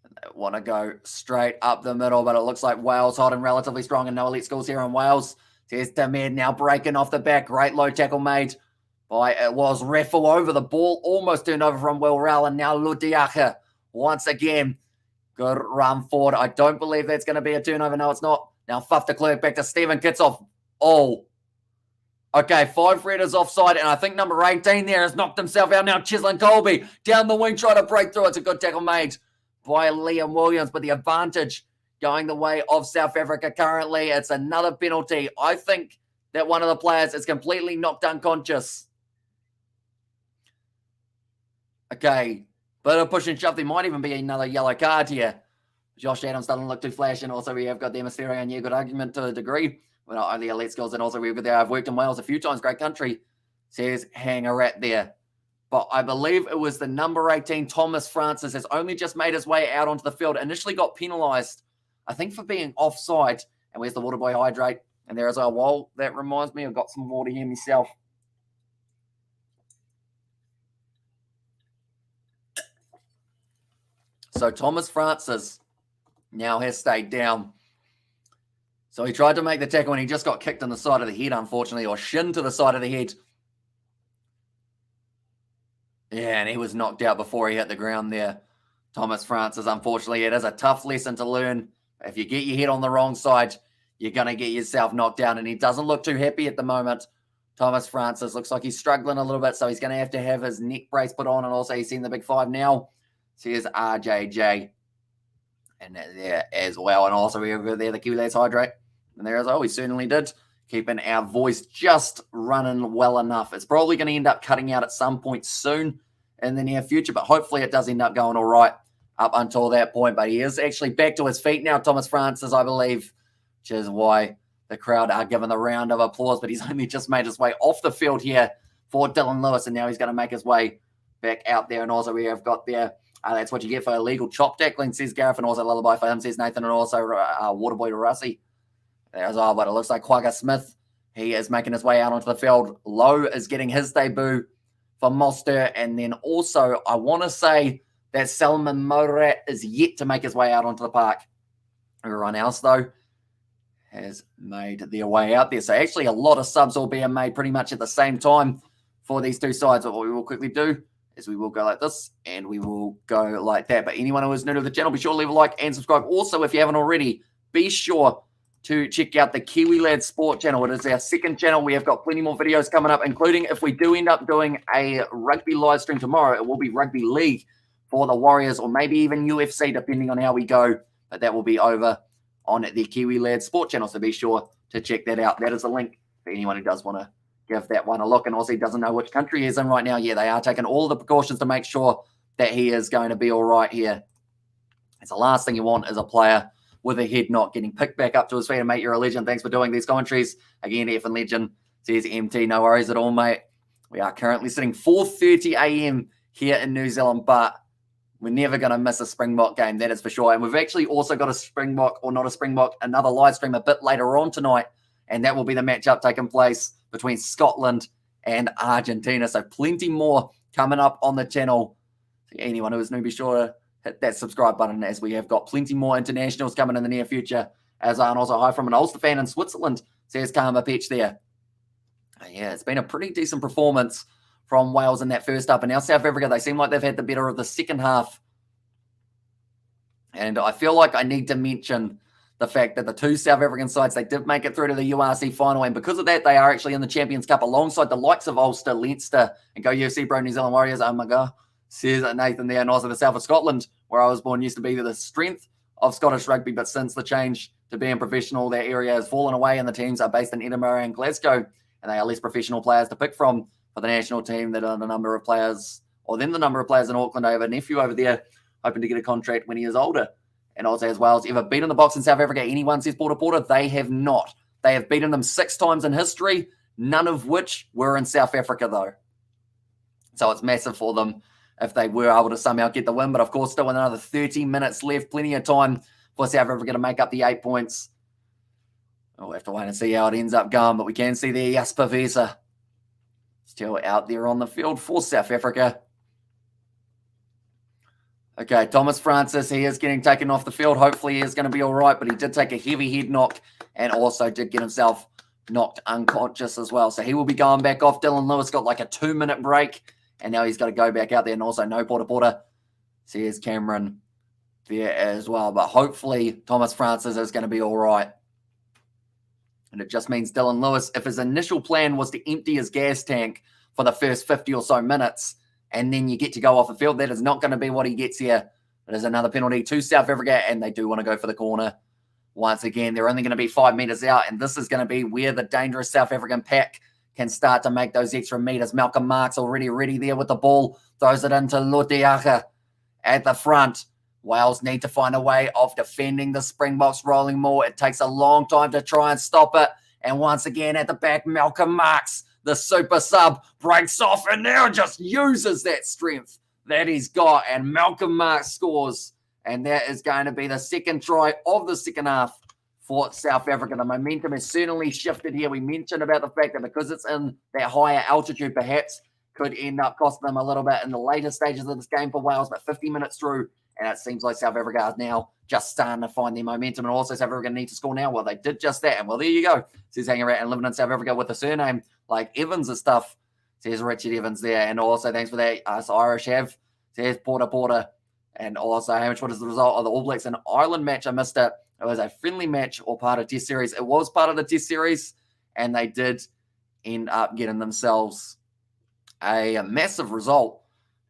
They want to go straight up the middle, but it looks like Wales holding relatively strong, and no elite schools here in Wales. There's Tamir now breaking off the back. Great low tackle made by, it was Raffle over the ball. Almost turned over from Will Rowell, and now Ludiaka once again. Good run forward. I don't believe that's going to be a turnover. No, it's not. Now Fluff de Klerk back to Stephen Kitsoff. Oh, okay, 5 readers offside, and I think number 18 there has knocked himself out. Now Cheslin Colby down the wing, trying to break through. It's a good tackle made by Liam Williams, but the advantage going the way of South Africa currently. It's another penalty. I think that one of the players is completely knocked unconscious. Okay, but a push and shove. There might even be another yellow card here. Josh Adams doesn't look too flash, and also we have got the Mysterio, and yeah, good argument to a degree. Well, not only elite skills, and also we've got there. I've worked in Wales a few times, great country. Says hang a rat there. But I believe it was the number 18, Thomas Francis, has only just made his way out onto the field. Initially got penalised, I think, for being offside. And where's the water boy hydrate? And there is our wall. That reminds me, I've got some water here myself. So Thomas Francis now has stayed down. So he tried to make the tackle and he just got kicked in the side of the head, unfortunately, or shin to the side of the head. Yeah, and he was knocked out before he hit the ground there. Thomas Francis, unfortunately, it is a tough lesson to learn. If you get your head on the wrong side, you're going to get yourself knocked down, and he doesn't look too happy at the moment. Thomas Francis looks like he's struggling a little bit, so he's going to have his neck brace put on, and also he's seen the big five now. So here's RJJ. And there as well. And also we have there the Kiwi Lads hydrate. And there as well, we certainly did. Keeping our voice just running well enough. It's probably going to end up cutting out at some point soon in the near future, but hopefully it does end up going all right up until that point. But he is actually back to his feet now, Thomas Francis, I believe, which is why the crowd are giving the round of applause. But he's only just made his way off the field here for Dylan Lewis, and now he's going to make his way back out there. And also we have got there, that's what you get for illegal chop tackling, says Gareth, and also lullaby for him, says Nathan, and also Waterboy to Russie. There's all, but it looks like Quagga Smith, he is making his way out onto the field. Lowe is getting his debut for Monster, and then also I want to say that Salman Morat is yet to make his way out onto the park. Everyone else, though, has made their way out there. So actually a lot of subs all being made pretty much at the same time for these two sides. But what we will quickly do is we will go like this, and we will go like that. But anyone who is new to the channel, be sure to leave a like and subscribe. Also, if you haven't already, be sure to check out the Kiwi Lads Sport channel. It is our second channel. We have got plenty more videos coming up, including if we do end up doing a rugby live stream tomorrow, it will be rugby league for the Warriors, or maybe even UFC, depending on how we go. But that will be over on the Kiwi Lads Sport channel, so be sure to check that out. That is a link for anyone who does want to give that one a look, and also he doesn't know which country he is in right now. Yeah, they are taking all the precautions to make sure that he is going to be all right here. It's the last thing you want is a player with a head knock getting picked back up to his feet. And mate, you're a legend. Thanks for doing these commentaries. Again, F and Legend says MT, no worries at all, mate. We are currently sitting 4:30 a.m. here in New Zealand, but we're never going to miss a Springbok game, that is for sure. And we've actually also got a Springbok, or not a Springbok, another live stream a bit later on tonight, and that will be the matchup taking place between Scotland and Argentina. So plenty more coming up on the channel. So anyone who is new, be sure to hit that subscribe button, as we have got plenty more internationals coming in the near future. As and also hi from an Ulster fan in Switzerland, says Karma Pitch there. Yeah, it's been a pretty decent performance from Wales in that first half. And now South Africa, they seem like they've had the better of the second half. And I feel like I need to mention the fact that the two South African sides, they did make it through to the URC final. And because of that, they are actually in the Champions Cup alongside the likes of Ulster, Leinster, and go UFC, bro, New Zealand Warriors. Oh my God, says Nathan there. And also the south of Scotland, where I was born, used to be the strength of Scottish rugby. But since the change to being professional, that area has fallen away, and the teams are based in Edinburgh and Glasgow. And they are less professional players to pick from for the national team that are the number of players, or then the number of players in Auckland. I have a nephew over there hoping to get a contract when he is older. And also as Wales ever beaten the Box in South Africa? Anyone, says Porter? They have not. They have beaten them 6 times in history, none of which were in South Africa though. So it's massive for them if they were able to somehow get the win. But of course, still another 30 minutes left. Plenty of time for South Africa to make up the 8 points. We'll have to wait and see how it ends up going. But we can see there Jasper Wese still out there on the field for South Africa. Okay, Thomas Francis, he is getting taken off the field. Hopefully he is going to be all right, but he did take a heavy head knock and also did get himself knocked unconscious as well. So he will be going back off. Dylan Lewis got like a 2-minute break, and now he's got to go back out there. And also no Porter. So here's Cameron there as well. But hopefully Thomas Francis is going to be all right. And it just means Dylan Lewis, if his initial plan was to empty his gas tank for the first 50 or so minutes, and then you get to go off the field, that is not going to be what he gets here. It is another penalty to South Africa, and they do want to go for the corner. Once again, they're only going to be 5 meters out, and this is going to be where the dangerous South African pack can start to make those extra meters. Malcolm Marks already ready there with the ball. Throws it into Loteaga at the front. Wales need to find a way of defending the Springboks rolling more. It takes a long time to try and stop it. And once again at the back, Malcolm Marks, the super sub, breaks off and now just uses that strength that he's got. And Malcolm Marks scores. And that is going to be the second try of the second half for South Africa. The momentum has certainly shifted here. We mentioned about the fact that because it's in that higher altitude, perhaps could end up costing them a little bit in the later stages of this game for Wales, but 50 minutes through, and it seems like South Africa is now just starting to find their momentum, and also South Africa need to score now. Well, they did just that, and well, there you go. Says hanging around and living in South Africa with a surname like Evans and stuff. Says Richard Evans there, and also thanks for that. Us Irish have. Says Porter. And also, Hamish, what is the result of the All Blacks and Ireland match? I missed it. It was a friendly match or part of Test series. It was part of the Test series, and they did end up getting themselves a massive result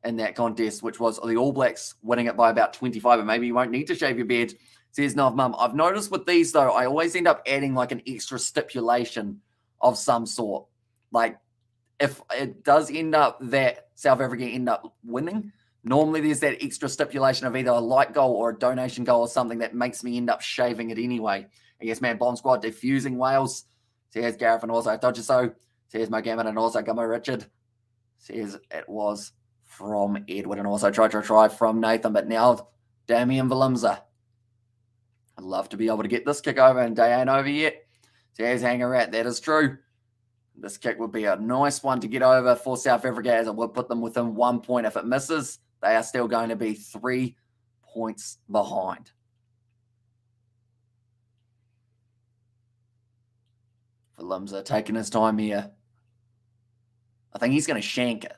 in that contest, which was the All Blacks winning it by about 25, and maybe you won't need to shave your beard. Says Nov Mum. I've noticed with these, though, I always end up adding like an extra stipulation of some sort. Like, if it does end up that South Africa end up winning, normally there's that extra stipulation of either a light goal or a donation goal or something that makes me end up shaving it anyway. And yes, man, Bomb Squad defusing Wales. Says Gareth and also I told you so. Says Mo Gammon and also Gummo Richard. Says it was from Edward and also try from Nathan. But now Damian Valimza. I'd love to be able to get this kick over and day ain't over yet. Says Hanger Rat. That is true. This kick would be a nice one to get over for South Africa as it would put them within 1 point. If it misses, they are still going to be 3 points behind. Valimza taking his time here. I think he's going to shank it.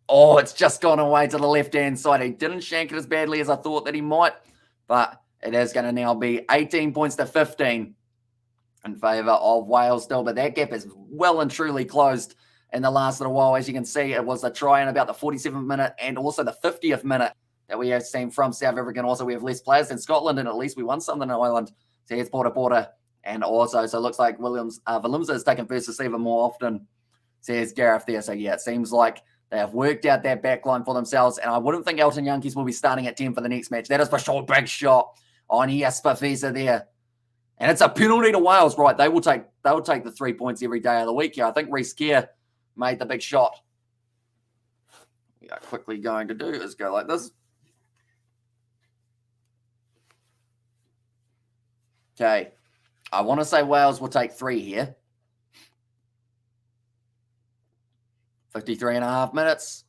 Oh, it's just gone away to the left-hand side. He didn't shank it as badly as I thought that he might, but it is going to now be 18 points to 15 in favour of Wales still. But that gap is well and truly closed in the last little while. As you can see, it was a try in about the 47th minute and also the 50th minute that we have seen from South Africa. And also, we have less players than Scotland, and at least we won Southern Ireland. So here's Porter. And also, so it looks like Valimza is taking first receiver more often, says Gareth there. So yeah, it seems like they have worked out that back line for themselves. And I wouldn't think Elton Yankees will be starting at 10 for the next match. That is for sure. Big shot on Jasper Visa there. And it's a penalty to Wales, right? They will take the 3 points every day of the week here. I think Reece Kerr made the big shot. We are quickly going to do is go like this. Okay. I want to say Wales will take 3 here. 53 and a half minutes.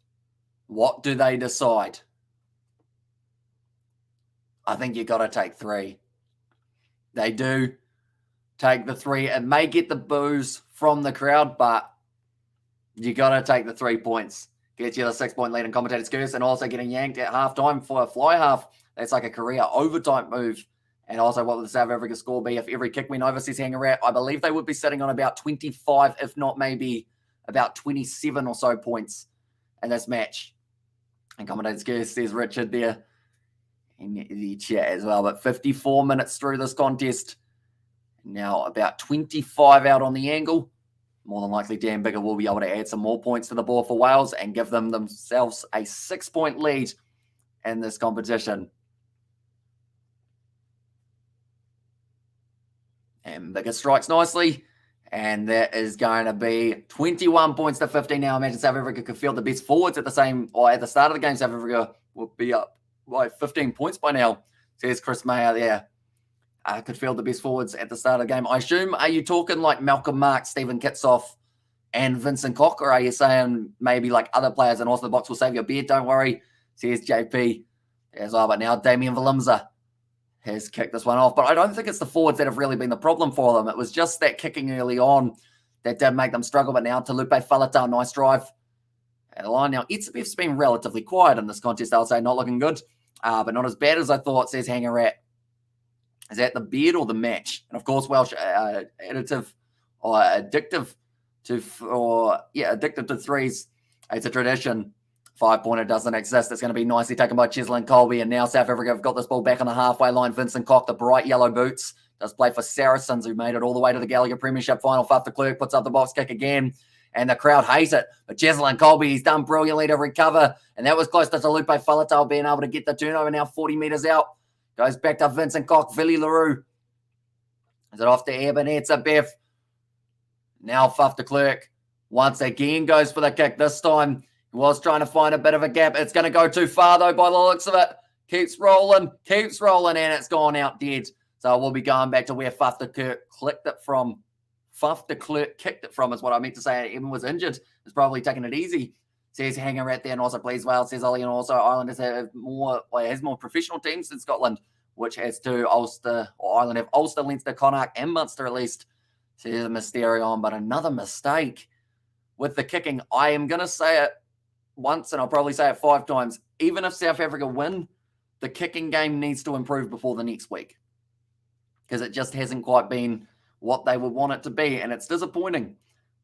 What do they decide? I think you got to take 3. They do take the 3. It may get the boos from the crowd, but you got to take the 3 points. Get you the 6-point lead in commentator's curse, and also getting yanked at halftime for a fly half. That's like a career overtime move. And also, what would the South Africa score be if every kick went over, says Hanger Rat? I believe they would be sitting on about 25, if not maybe about 27 or so points in this match. And commentator's curse, says Richard there in the chat as well. But 54 minutes through this contest. Now about 25 out on the angle. More than likely, Dan Biggar will be able to add some more points to the board for Wales and give themselves a 6-point lead in this competition. And Biggar strikes nicely. And that is going to be 21 points to 15 now. Imagine South Africa could field the best forwards at the start of the game. South Africa will be up by 15 points by now, says Chris Mayer there. Could field the best forwards at the start of the game. I assume, are you talking like Malcolm Marks, Stephen Kitsoff, and Vincent Koch, or are you saying maybe like other players and also the box will save your beard? Don't worry, says JP as well. But now Damian Valimza has kicked this one off. But I don't think it's the forwards that have really been the problem for them. It was just that kicking early on that did make them struggle. But now Talupe Faletau, nice drive at the line. Now, Etzebeth's been relatively quiet in this contest, I would say. Not looking good, but not as bad as I thought, says Hanger Rat. Is that the beard or the match? And of course, Welsh addictive or addictive to threes. It's a tradition. 5-pointer doesn't exist. It's going to be nicely taken by Cheslin Colby. And now South Africa have got this ball back on the halfway line. Vincent Koch, the bright yellow boots, does play for Saracens, who made it all the way to the Gallagher Premiership final. Faf de Klerk puts up the box kick again. and the crowd hate it. But Jaslyn Colby, he's done brilliantly to recover, and that was close to Talupe Falatau being able to get the turnover now 40 metres out. Goes back to Vincent Koch, Villy LaRue. Is it off to Ebenezer Beff? Now Faf de Klerk once again goes for the kick. This time he was trying to find a bit of a gap. It's going to go too far though by the looks of it. Keeps rolling, and it's gone out dead. So we'll be going back to where Faf de Klerk clicked it from. Faf de Klerk kicked it from is what I meant to say. Even was injured. He's probably taking it easy. Says hanging right there and also plays well. Says Ollie, and also Ireland has more professional teams than Scotland, which has to Ulster, or Ireland have Ulster, Leinster, Connacht, and Munster at least. Says a Mysterion, but another mistake with the kicking. I am going to say it once, and I'll probably say it 5 times. Even if South Africa win, the kicking game needs to improve before the next week, because it just hasn't quite been what they would want it to be, and it's disappointing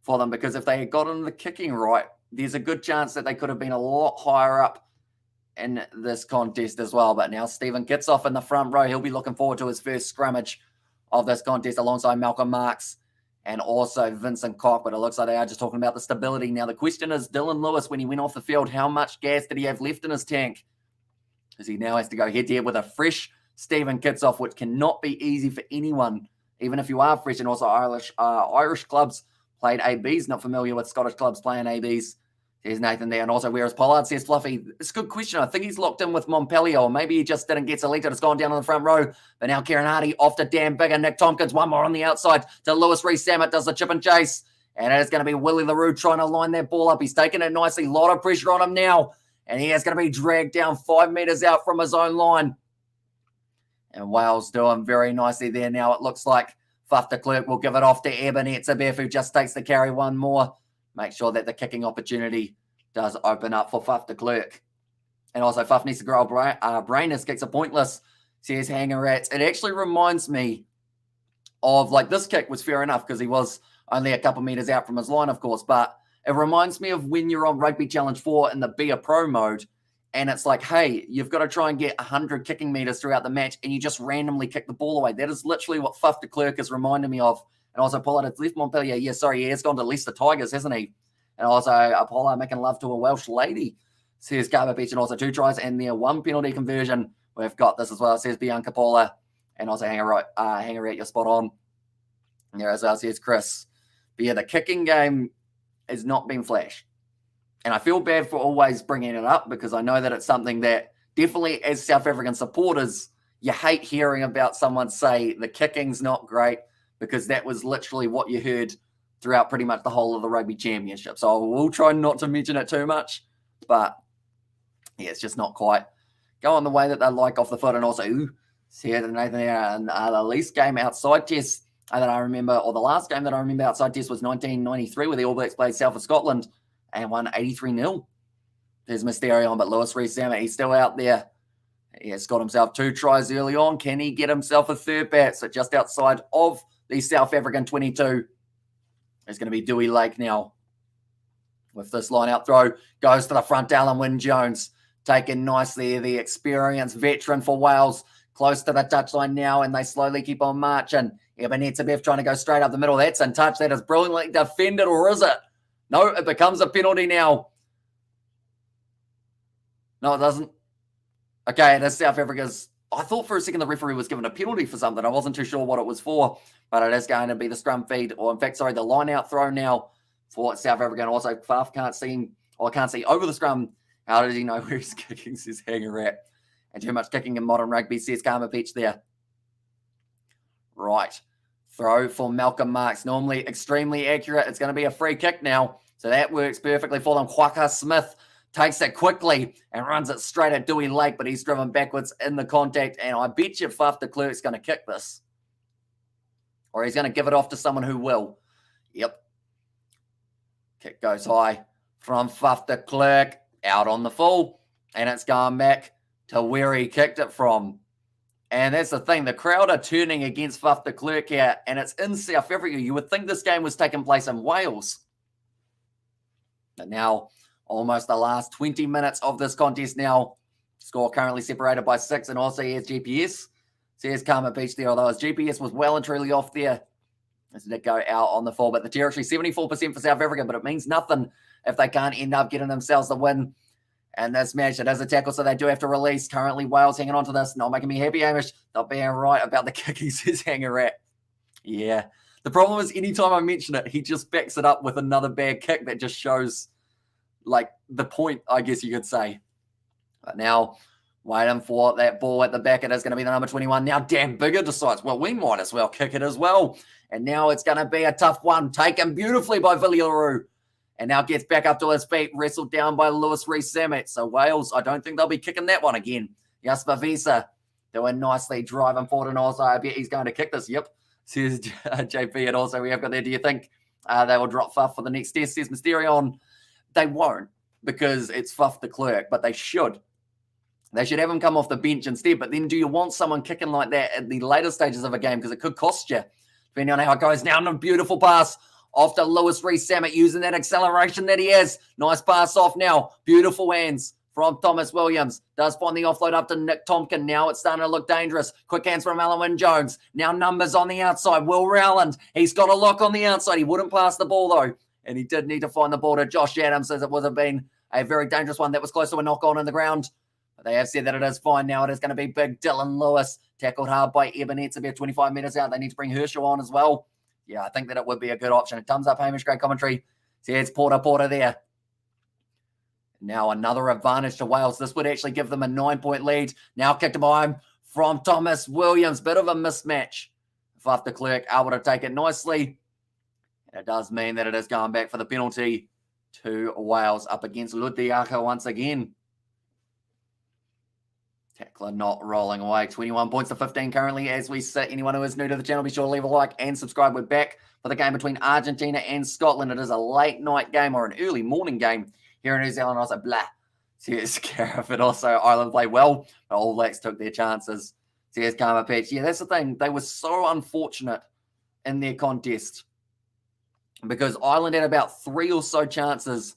for them, because if they had gotten the kicking right, there's a good chance that they could have been a lot higher up in this contest as well. But now Stephen Kitsoff in the front row. He'll be looking forward to his first scrummage of this contest alongside Malcolm Marks and also Vincent Koch. But it looks like they are just talking about the stability. Now the question is, Dylan Lewis, when he went off the field, how much gas did he have left in his tank? Because he now has to go head-to-head with a fresh Stephen Kitsoff, which cannot be easy for anyone, even if you are fresh. And also Irish clubs played ABs, not familiar with Scottish clubs playing ABs. There's Nathan there. And also, where is Pollard? Says Fluffy. It's a good question. I think he's locked in with Montpellier, or maybe he just didn't get selected. It's gone down on the front row. But now Kieran Hardy off to Dan Bigger. Nick Tompkins, one more on the outside to Lewis Rees-Sammet. Does the chip and chase. And it's going to be Willie LaRue trying to line that ball up. He's taking it nicely. A lot of pressure on him now. And he is going to be dragged down 5 metres out from his own line. And Wales doing very nicely there now. It looks like Faf de Klerk will give it off to Ebenezer Beff, who just takes the carry one more. Make sure that the kicking opportunity does open up for Faf de Klerk. And also Faf needs to grow Brainers kicks are pointless, says Hanger Rats. It actually reminds me of, like, this kick was fair enough because he was only a couple metres out from his line, of course, but it reminds me of when you're on Rugby Challenge 4 in the Be a Pro mode, and it's like, hey, you've got to try and get 100 kicking metres throughout the match, and you just randomly kick the ball away. That is literally what Faf de Klerk is reminding me of. And also, Pollard has left Montpellier. Yeah, sorry, he has gone to Leicester Tigers, hasn't he? And also, Pollard making love to a Welsh lady, says Garber Beach, and also 2 tries and their 1 penalty conversion. We've got this as well, says Bianca Paula, and also Hanger at your spot on. There as well, says Chris. But yeah, the kicking game has not been flash. And I feel bad for always bringing it up, because I know that it's something that definitely, as South African supporters, you hate hearing about someone say the kicking's not great, because that was literally what you heard throughout pretty much the whole of the Rugby Championship. So I will try not to mention it too much. But yeah, it's just not quite going the way that they like off the foot. And also, see Nathan there, and the least game outside test that I remember, or the last game that I remember outside test, was 1993, where the All Blacks played South of Scotland and won 83-0. There's Mysterion, but Lewis Rees-Sammet, he's still out there. He has got himself 2 tries early on. Can he get himself a third bat? So just outside of the South African 22. It's going to be Dewey Lake now. With this line-out throw, goes to the front, Alan Wynne-Jones. Taken nicely, the experienced veteran for Wales. Close to the touchline now, and they slowly keep on marching. Ebenezer Beff trying to go straight up the middle. That's in touch. That is brilliantly defended, or is it? No, it becomes a penalty now. No, it doesn't. Okay, it is South Africa's. I thought for a second the referee was given a penalty for something. I wasn't too sure what it was for, but it is going to be the scrum feed, or in fact, sorry, the line-out throw now for South Africa. And also, Faf can't see over the scrum. How does he know where he's kicking, says Hanger at? And too much kicking in modern rugby, says Karma Beach there. Right. Throw for Malcolm Marks. Normally extremely accurate. It's going to be a free kick now. So that works perfectly for them. Quaka Smith takes it quickly and runs it straight at Dewey Lake, but he's driven backwards in the contact. And I bet you Faf de Klerk's going to kick this. Or he's going to give it off to someone who will. Yep. Kick goes high from Faf de Klerk. Out on the full. And it's gone back to where he kicked it from. And that's the thing. The crowd are turning against Faf de Klerk here. And it's in South Africa. You would think this game was taking place in Wales. But now, almost the last 20 minutes of this contest now. Score currently separated by 6. And also here's GPS. So here's Karma Beach there. Although his GPS was well and truly off there. as they go out on the fall. But the territory, 74% for South Africa, but it means nothing if they can't end up getting themselves the win. And this match, it is a tackle, so they do have to release. Currently, Wales hanging on to this. Not making me happy, Hamish. Not being right about the kick he says hang a rat. Yeah. The problem is anytime I mention it, he just backs it up with another bad kick that just shows, like, the point, I guess you could say. But now, waiting for that ball at the back. It is going to be the number 21. Now, Dan Bigger decides, well, we might as well kick it as well. And now it's going to be a tough one. Taken beautifully by Villiaroo. And now gets back up to his feet, wrestled down by Lewis Rees-Zammit. So Wales, I don't think they'll be kicking that one again. Jasper Visa doing nicely, driving forward, and also I bet he's going to kick this. Yep, says JP. And also we have got there, do you think they will drop Fuff for the next test? Says Mysterion. They won't, because it's Fuff the Clerk, but they should. They should have him come off the bench instead. But then do you want someone kicking like that at the later stages of a game? Because it could cost you, depending on how it goes. Now, a beautiful pass off to Lewis Rees-Zammit, using that acceleration that he has. Nice pass off now. Beautiful hands from Thomas Williams. Does find the offload up to Nick Tompkin. Now it's starting to look dangerous. Quick hands from Alan Wynne-Jones. Now numbers on the outside. Will Rowland. He's got a lock on the outside. He wouldn't pass the ball, though. And he did need to find the ball to Josh Adams, as it would have been a very dangerous one. That was close to a knock on in the ground. But they have said that it is fine now. It is going to be big Dylan Lewis. Tackled hard by Ebenezer, about 25 metres out. They need to bring Herschel on as well. Yeah, I think that it would be a good option. Thumbs up, Hamish. Great commentary. See, it's Porter there. Now another advantage to Wales. This would actually give them a 9-point lead. Now kicked by him from Thomas Williams. Bit of a mismatch. Fuff the Clerk able to take it nicely. And it does mean that it is going back for the penalty to Wales up against Lutiaka once again. Tackler not rolling away. 21 points to 15 currently as we sit. Anyone who is new to the channel, be sure to leave a like and subscribe. We're back for the game between Argentina and Scotland. It is a late night game or an early morning game here in New Zealand. I was like, blah. Here's Scariff, and also Ireland played well, but All Blacks took their chances. Here's Karma Patch. Yeah, that's the thing. They were so unfortunate in their contest because Ireland had about 3 or so chances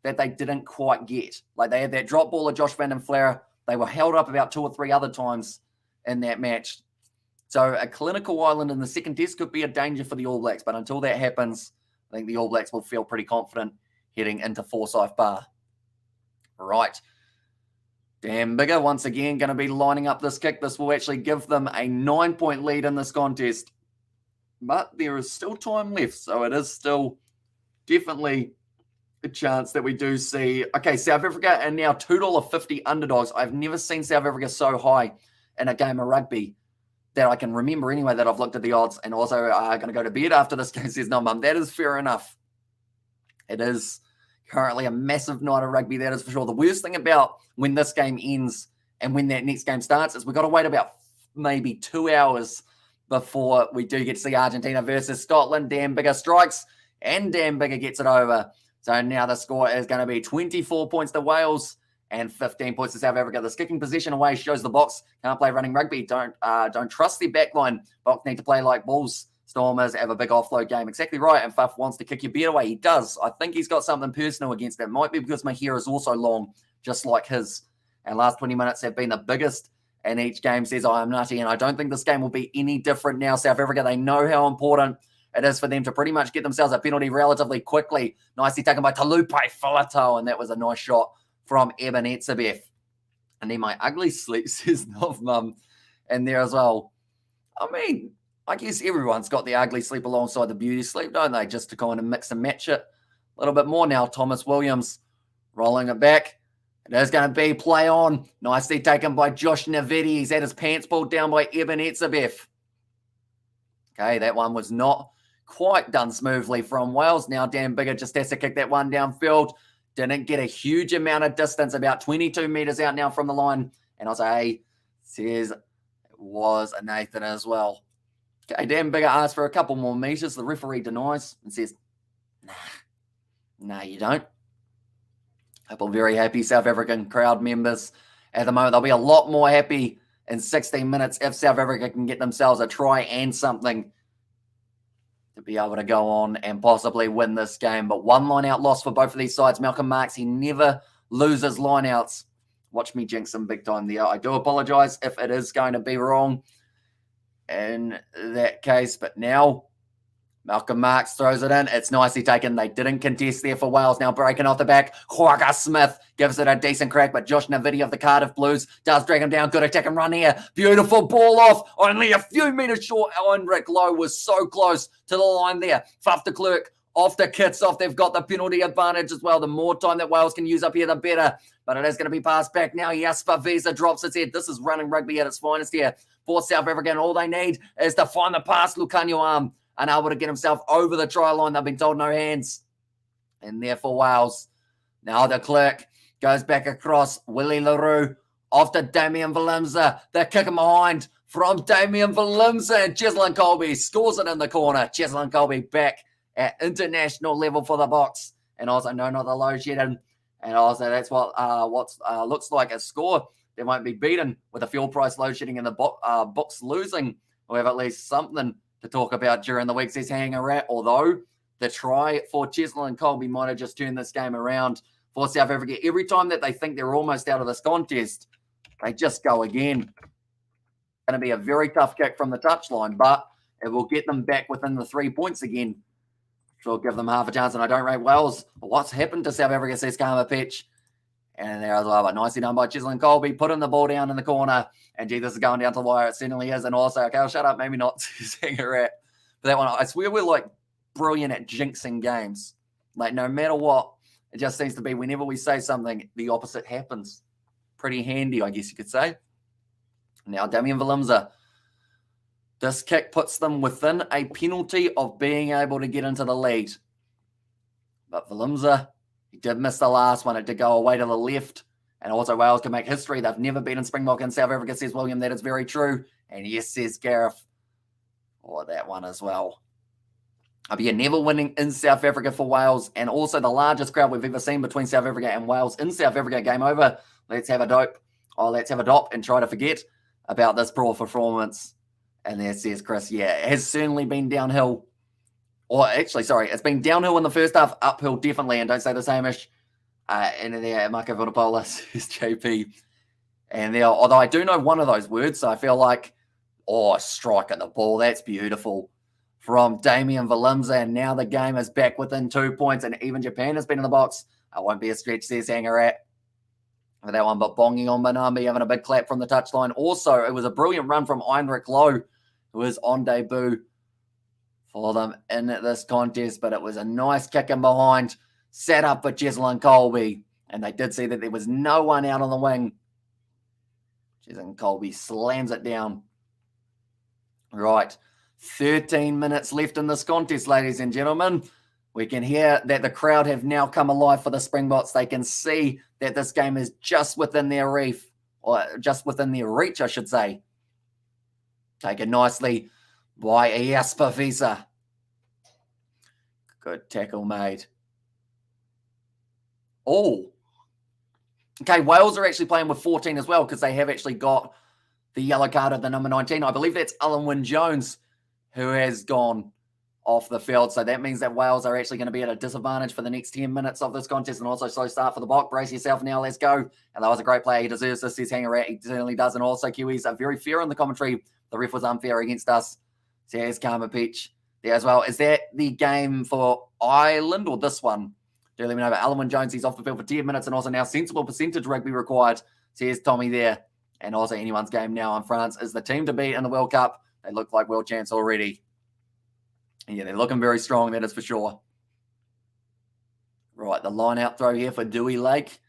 that they didn't quite get. Like they had that drop ball of Josh Van den Flair. They were held up about 2 or 3 other times in that match. So a clinical Ireland in the second test could be a danger for the All Blacks. But until that happens, I think the All Blacks will feel pretty confident heading into Forsyth Bar. Right. Dan Bigger once again going to be lining up this kick. This will actually give them a 9-point lead in this contest. But there is still time left. So it is still definitely a chance that we do see. Okay, South Africa are now $2.50 underdogs. I've never seen South Africa so high in a game of rugby that I can remember anyway that I've looked at the odds. And also going to go to bed after this game. Says, no, Mum, that is fair enough. It is currently a massive night of rugby, that is for sure. The worst thing about when this game ends and when that next game starts is we've got to wait about maybe 2 hours before we do get to see Argentina versus Scotland. Dan Bigger strikes and Dan Bigger gets it over. So now the score is going to be 24 points to Wales and 15 points to South Africa. This kicking position away shows the Boks can't play running rugby. Don't trust their backline. Boks need to play like Bulls. Stormers have a big offload game. Exactly right. And Fuff wants to kick your beard away. He does. I think he's got something personal against that. Might be because my hair is also long, just like his. And last 20 minutes have been the biggest. And each game says, I am nutty. And I don't think this game will be any different now. South Africa, they know how important it is for them to pretty much get themselves a penalty relatively quickly. Nicely taken by Talupe Filato, and that was a nice shot from Eben Etzebeth. And then my ugly sleep says Nov Mum in there as well. I mean, I guess everyone's got the ugly sleep alongside the beauty sleep, don't they? Just to kind of mix and match it a little bit more now. Thomas Williams rolling it back. It is going to be play on. Nicely taken by Josh Navidi. He's had his pants pulled down by Eben Etzebeth. Okay, that one was not quite done smoothly from Wales. Now Dan Bigger just has to kick that one downfield. Didn't get a huge amount of distance, about 22 metres out now from the line. And I'll say, says it was a Nathan as well. Okay, Dan Bigger asks for a couple more metres. The referee denies and says, nah, you don't. Couple very happy South African crowd members at the moment. They'll be a lot more happy in 16 minutes if South Africa can get themselves a try and something to be able to go on and possibly win this game. But one line-out loss for both of these sides. Malcolm Marks, he never loses line-outs. Watch me jinx him big time there. I do apologise if it is going to be wrong in that case. But now Malcolm Marks throws it in. It's nicely taken. They didn't contest there for Wales. Now breaking off the back. Quagga Smith gives it a decent crack, but Josh Navidi of the Cardiff Blues does drag him down. Good attack and run here. Beautiful ball off. Only a few meters short. Heinrich Lowe was so close to the line there. Faf de Klerk off the kits off. They've got the penalty advantage as well. The more time that Wales can use up here, the better. But it is going to be passed back now. Jasper Visa drops its head. This is running rugby at its finest here for South Africa. And all they need is to find the pass. Lucanio Arm unable to get himself over the try line. They've been told no hands. And therefore Wales. Now de Klerk goes back across. Willie LaRue off to Damian Valimza. They're kicking behind from Damian Valimza. And Cheslin Colby scores it in the corner. Cheslin Colby back at international level for the Boks. And also, no, not the low shedding. And also, that's what looks like a score that won't be beaten with the fuel price load shedding and the Boks losing. We'll have at least something to talk about during the week, says Hang Arat. Although the try for Cheslin and Colby might have just turned this game around for South Africa. Every time that they think they're almost out of this contest, they just go again. Going to be a very tough kick from the touchline, but it will get them back within the 3 points again. Will give them half a chance, and I don't rate Wales. What's happened to South Africa, says Karma Pitch. And there as well, but nicely done by Cheslin Colby, putting the ball down in the corner. And gee, this is going down to the wire. It certainly is. And also, okay, I'll shut up, maybe not, says Hang Arat. But that one, I swear we're like brilliant at jinxing games. Like no matter what, it just seems to be whenever we say something, the opposite happens. Pretty handy, I guess you could say. Now, Damian Valimza. This kick puts them within a penalty of being able to get into the lead. But Valimza, he did miss the last one. It did go away to the left. And also Wales can make history. They've never beaten Springbok in South Africa, says William. That is very true. And yes, says Gareth. Or that one as well. I'll be a never winning in South Africa for Wales. And also the largest crowd we've ever seen between South Africa and Wales in South Africa. Game over. Let's have a dope. Oh, let's have a dop and try to forget about this poor performance. And there says Chris, yeah, it has certainly been downhill. Or actually, sorry, it's been downhill in the first half, uphill definitely, and don't say the same-ish. And there, Marco Vanapola says JP. And there, although I do know one of those words, so I feel like, oh, strike at the ball, that's beautiful. From Damian Valimza, and now the game is back within 2 points, and even Japan has been in the box. I won't be a stretch, says Hang Arat. For that one, but Bongi on Banambi having a big clap from the touchline. Also, it was a brilliant run from Heinrich Lowe, who was on debut for them in this contest, but it was a nice kick in behind, set up for Cheslin Colby, and they did see that there was no one out on the wing. Cheslin Colby slams it down. Right, 13 minutes left in this contest, ladies and gentlemen. We can hear that the crowd have now come alive for the Springboks. They can see that this game is just within their reach, I should say. Taken nicely by Jasper Visa. Good tackle made. Oh. Okay, Wales are actually playing with 14 as well because they have actually got the yellow card of the number 19. I believe that's Alan Wynne-Jones who has gone off the field. So that means that Wales are actually going to be at a disadvantage for the next 10 minutes of this contest, and also slow start for the Bok. Brace yourself now, let's go. And that was a great play. He deserves this, says Hang Arat. He certainly does. And also Kiwis are very fair in the commentary. The ref was unfair against us. Says Karma Peach there as well. Is that the game for Ireland or this one? Do let me know. But Alan Wynne-Jones, he's off the field for 10 minutes, and also now sensible percentage rugby required, says Tommy there. And also anyone's game now in France is the team to beat in the World Cup. They look like world champs already. Yeah, they're looking very strong, that is for sure. Right, the line out throw here for Dewey Lake.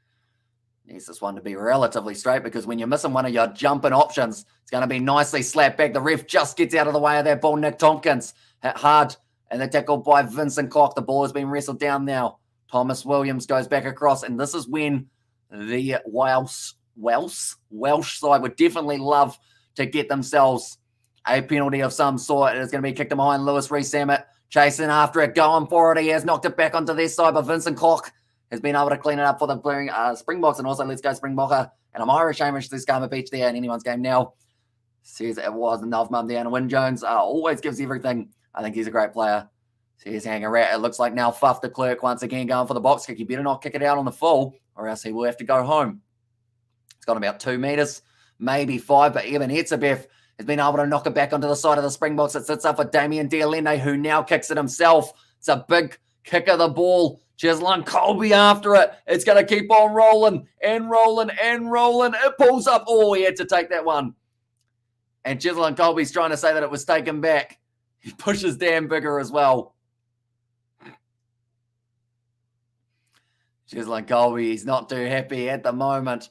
Needs this one to be relatively straight because when you're missing one of your jumping options, it's going to be nicely slapped back. The ref just gets out of the way of that ball. Nick Tompkins hit hard, and the tackle by Vincent Koch. The ball has been wrestled down now. Thomas Williams goes back across, and this is when the Welsh side would definitely love to get themselves a penalty of some sort. It is going to be kicked in behind. Lewis Rees-Sammet chasing after it, going for it. He has knocked it back onto their side, but Vincent Koch has been able to clean it up for the Springboks, and also let's go Springboker. And I'm Irish Hamish, this Karma Beach there in anyone's game now. Says it was enough, Mum down. Wynne-Jones always gives everything. I think he's a great player. Says Hang Arat. It looks like now Faf de Klerk once again going for the box kick. He better not kick it out on the full, or else he will have to go home. It's gone about 2 meters, maybe 5, but Eben Etzebeth has been able to knock it back onto the side of the Springboks. It sits up for Damien Dialende, who now kicks it himself. It's a big kick of the ball. Chislin Colby after it. It's going to keep on rolling and rolling and rolling. It pulls up. Oh, he had to take that one. And Chislin Colby's trying to say that it was taken back. He pushes Dan Bigger as well. Chislin Colby, he's not too happy at the moment.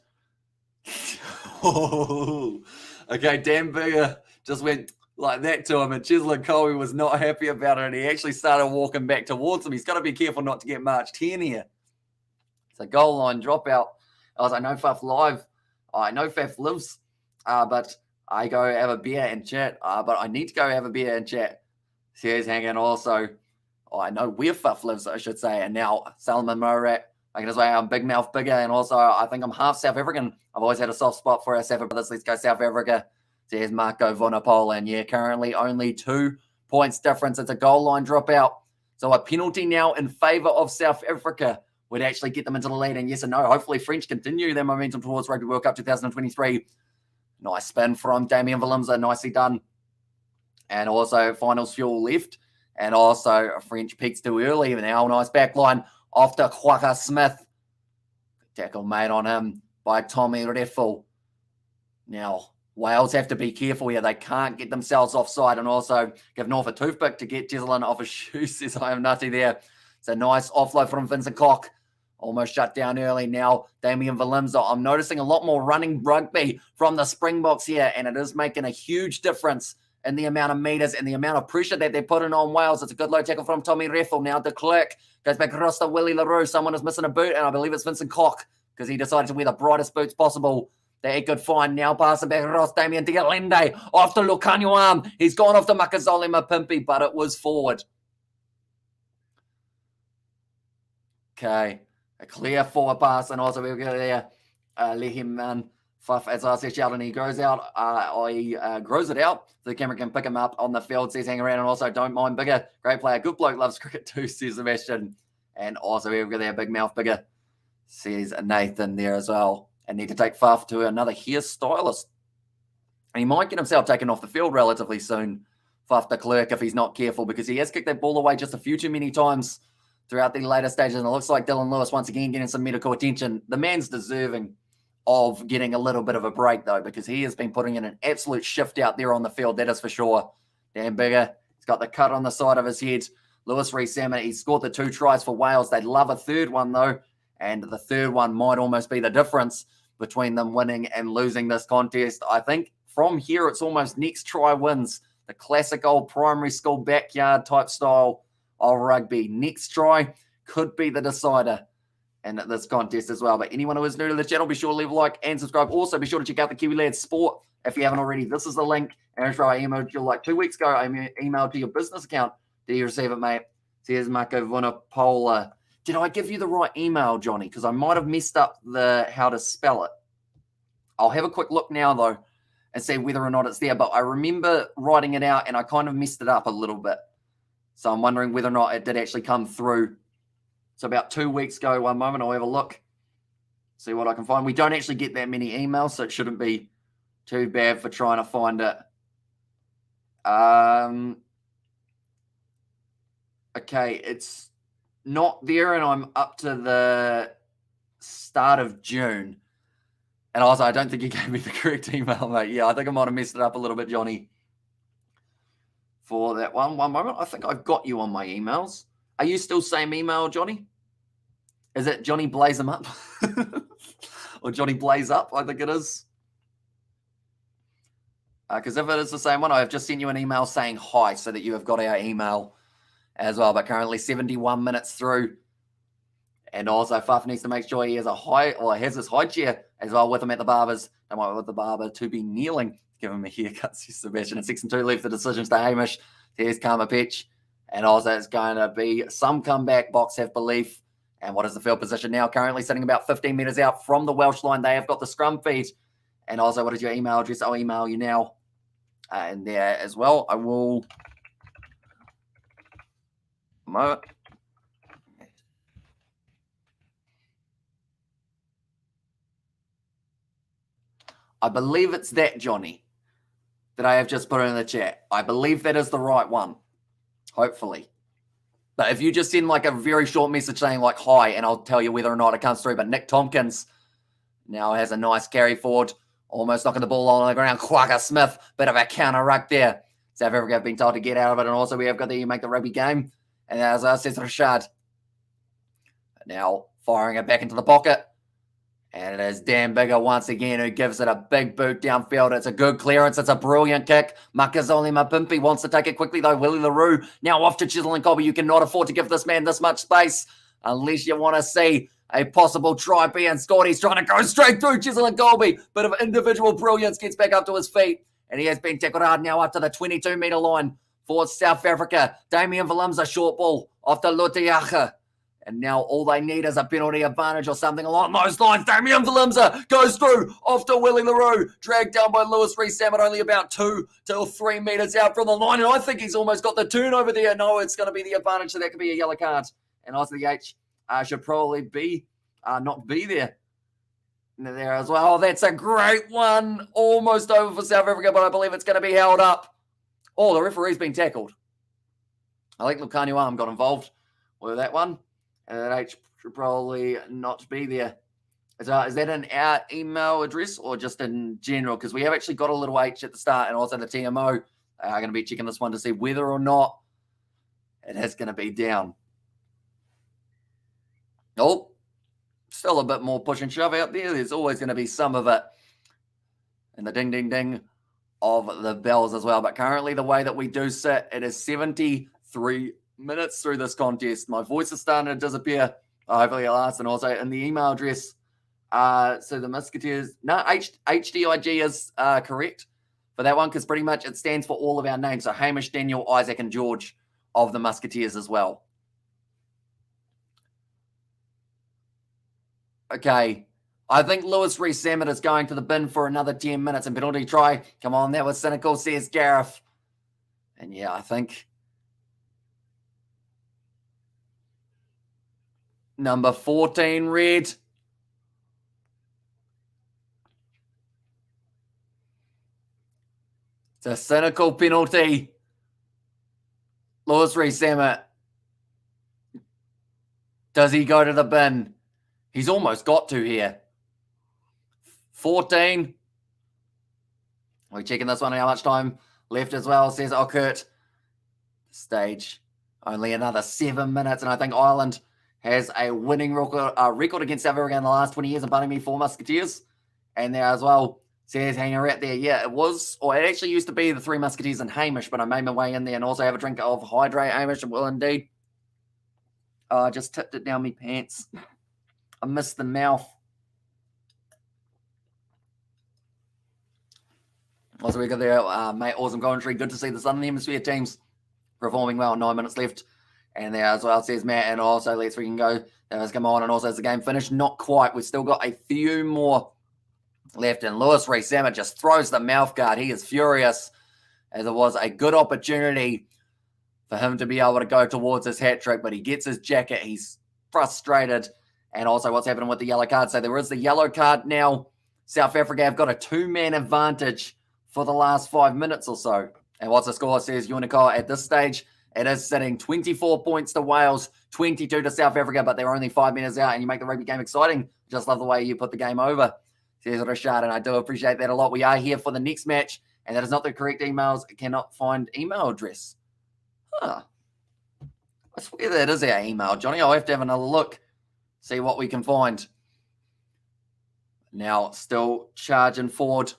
Okay, Dan Bigger just went like that to him, and Chislin Colby was not happy about it, and he actually started walking back towards him. He's got to be careful not to get marched 10 here. It's a goal line dropout. I know Faf live. I know Faf lives, but I go have a beer and chat. But I need to go have a beer and chat. Here's hanging also. I know where Faf lives, I should say. And now Salman Morat. I can just say I'm Big Mouth Bigger, and also I think I'm half South African. I've always had a soft spot for our South Brothers. Let's go South Africa. There's Marco Vunipola, and yeah, currently only 2 points difference. It's a goal line dropout. So a penalty now in favour of South Africa would actually get them into the lead. And yes and no, hopefully French continue their momentum towards Rugby World Cup 2023. Nice spin from Damien Willemse, nicely done. And also finals fuel left. And also French peaks too early. Now nice back line off to Kwaka Smith. Tackle made on him by Tommy Reffel. Now, Wales have to be careful here. They can't get themselves offside, and also give North a toothpick to get Chislin off his shoes, says I am nutty there. It's a nice offload from Vincent Koch. Almost shut down early now. Damien Willemse. I'm noticing a lot more running rugby from the Springboks here, and it is making a huge difference in the amount of meters and the amount of pressure that they're putting on Wales. It's a good low tackle from Tommy Reffel. Now de Klerk goes back across to Willie LaRue. Someone is missing a boot, and I believe it's Vincent Koch because he decided to wear the brightest boots possible. That good find now, passing back across Damien Dialende. Off to Lukanyuam. He's gone off to Makazole Mapimpi, but it was forward. Okay. A clear forward pass, and also we'll go there. Let him Fuff, as I said, shout, and he grows out. Grows it out. So the camera can pick him up on the field, says hang around, and also don't mind Bigger. Great player. Good bloke, loves cricket too, says Sebastian. And also we'll go there, Big Mouth Bigger, says Nathan there as well. And need to take Fuff to another hairstylist. And he might get himself taken off the field relatively soon, Fuff de Klerk, if he's not careful, because he has kicked that ball away just a few too many times throughout the later stages. And it looks like Dylan Lewis once again getting some medical attention. The man's deserving of getting a little bit of a break, though, because he has been putting in an absolute shift out there on the field, that is for sure. Dan Bigger, he's got the cut on the side of his head. Lewis Rees-Salmon, he scored the 2 tries for Wales. They'd love a third one, though, and the third one might almost be the difference between them winning and losing this contest. I think from here, it's almost next try wins. The classic old primary school backyard type style of rugby. Next try could be the decider in this contest as well. But anyone who is new to the channel, be sure to leave a like and subscribe. Also, be sure to check out the Kiwi Lads Sport if you haven't already. This is the link. And I emailed you like 2 weeks ago. I emailed to your business account. Did you receive it, mate? So here's Marco Vunipola. Did I give you the right email, Johnny? Because I might have messed up the how to spell it. I'll have a quick look now, though, and see whether or not it's there. But I remember writing it out, and I kind of messed it up a little bit. So I'm wondering whether or not it did actually come through. So about 2 weeks ago, one moment, I'll have a look, see what I can find. We don't actually get that many emails, so it shouldn't be too bad for trying to find it. Okay, it's not there, and I'm up to the start of June. And also, I don't think you gave me the correct email, mate. Yeah, I think I might have messed it up a little bit, Johnny, for that one. One moment. I think I've got you on my emails. Are you still same email, Johnny? Is it Johnny Blaze 'em up? Or Johnny Blaze Up, I think it is. Because if it is the same one, I have just sent you an email saying hi so that you have got our email as well. But currently 71 minutes through. And also, Fuff needs to make sure he has a high, or has his high chair as well with him at the barbers. Don't want with the barber to be kneeling. Give him a haircut, says Sebastian. And 6 and 2 left. The decisions to Hamish. There's Karma Pitch. And also, it's going to be some comeback. Box have belief. And what is the field position now? Currently sitting about 15 metres out from the Welsh line. They have got the scrum feed. And also, what is your email address? I'll email you now. And there as well. I will. I believe it's that, Johnny. that I have just put in the chat. I believe that is the right one. Hopefully. But if you just send like a very short message saying like hi, and I'll tell you whether or not it comes through. But Nick Tompkins now has a nice carry forward, almost knocking the ball on the ground. Quagga Smith, bit of a counter ruck there. South Africa have been told to get out of it. And also we have got the Make the Rugby game. And as I says, Rashad. Now firing it back into the pocket. And it is Dan Bigger once again who gives it a big boot downfield. It's a good clearance. It's a brilliant kick. Makazole Mapimpi wants to take it quickly though. Willie LaRue now off to Chisel and Colby. You cannot afford to give this man this much space unless you want to see a possible try being scored. He's trying to go straight through Chisel and Colby. Bit of individual brilliance, gets back up to his feet. And he has been tackled hard now up to the 22-metre line for South Africa. Damian Willemse, short ball off to Lutiaga. And now all they need is a penalty advantage or something along those lines. Damian Willemse goes through off to Willie LaRue. Dragged down by Lewis Rees-Zammit, only about 2 to 3 metres out from the line. And I think he's almost got the turnover there. No, it's going to be the advantage, so that could be a yellow card. And also the H should probably be not be there as well. Oh, that's a great one. Almost over for South Africa, but I believe it's going to be held up. Oh, the referee's been tackled. I think Lukanu Arm got involved with that one. And that H should probably not be there. Is that in our email address or just in general? Because we have actually got a little H at the start, and also the TMO are going to be checking this one to see whether or not it is going to be down. Oh, still a bit more push and shove out there. There's always going to be some of it. And the ding, ding, ding of the bells as well. But currently the way that we do sit, it is 73 minutes through this contest. My voice is starting to disappear. Hopefully it'll last. And also in the email address, so the Musketeers, no, HDIG is correct for that one, because pretty much it stands for all of our names. So Hamish, Daniel, Isaac, and George of the Musketeers as well. Okay, I think Lewis Rees-Zammit is going to the bin for another 10 minutes and penalty try. Come on, that was cynical, says Gareth. And yeah, I think number 14, red. It's a cynical penalty. Lewis Rees-Zammit. Does he go to the bin? He's almost got to here. 14. We're checking this one, how much time left as well, says Okert. Stage, only another 7 minutes, and I think Ireland has a winning record against South Africa in the last 20 years in Bunny Me 4 Musketeers. And there as well, says hanging right there. Yeah, it was, or it actually used to be the 3 Musketeers and Hamish, but I made my way in there and also have a drink of Hydrate, Hamish, and will indeed. I just tipped it down my pants. I missed the mouth. Also, we got there, mate, awesome commentary. Good to see the Southern Hemisphere teams performing well. 9 minutes left. And there as well, says Matt. And also, let's freaking go. That has come on. And also, is the game finished? Not quite. We've still got a few more left. And Lewis Rees-Zammit just throws the mouth guard. He is furious, as it was a good opportunity for him to be able to go towards his hat trick. But he gets his jacket. He's frustrated. And also what's happening with the yellow card. So there is the yellow card now. South Africa have got a 2-man advantage for the last 5 minutes or so. And what's the score, says Unico. At this stage, it is sitting 24 points to Wales, 22 to South Africa, but they're only 5 minutes out, and you make the rugby game exciting. Just love the way you put the game over, says Rashad, and I do appreciate that a lot. We are here for the next match, and that is not the correct emails. I cannot find email address. Huh. I swear that is our email, Johnny. I'll have to have another look. See what we can find. Now, still charging forward.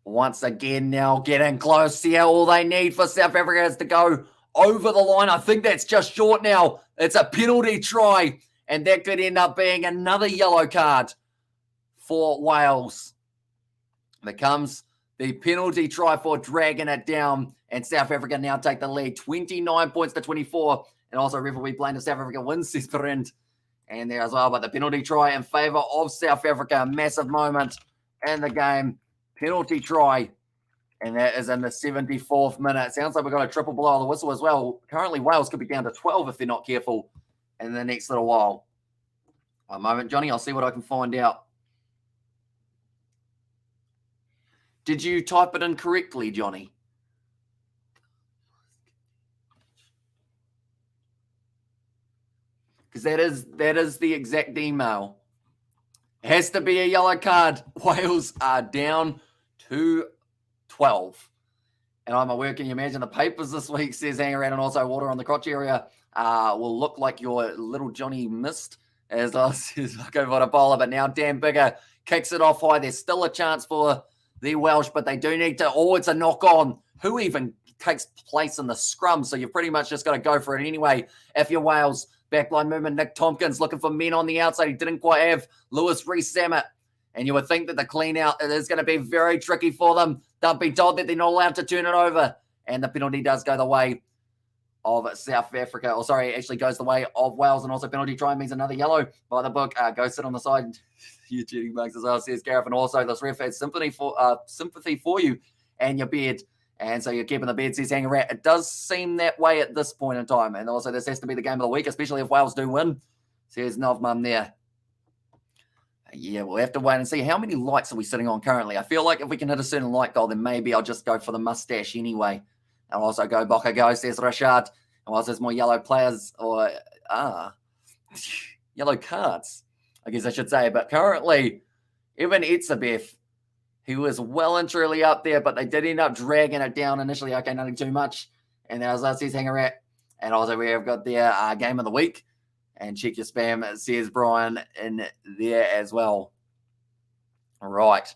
Once again, now getting close. See how all they need for South Africa is to go over the line. I think that's just short now. It's a penalty try, and that could end up being another yellow card for Wales. There comes the penalty try for dragging it down, and South Africa now take the lead. 29 points to 24. And also, referee playing to South Africa wins, says Perend. And there as well, but the penalty try in favour of South Africa. A massive moment in the game. Penalty try. And that is in the 74th minute. Sounds like we've got a triple below the whistle as well. Currently, Wales could be down to 12 if they're not careful in the next little while. One moment, Johnny. I'll see what I can find out. Did you type it in correctly, Johnny? Because that is the exact email. It has to be a yellow card. Wales are down to 12. And I'm aware, can you imagine the papers this week says hang around and also water on the crotch area will look like your little Johnny missed as I says I go for a bowler, but now Dan Bigger kicks it off high. There's still a chance for the Welsh, but they do need to, it's a knock on. Who even takes place in the scrum? So you've pretty much just got to go for it anyway. If you're Wales, backline movement, Nick Tompkins looking for men on the outside. He didn't quite have Lewis Rees-Sammet. And you would think that the clean out, it is going to be very tricky for them. They'll be told that they're not allowed to turn it over. And the penalty does go the way of South Africa. Or sorry, it actually goes the way of Wales. And also penalty try means another yellow by the book. Go sit on the side. You're cheating bugs as well, says Gareth. And also this ref has sympathy for you and your beard. And so you're keeping the beard, says Hanger Rat. It does seem that way at this point in time. And also this has to be the game of the week, especially if Wales do win, says Novmum there. Yeah, we'll have to wait and see. How many lights are we sitting on currently? I feel like if we can hit a certain light goal, then maybe I'll just go for the mustache anyway. I'll also go Boca Go, says Rashad. And whilst there's more yellow players or yellow cards, I guess I should say. But currently, even Itzabeth, he was well and truly up there, but they did end up dragging it down initially. Okay, nothing too much. And as I says Hanger Rat. And also we have got their game of the week. And check your spam, says Brian, in there as well. All right.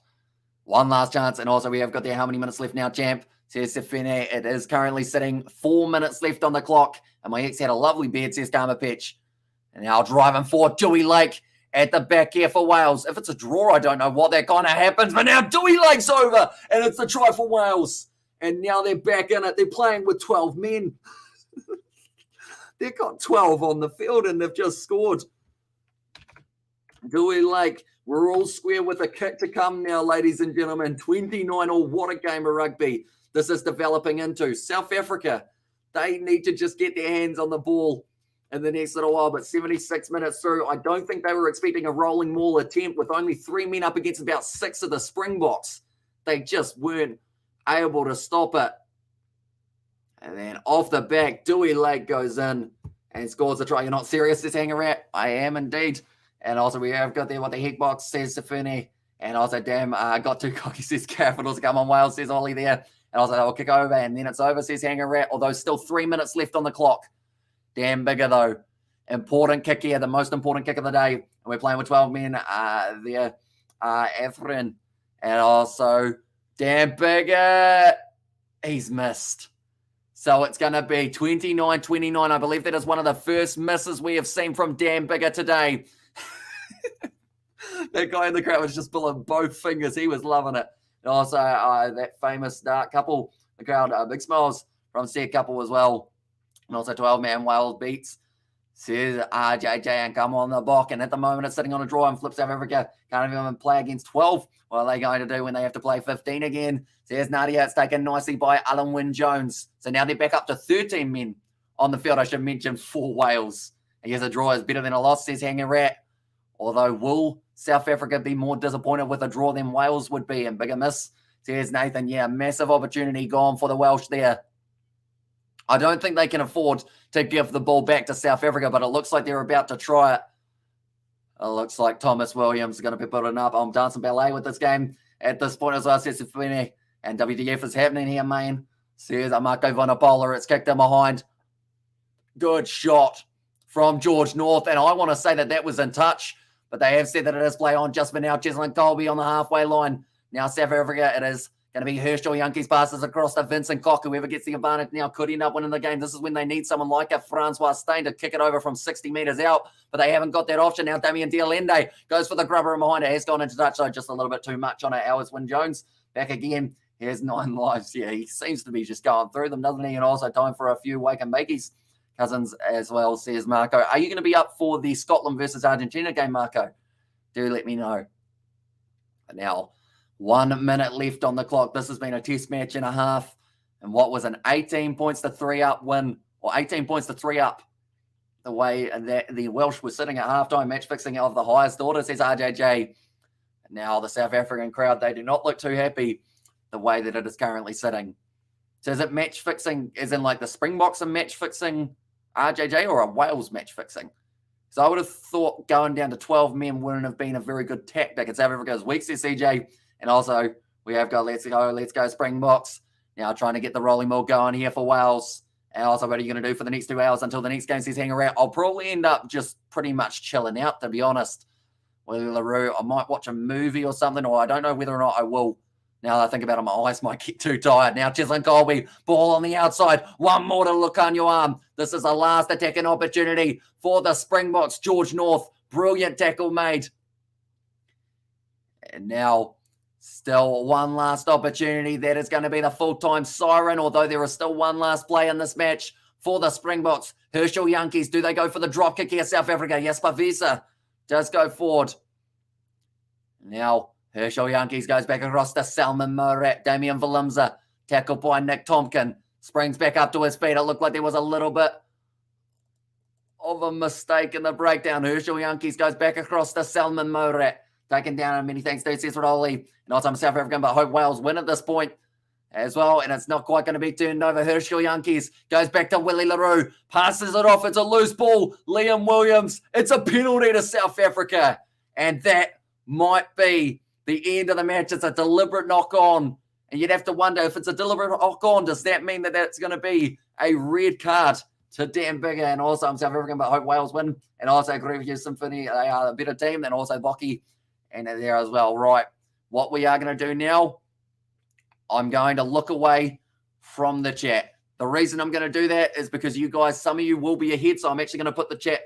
One last chance. And also we have got there how many minutes left now, champ, says Safine. It is currently sitting 4 minutes left on the clock. And my ex had a lovely beard, says Dharma Pitch. And now driving forward, Dewey Lake at the back here for Wales. If it's a draw, I don't know what that kind of happens. But now Dewey Lake's over. And it's a try for Wales. And now they're back in it. They're playing with 12 men. They've got 12 on the field and they've just scored. Dewey Lake, we're all square with a kick to come now, ladies and gentlemen. 29-all, what a game of rugby this is developing into. South Africa, they need to just get their hands on the ball in the next little while. But 76 minutes through, I don't think they were expecting a rolling maul attempt with only 3 men up against about 6 of the Springboks. They just weren't able to stop it. And then off the back, Dewey Lake goes in and scores a try. You're not serious, this Hanger Rat? I am indeed. And also we have got there what the heck box, says Safuni. And also, damn, got too cocky, says Capitals. Come on, Wales, says Ollie there. And also they'll kick over and then it's over, says Hanger Rat. Although still 3 minutes left on the clock. Damn Bigger, though. Important kick here, the most important kick of the day. And we're playing with 12 men there. Afrin. And also, damn Bigger. He's missed. So it's going to be 29-29. I believe that is one of the first misses we have seen from Dan Bigger today. That guy in the crowd was just pulling both fingers. He was loving it. And also that famous dark couple, the crowd, big smiles from said couple as well. And also 12-man Wales beats. Says RJJ and come on the block. And at the moment it's sitting on a draw and flips South Africa. Can't even play against 12. What are they going to do when they have to play 15 again? Says Nadia, it's taken nicely by Alan Wynne-Jones. So now they're back up to 13 men on the field. I should mention for Wales. I guess a draw is better than a loss, says Hanger Rat. Although will South Africa be more disappointed with a draw than Wales would be? And Bigger miss, says Nathan. Yeah, massive opportunity gone for the Welsh there. I don't think they can afford to give the ball back to South Africa, but it looks like they're about to try it. It looks like Thomas Williams is going to be putting up. I'm dancing ballet with this game at this point as well, says Safini. And WDF is happening here, man. Says Marco Vanapola. It's kicked in behind. Good shot from George North. And I want to say that was in touch, but they have said that it is play on just for now. Cheslin Colby on the halfway line. Now South Africa, it is going to be Herschel Yankees passes across to Vincent Koch. Whoever gets the advantage now could end up winning the game. This is when they need someone like a Francois Steyn to kick it over from 60 metres out, but they haven't got that option now. Damien Dialende goes for the grubber and behind it. Has gone into touch, so just a little bit too much on it. Alice Wynne-Jones back again. He has 9 lives. Yeah, he seems to be just going through them, doesn't he? And also time for a few Wake and Bakey's cousins as well, says Marco. Are you going to be up for the Scotland versus Argentina game, Marco? Do let me know. But now, 1 minute left on the clock. This has been a test match and a half. And what was an 18 points to 3 up win, or 18 points to 3 up, the way that the Welsh were sitting at halftime, match fixing of the highest order, says RJJ. And now the South African crowd, they do not look too happy. the way that it is currently sitting. So is it match fixing, as in like the Springboks are match fixing RJJ, or a Wales match fixing? So I would have thought going down to 12 men wouldn't have been a very good tactic. It's South Africa's weak, says CJ. And also, we have got let's go Springboks. Now trying to get the rolling ball going here for Wales. And also, what are you going to do for the next 2 hours until the next game says hang around? I'll probably end up just pretty much chilling out, to be honest. With LaRue, I might watch a movie or something, or I don't know whether or not I will. Now that I think about it, my eyes might get too tired. Now Cheslin Colby, ball on the outside. One more to Lukanyo arm. This is the last attacking opportunity for the Springboks. George North, brilliant tackle made. And now still one last opportunity. That is going to be the full-time siren, although there is still one last play in this match for the Springboks. Herschel Yankees, do they go for the drop kick here, South Africa? Yes, Pavisa does go forward. Now, Herschel Yankees goes back across to Salman Morat. Damian Valimza, tackled by Nick Tompkin. Springs back up to his feet. It looked like there was a little bit of a mistake in the breakdown. Herschel Yankees goes back across to Salman Morat. Taken down, and many thanks to Cecil Oli. And also I'm South African, but I hope Wales win at this point as well. And it's not quite going to be turned over. Herschel Yankees goes back to Willie LaRue. Passes it off. It's a loose ball. Liam Williams. It's a penalty to South Africa. And that might be the end of the match. It's a deliberate knock-on. And you'd have to wonder, if it's a deliberate knock-on, does that mean that that's going to be a red card to Dan Bigger? And also I'm South African, but I hope Wales win. And also agree with you, Symphony. They are a better team than also Bocky. And there as well. Right. What we are going to do now, I'm going to look away from the chat. The reason I'm going to do that is because you guys, some of you will be ahead. So I'm actually going to put the chat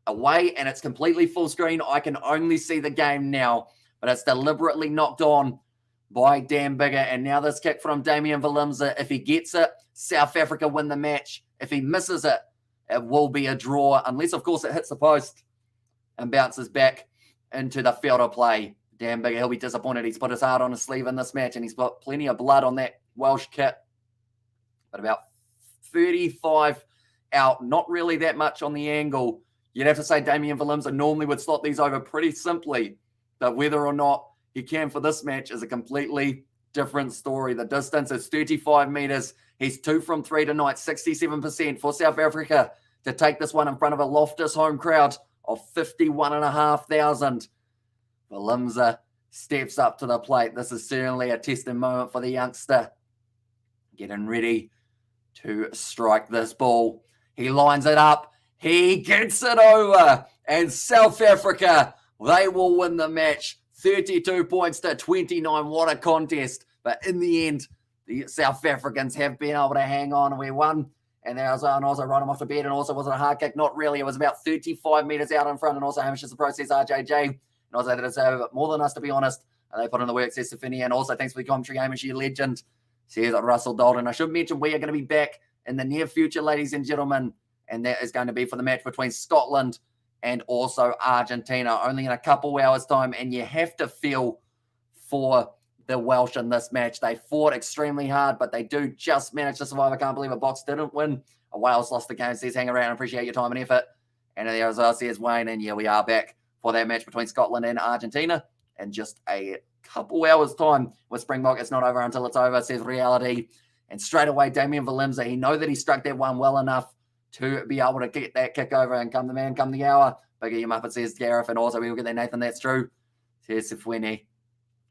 away and it's completely full screen. I can only see the game now, but it's deliberately knocked on by Dan Bigger. And now this kick from Damian Valimza. If he gets it, South Africa win the match. If he misses it, it will be a draw. Unless, of course, it hits the post and bounces back into the field of play. Dan Bigger, he'll be disappointed. He's put his heart on his sleeve in this match, and he's got plenty of blood on that Welsh kit. But about 35 out, not really that much on the angle. You'd have to say Damian Valimza normally would slot these over pretty simply, but whether or not he can for this match is a completely different story. The distance is 35 metres. He's 2 from 3 tonight, 67% for South Africa to take this one in front of a Loftus home crowd of 51,500. Valimza steps up to the plate. This is certainly a testing moment for the youngster. Getting ready to strike this ball. He lines it up. He gets it over. And South Africa, they will win the match. 32 points to 29. What a contest. But in the end, the South Africans have been able to hang on. We won. And there was also run him off the bed. And also was it a hard kick? Not really. It was about 35 metres out in front. And also Hamish is the process, RJJ. And also they deserve it more than us, to be honest. And they put in the work, says Safini. And also thanks for the commentary, Hamish, you legend. Says Russell Dalton. I should mention we are going to be back in the near future, ladies and gentlemen. And that is going to be for the match between Scotland and also Argentina. Only in a couple hours' time. And you have to feel for the Welsh in this match. They fought extremely hard, but they do just manage to survive. I can't believe a Box didn't win. Wales lost the game. Says hang around. Appreciate your time and effort. And there as well says Wayne. And yeah, we are back for that match between Scotland and Argentina in just a couple hours' time with Springbok. It's not over until it's over, says Reality. And straight away, Damian Valimza, he know that he struck that one well enough to be able to get that kick over and come the man, come the hour. Bigger you up, it says Gareth. And also, we will get that Nathan. That's true. Says Sifwini.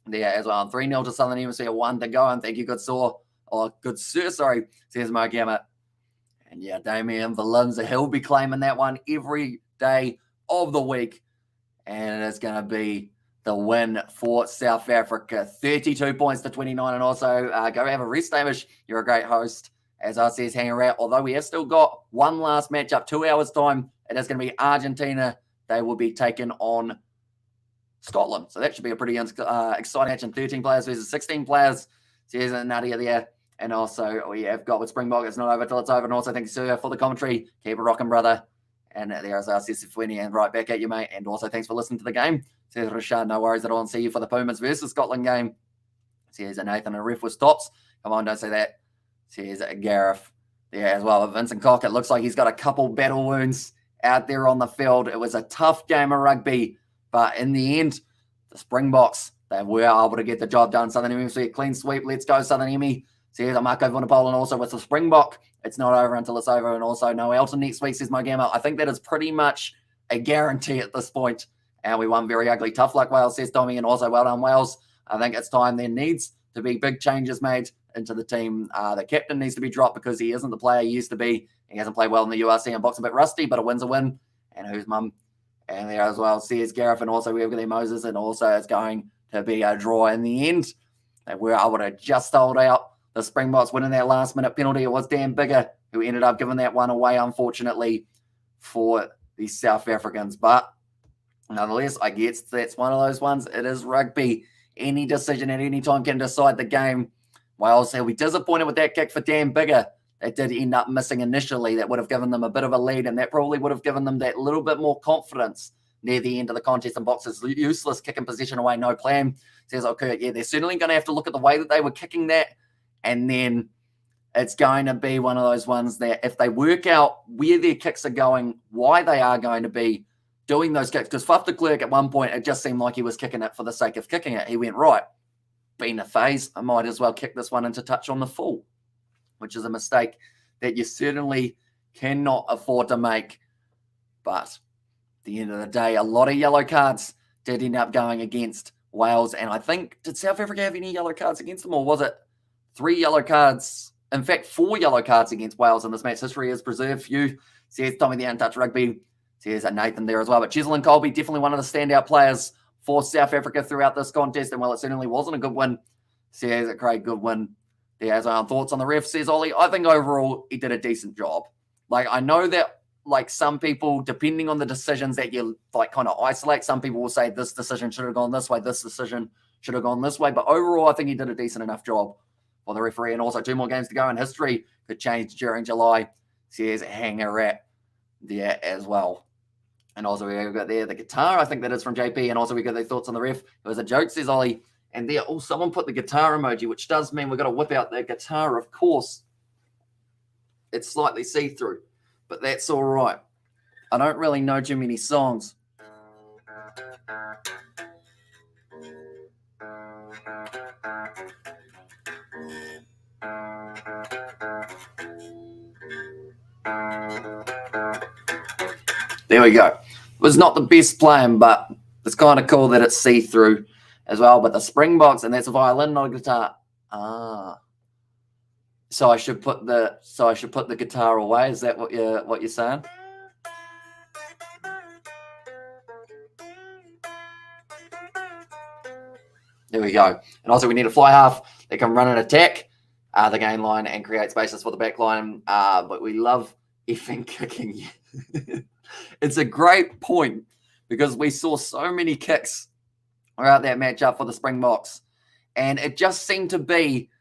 There as well. 3-0 to Southern Hemisphere, 1 to go. And thank you, good sir, sorry, says Mo Gammett. And yeah, Damian Valimza, he'll be claiming that one every day of the week. And it's going to be the win for South Africa. 32 points to 29. And also, go have a rest, Hamish. You're a great host. As I says, hang around. Although we have still got one last matchup, 2 hours' time. It is going to be Argentina. They will be taking on Scotland. So that should be a pretty exciting match. And 13 players versus 16 players. So here's Nadia there. And also, we have got with Springbok. It's not over till it's over. And also, thank you, sir, for the commentary. Keep it rocking, brother. And there's Sifwini, and right back at you, mate. And also, thanks for listening to the game. Says Rashad, no worries at all. And see you for the Pumas versus Scotland game. Says Nathan, a ref with stops. Come on, don't say that. Says Gareth there as well. Vincent Cock, it looks like he's got a couple battle wounds out there on the field. It was a tough game of rugby. But in the end, the Springboks, They were able to get the job done. Southern Hemisphere, clean sweep. Let's go, Southern Hemi. So here's a Marco Vunipola, and also with the Springbok. It's not over until it's over. And also no Elton next week, says Mogama. I think that is pretty much a guarantee at this point. And we won very ugly. Tough luck, Wales, says Tommy. And also well done, Wales. I think it's time there needs to be big changes made into the team. The captain needs to be dropped because he isn't the player he used to be. He hasn't played well in the URC and box a bit rusty, but a win's a win. And who's mum? And there as well, says Gareth. And also we have Moses. And also it's going to be a draw in the end. They were able to just hold out. The Springboks winning that last-minute penalty. It was Dan Bigger who ended up giving that one away, unfortunately, for the South Africans. But nonetheless, I guess that's one of those ones. It is rugby. Any decision at any time can decide the game. Wales will be disappointed with that kick for Dan Bigger. That did end up missing initially. That would have given them a bit of a lead, and that probably would have given them that little bit more confidence near the end of the contest. And Boxers useless kicking position away, no plan. Says, okay, yeah, they're certainly going to have to look at the way that they were kicking that. And then it's going to be one of those ones that if they work out where their kicks are going, why they are going to be doing those kicks. Because Faf de Klerk at one point, it just seemed like he was kicking it for the sake of kicking it. He went, right, been a phase. I might as well kick this one into touch on the full, which is a mistake that you certainly cannot afford to make. But at the end of the day, a lot of yellow cards did end up going against Wales. And I think, did South Africa have any yellow cards against them, or was it 3 yellow cards? In fact, 4 yellow cards against Wales in this match. History is preserved for you. Says Tommy the Untouched Rugby. Says Nathan there as well. But Cheslin Colby, definitely one of the standout players for South Africa throughout this contest. And while it certainly wasn't a good win, says Craig, good win. He has our thoughts on the ref, says Ollie. I think overall he did a decent job. Like, I know that, like, some people, depending on the decisions that you, like, kind of isolate, some people will say this decision should have gone this way, this decision should have gone this way. But overall, I think he did a decent enough job for the referee. And also 2 more games to go, and history could change during July, says Hanger there as well. And also we've got there the guitar. I think that is from JP. And also we got their thoughts on the ref. It was a joke, says Ollie. And there, oh, someone put the guitar emoji, which does mean we've got to whip out the guitar, of course. It's slightly see-through, but that's all right. I don't really know too many songs. There we go. It was not the best playing, but it's kind of cool that it's see-through as well. But the Springboks, and that's a violin, not a guitar. So I should put the guitar away. Is that what you're saying? There we go. And also we need a fly half that can run an attack the gain line and create spaces for the back line. But we love effing kicking. It's a great point because we saw so many kicks throughout that matchup for the Springboks. And it just seemed to be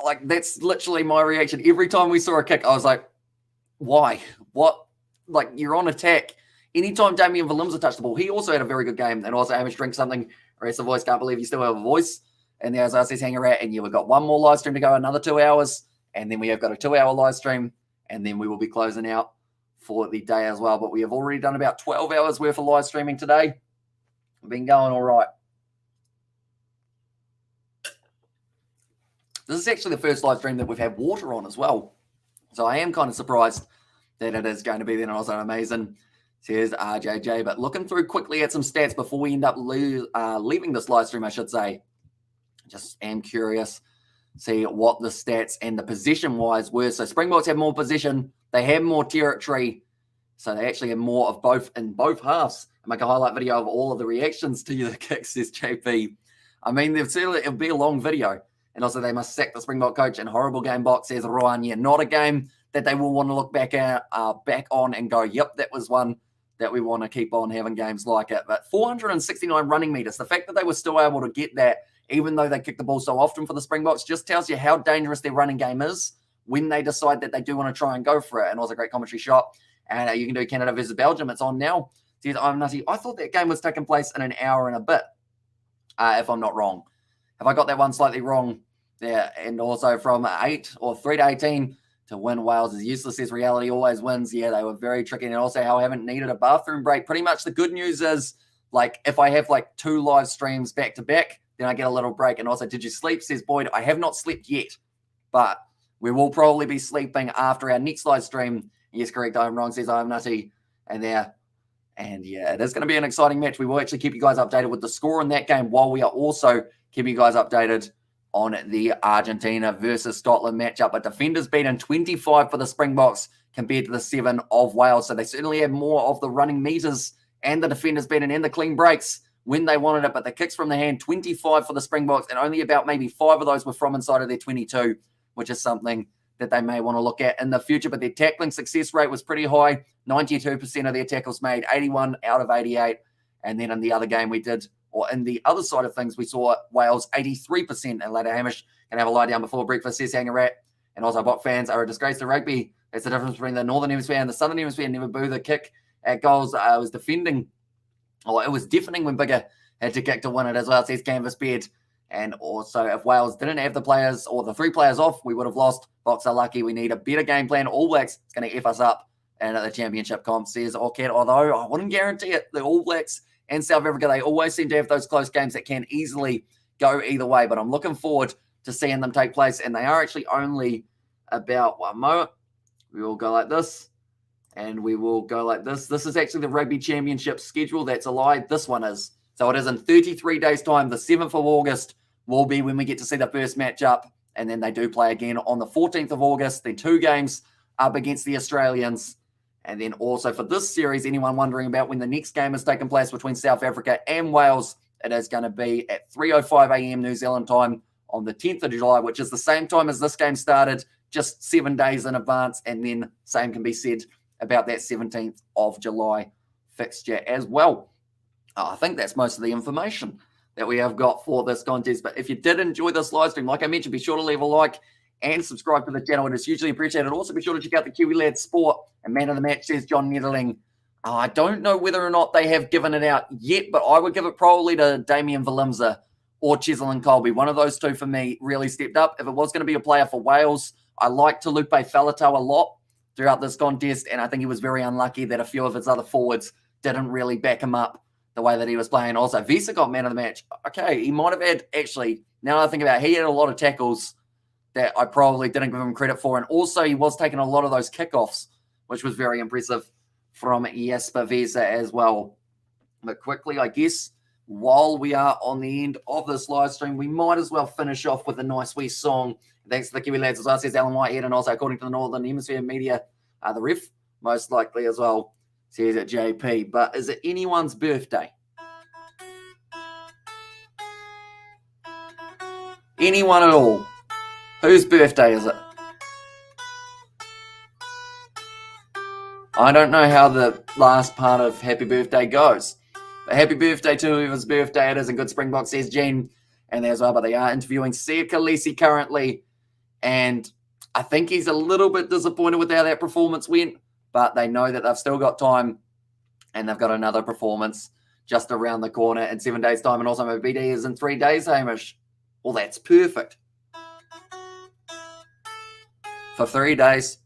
like, that's literally my reaction. Every time we saw a kick, I was like, why? What? Like, you're on attack. Anytime Damian Willemse touched the ball, he also had a very good game. And also, Hamish Drink something. Rest the voice, can't believe you still have a voice. And there's us, says Hanger Rat. And we've got one more live stream to go, another 2 hours. And then we have got a 2-hour live stream. And then we will be closing out for the day as well. But we have already done about 12 hours worth of live streaming today. We've been going all right. This is actually the first live stream that we've had water on as well. So I am kind of surprised that it is going to be there. And also amazing, says RJJ. But looking through quickly at some stats before we end up leaving this live stream, I should say. Just am curious, see what the stats and the possession-wise were. So Springboks have more possession. They have more territory. So they actually have more of both in both halves. I make a highlight video of all of the reactions to the kicks, says JP. I mean, it'll be a long video. And also they must sack the Springbok coach, and horrible game box, says Rowan. Yeah, not a game that they will want to look back on and go, yep, that was one that we want to keep on having games like it. But 469 running meters, the fact that they were still able to get that, even though they kick the ball so often for the Springboks, just tells you how dangerous their running game is when they decide that they do want to try and go for it. And also a great commentary shot. And you can do Canada versus Belgium. It's on now. Says, I'm nutty. I thought that game was taking place in an hour and a bit, if I'm not wrong. Have I got that one slightly wrong there? And also from 8 or 3 to 18 to win Wales is useless, says reality always wins. Yeah, they were very tricky. And also how I haven't needed a bathroom break. Pretty much the good news is like if I have like 2 live streams back to back, then I get a little break. And also, did you sleep? Says Boyd. I have not slept yet, but we will probably be sleeping after our next live stream. Yes, correct. I'm wrong, says I'm nutty. And there. And yeah, it is going to be an exciting match. We will actually keep you guys updated with the score in that game while we are also keeping you guys updated on the Argentina versus Scotland matchup. But defenders beaten 25 for the Springboks compared to the 7 of Wales. So they certainly have more of the running meters and the defenders beaten and the clean breaks when they wanted it. But the kicks from the hand, 25 for the Springboks, and only about maybe 5 of those were from inside of their 22, which is something that they may want to look at in the future. But their tackling success rate was pretty high. 92% of their tackles made, 81 out of 88. And then in the other game we did, or in the other side of things, we saw Wales 83%. And later, Hamish can have a lie down before breakfast, says Hanger Rat. And also, Bok fans are a disgrace to rugby. That's the difference between the Northern Hemisphere and the Southern Hemisphere. Never boo the kick at goals. I was defending, or it was deafening when Bigger had to kick to win it as well, says Canvas Beard. And also, if Wales didn't have the players or the 3 players off, we would have lost. Box are lucky. We need a better game plan. All Blacks, it's going to F us up. And at the championship comp, says Orchid. Although I wouldn't guarantee it. The All Blacks and South Africa, they always seem to have those close games that can easily go either way. But I'm looking forward to seeing them take place. And they are actually only about 1 moment. We will go like this. And we will go like this. This is actually the Rugby Championship schedule. That's a lie. This one is. So it is in 33 days' time. The 7th of August will be when we get to see the first matchup. And then they do play again on the 14th of August. Then 2 games up against the Australians. And then also for this series, anyone wondering about when the next game is taking place between South Africa and Wales, it is going to be at 3:05 a.m. New Zealand time on the 10th of July, which is the same time as this game started, just 7 days in advance. And then same can be said about that 17th of July fixture as well. I think that's most of the information that we have got for this contest. But if you did enjoy this live stream, like I mentioned, be sure to leave a like and subscribe to the channel. It is hugely appreciated. Also, be sure to check out the Kiwi Lads Sport and Man of the Match, says John Netherling. I don't know whether or not they have given it out yet, but I would give it probably to Damien Valimza or Cheslin Colby. One of those two for me really stepped up. If it was going to be a player for Wales, I liked Talupe Faletau a lot throughout this contest, and I think he was very unlucky that a few of his other forwards didn't really back him up the way that he was playing. Also, Visa got Man of the Match. Okay, he might have had, actually, now that I think about it, he had a lot of tackles that I probably didn't give him credit for. And also, he was taking a lot of those kickoffs, which was very impressive from Jesper Visa as well. But quickly, I guess, while we are on the end of this live stream, we might as well finish off with a nice wee song. Thanks to the Kiwi Lads as well, says Alan Whitehead. And also, according to the Northern Hemisphere media, the ref, most likely as well, says it JP. But is it anyone's birthday? Anyone at all? Whose birthday is it? I don't know how the last part of happy birthday goes. But happy birthday to whoever's birthday it is in Good Springbok, says Gene. And there's well, but they are interviewing Sia Khaleesi currently. And I think he's a little bit disappointed with how that performance went. But they know that they've still got time. And they've got another performance just around the corner in 7 days' time. And also my BD is in 3 days, Hamish. Well, that's perfect. For 3 days.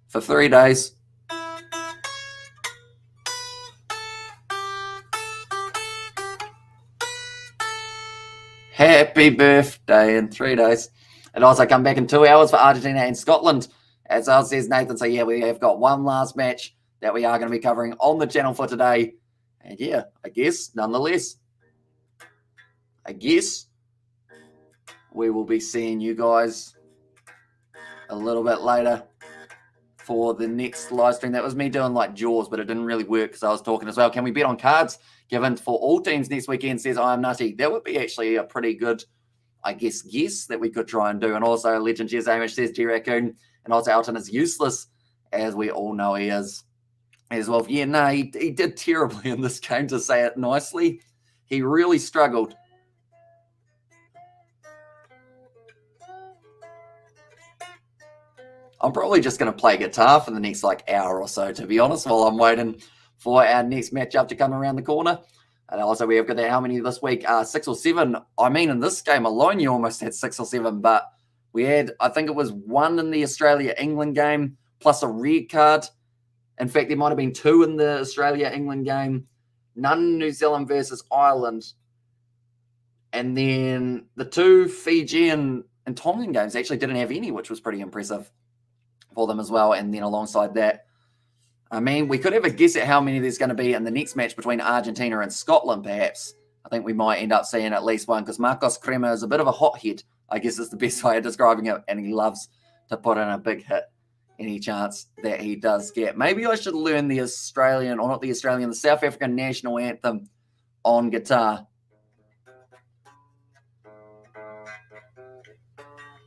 For 3 days. Happy birthday in 3 days. And also come back in 2 hours for Argentina and Scotland. As well, says Nathan. So yeah, we have got one last match that we are going to be covering on the channel for today. And yeah, I guess, nonetheless, we will be seeing you guys a little bit later for the next live stream. That was me doing like Jaws, but it didn't really work because I was talking as well. Can we bet on cards given for all teams next weekend, says I am nutty. That would be actually a pretty good, I guess that we could try and do. And also Legend Cheers Amish, says G Raccoon. And also Elton is useless, as we all know he is as well. Yeah, no, he did terribly in this game, to say it nicely. He really struggled. I'm probably just going to play guitar for the next hour or so, to be honest, while I'm waiting for our next matchup to come around the corner. And also we have got how many this week? 6 or 7. I mean, in this game alone, you almost had 6 or 7, but we had, I think it was 1 in the Australia-England game, plus a red card In fact, there might have been 2 in the Australia-England game, none New Zealand versus Ireland, and then the 2 Fijian and Tongan games actually didn't have any, which was pretty impressive for them as well. And then alongside that, I mean, we could have a guess at how many there's going to be in the next match between Argentina and Scotland, perhaps. I think we might end up seeing at least one, because Marcos Crema is a bit of a hothead, I guess is the best way of describing it, and he loves to put in a big hit any chance that he does get. Maybe I should learn the Australian, or not the Australian, the South African national anthem on guitar.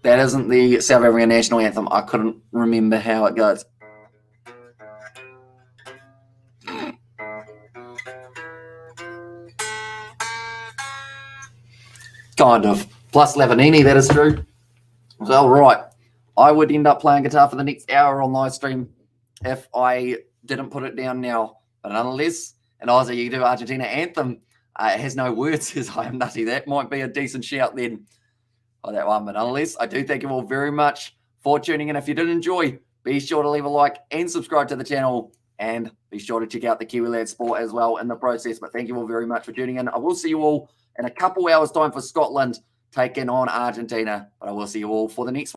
That isn't the South African national anthem. I couldn't remember how it goes. Kind of. Plus Lavanini, that is true. So, right. I would end up playing guitar for the next hour on live stream if I didn't put it down now. But nonetheless, an Aussie, you do Argentina anthem. It has no words, says I am nutty. That might be a decent shout then on that one. But nonetheless, I do thank you all very much for tuning in. If you did enjoy, be sure to leave a like and subscribe to the channel. And be sure to check out the Kiwi Lad Sport as well in the process. But thank you all very much for tuning in. I will see you all in a couple hours' time for Scotland taking on Argentina. But I will see you all for the next one.